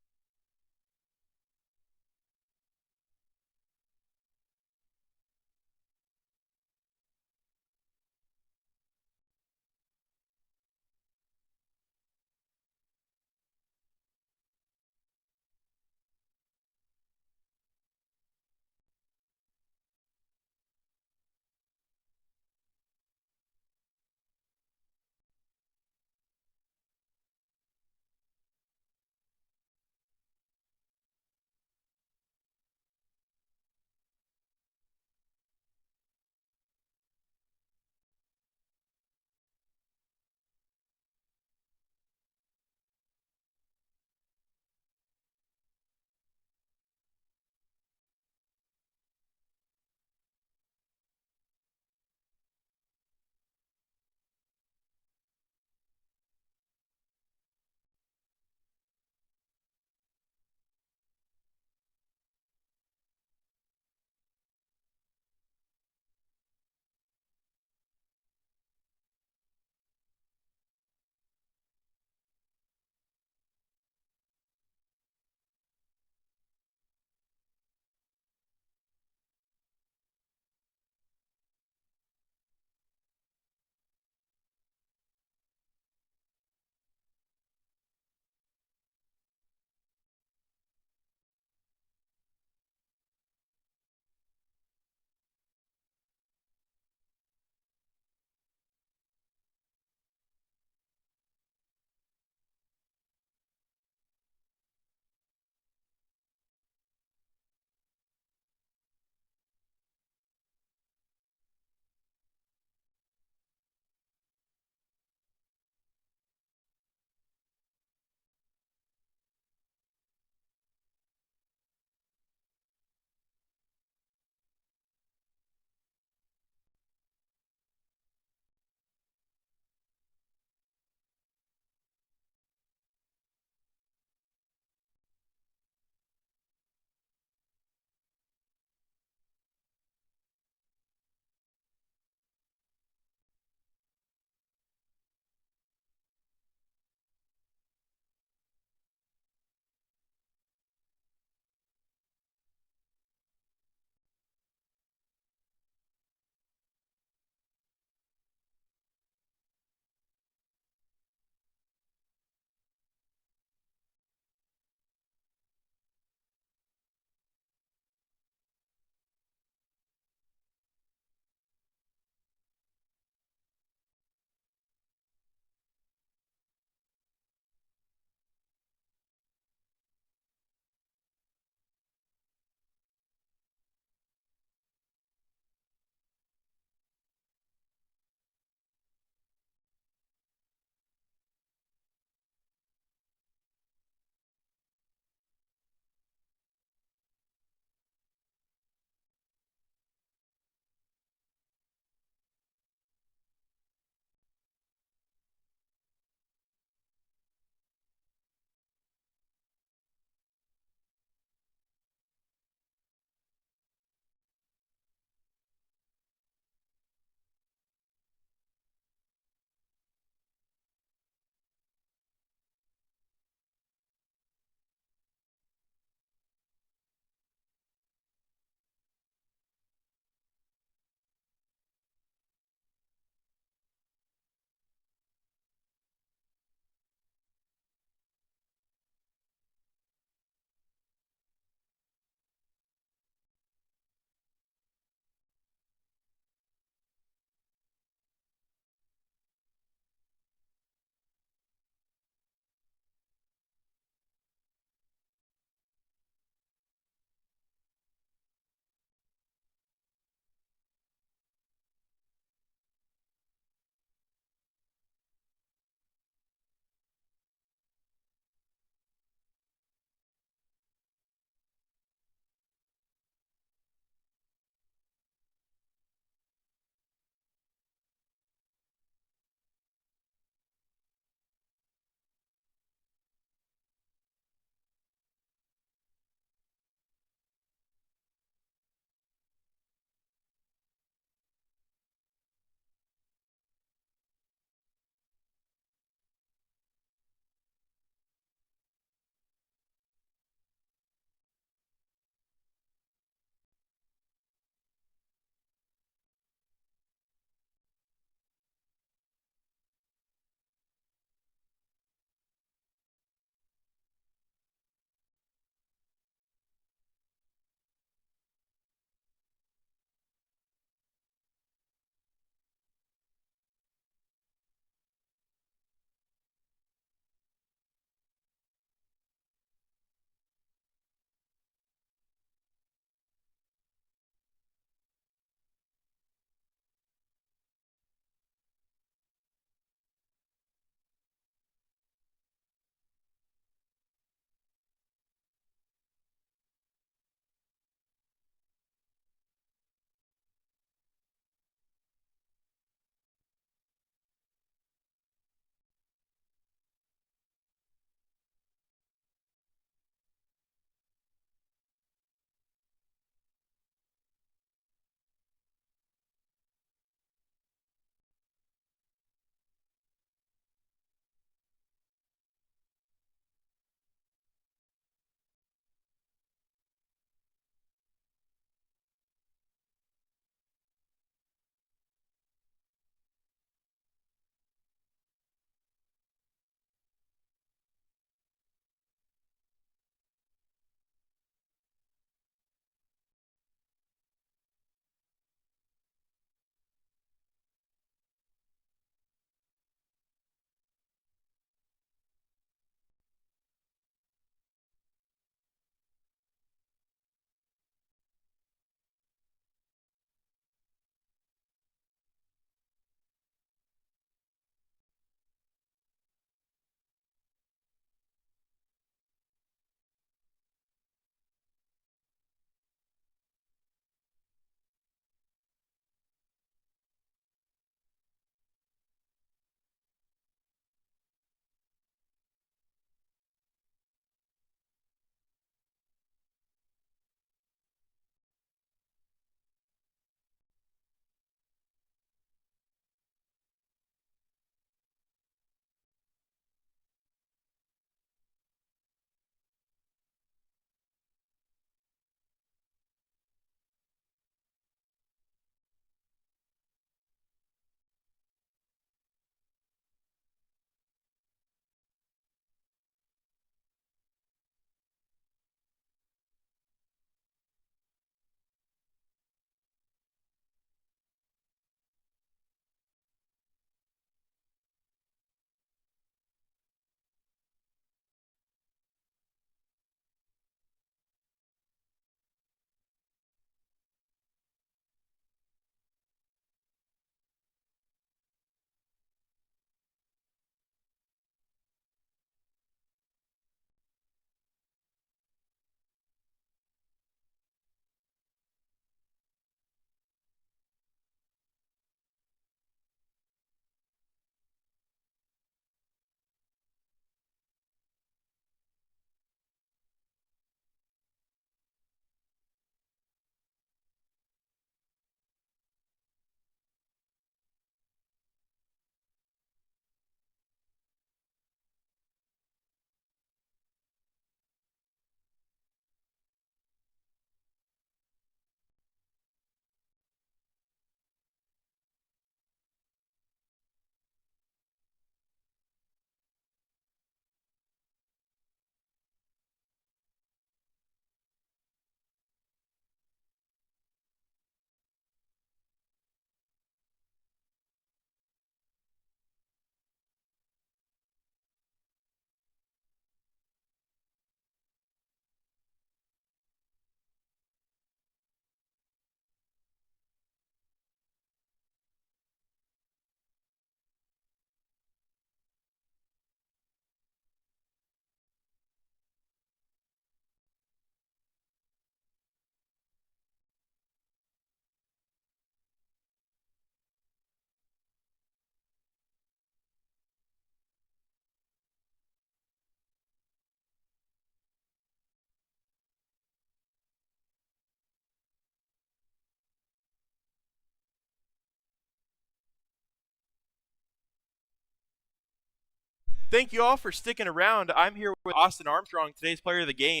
thank you all for sticking around. I'm here with Austin Armstrong, today's player of the game.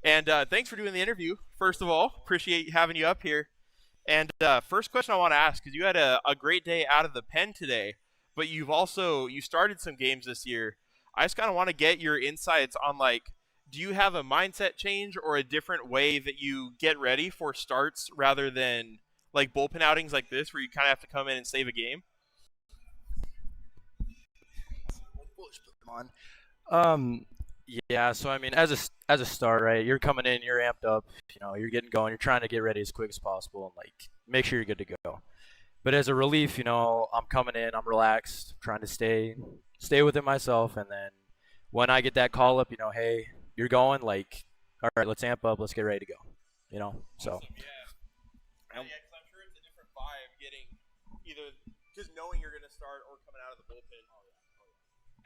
And thanks for doing the interview, first of all. Appreciate having you up here. And first question I want to ask, because you had a great day out of the pen today, but you started some games this year. I just kind of want to get your insights on, like, do you have a mindset change or a different way that you get ready for starts rather than, like, bullpen outings like this where you kind of have to come in and save a game? Yeah. So I mean, as a start, right? You're coming in, you're amped up. You're getting going. You're trying to get ready as quick as possible and like make sure you're good to go. But as a relief, I'm coming in, I'm relaxed, trying to stay within myself, and then when I get that call up, hey, you're going. Like, all right, let's amp up, let's get ready to go. So. Awesome, yeah. Yeah, because I'm sure it's a different vibe getting either just knowing you're going to start or coming out of the bullpen.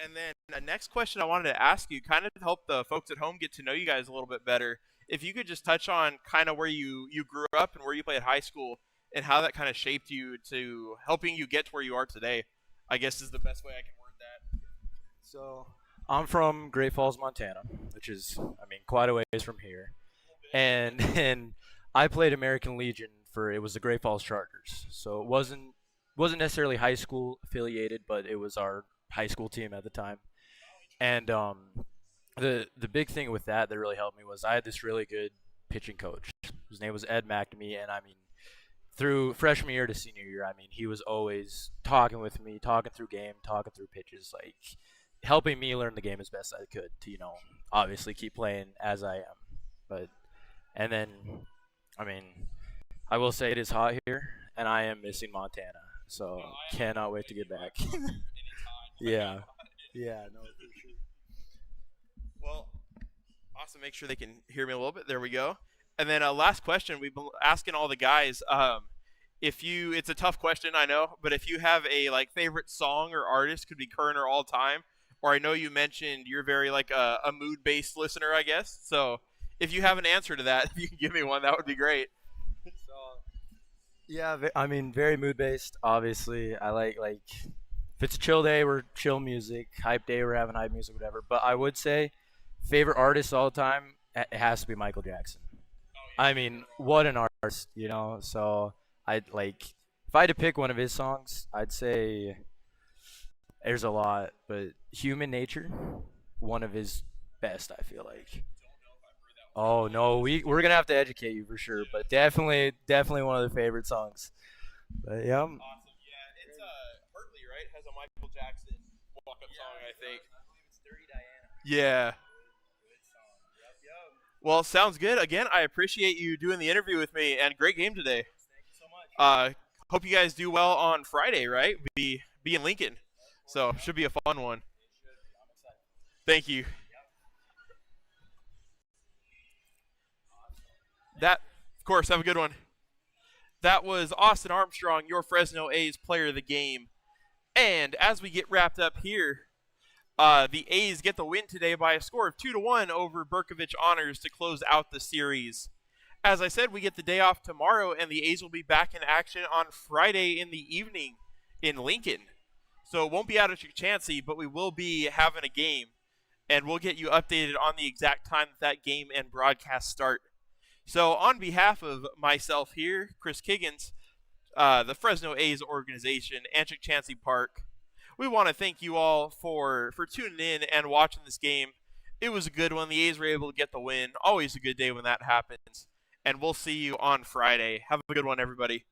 And then the next question I wanted to ask you, kind of to help the folks at home get to know you guys a little bit better, if you could just touch on kind of where you grew up and where you played at high school and how that kind of shaped you to helping you get to where you are today, I guess is the best way I can word that. So I'm from Great Falls, Montana, which is, I mean, quite a ways from here. And I played American Legion it was the Great Falls Chargers. So it wasn't necessarily high school affiliated, but it was our high school team at the time. And the big thing with that really helped me was I had this really good pitching coach. His name was Ed McNamee, and I mean, through freshman year to senior year, I mean, he was always talking with me, talking through game, talking through pitches, like helping me learn the game as best I could to, obviously keep playing as I am. And then, I mean, I will say it is hot here, and I am missing Montana, so cannot wait to get back. Yeah. Yeah, no, for sure. Well, awesome. Make sure they can hear me a little bit. There we go. And then last question, we've been asking all the guys, it's a tough question, I know, but if you have a favorite song or artist, could be current or all time, or I know you mentioned you're very a mood-based listener, I guess. So if you have an answer to that, if you can give me one, that would be great. Yeah, I mean, very mood-based, obviously. I like if it's a chill day, we're chill music. Hype day, we're having hype music, whatever. But I would say favorite artist all the time, it has to be Michael Jackson. I mean, what an artist, So if I had to pick one of his songs, I'd say there's a lot, but Human Nature, one of his best, I feel like. Oh no, we're gonna have to educate you for sure, but definitely one of the favorite songs. But yeah. Awesome, yeah. It's Hartley, right? Has a Michael Jackson walk-up song, I think. I believe it's Dirty Diana. Yeah. Good song. Yep. Well, sounds good. Again, I appreciate you doing the interview with me, and great game today. Thank you so much. Hope you guys do well on Friday, right? Be in Lincoln, so should be a fun one. I'm excited. Thank you. Of course, have a good one. That was Austin Armstrong, your Fresno A's player of the game. And as we get wrapped up here, the A's get the win today by a score of 2-1 over Bercovich Honors to close out the series. As I said, we get the day off tomorrow, and the A's will be back in action on Friday in the evening in Lincoln. So it won't be out of Chansey, but we will be having a game, and we'll get you updated on the exact time that game and broadcast start. So on behalf of myself here, Chris Kiggins, the Fresno A's organization, Anchick Chansey Park, we want to thank you all for tuning in and watching this game. It was a good one. The A's were able to get the win. Always a good day when that happens. And we'll see you on Friday. Have a good one, everybody.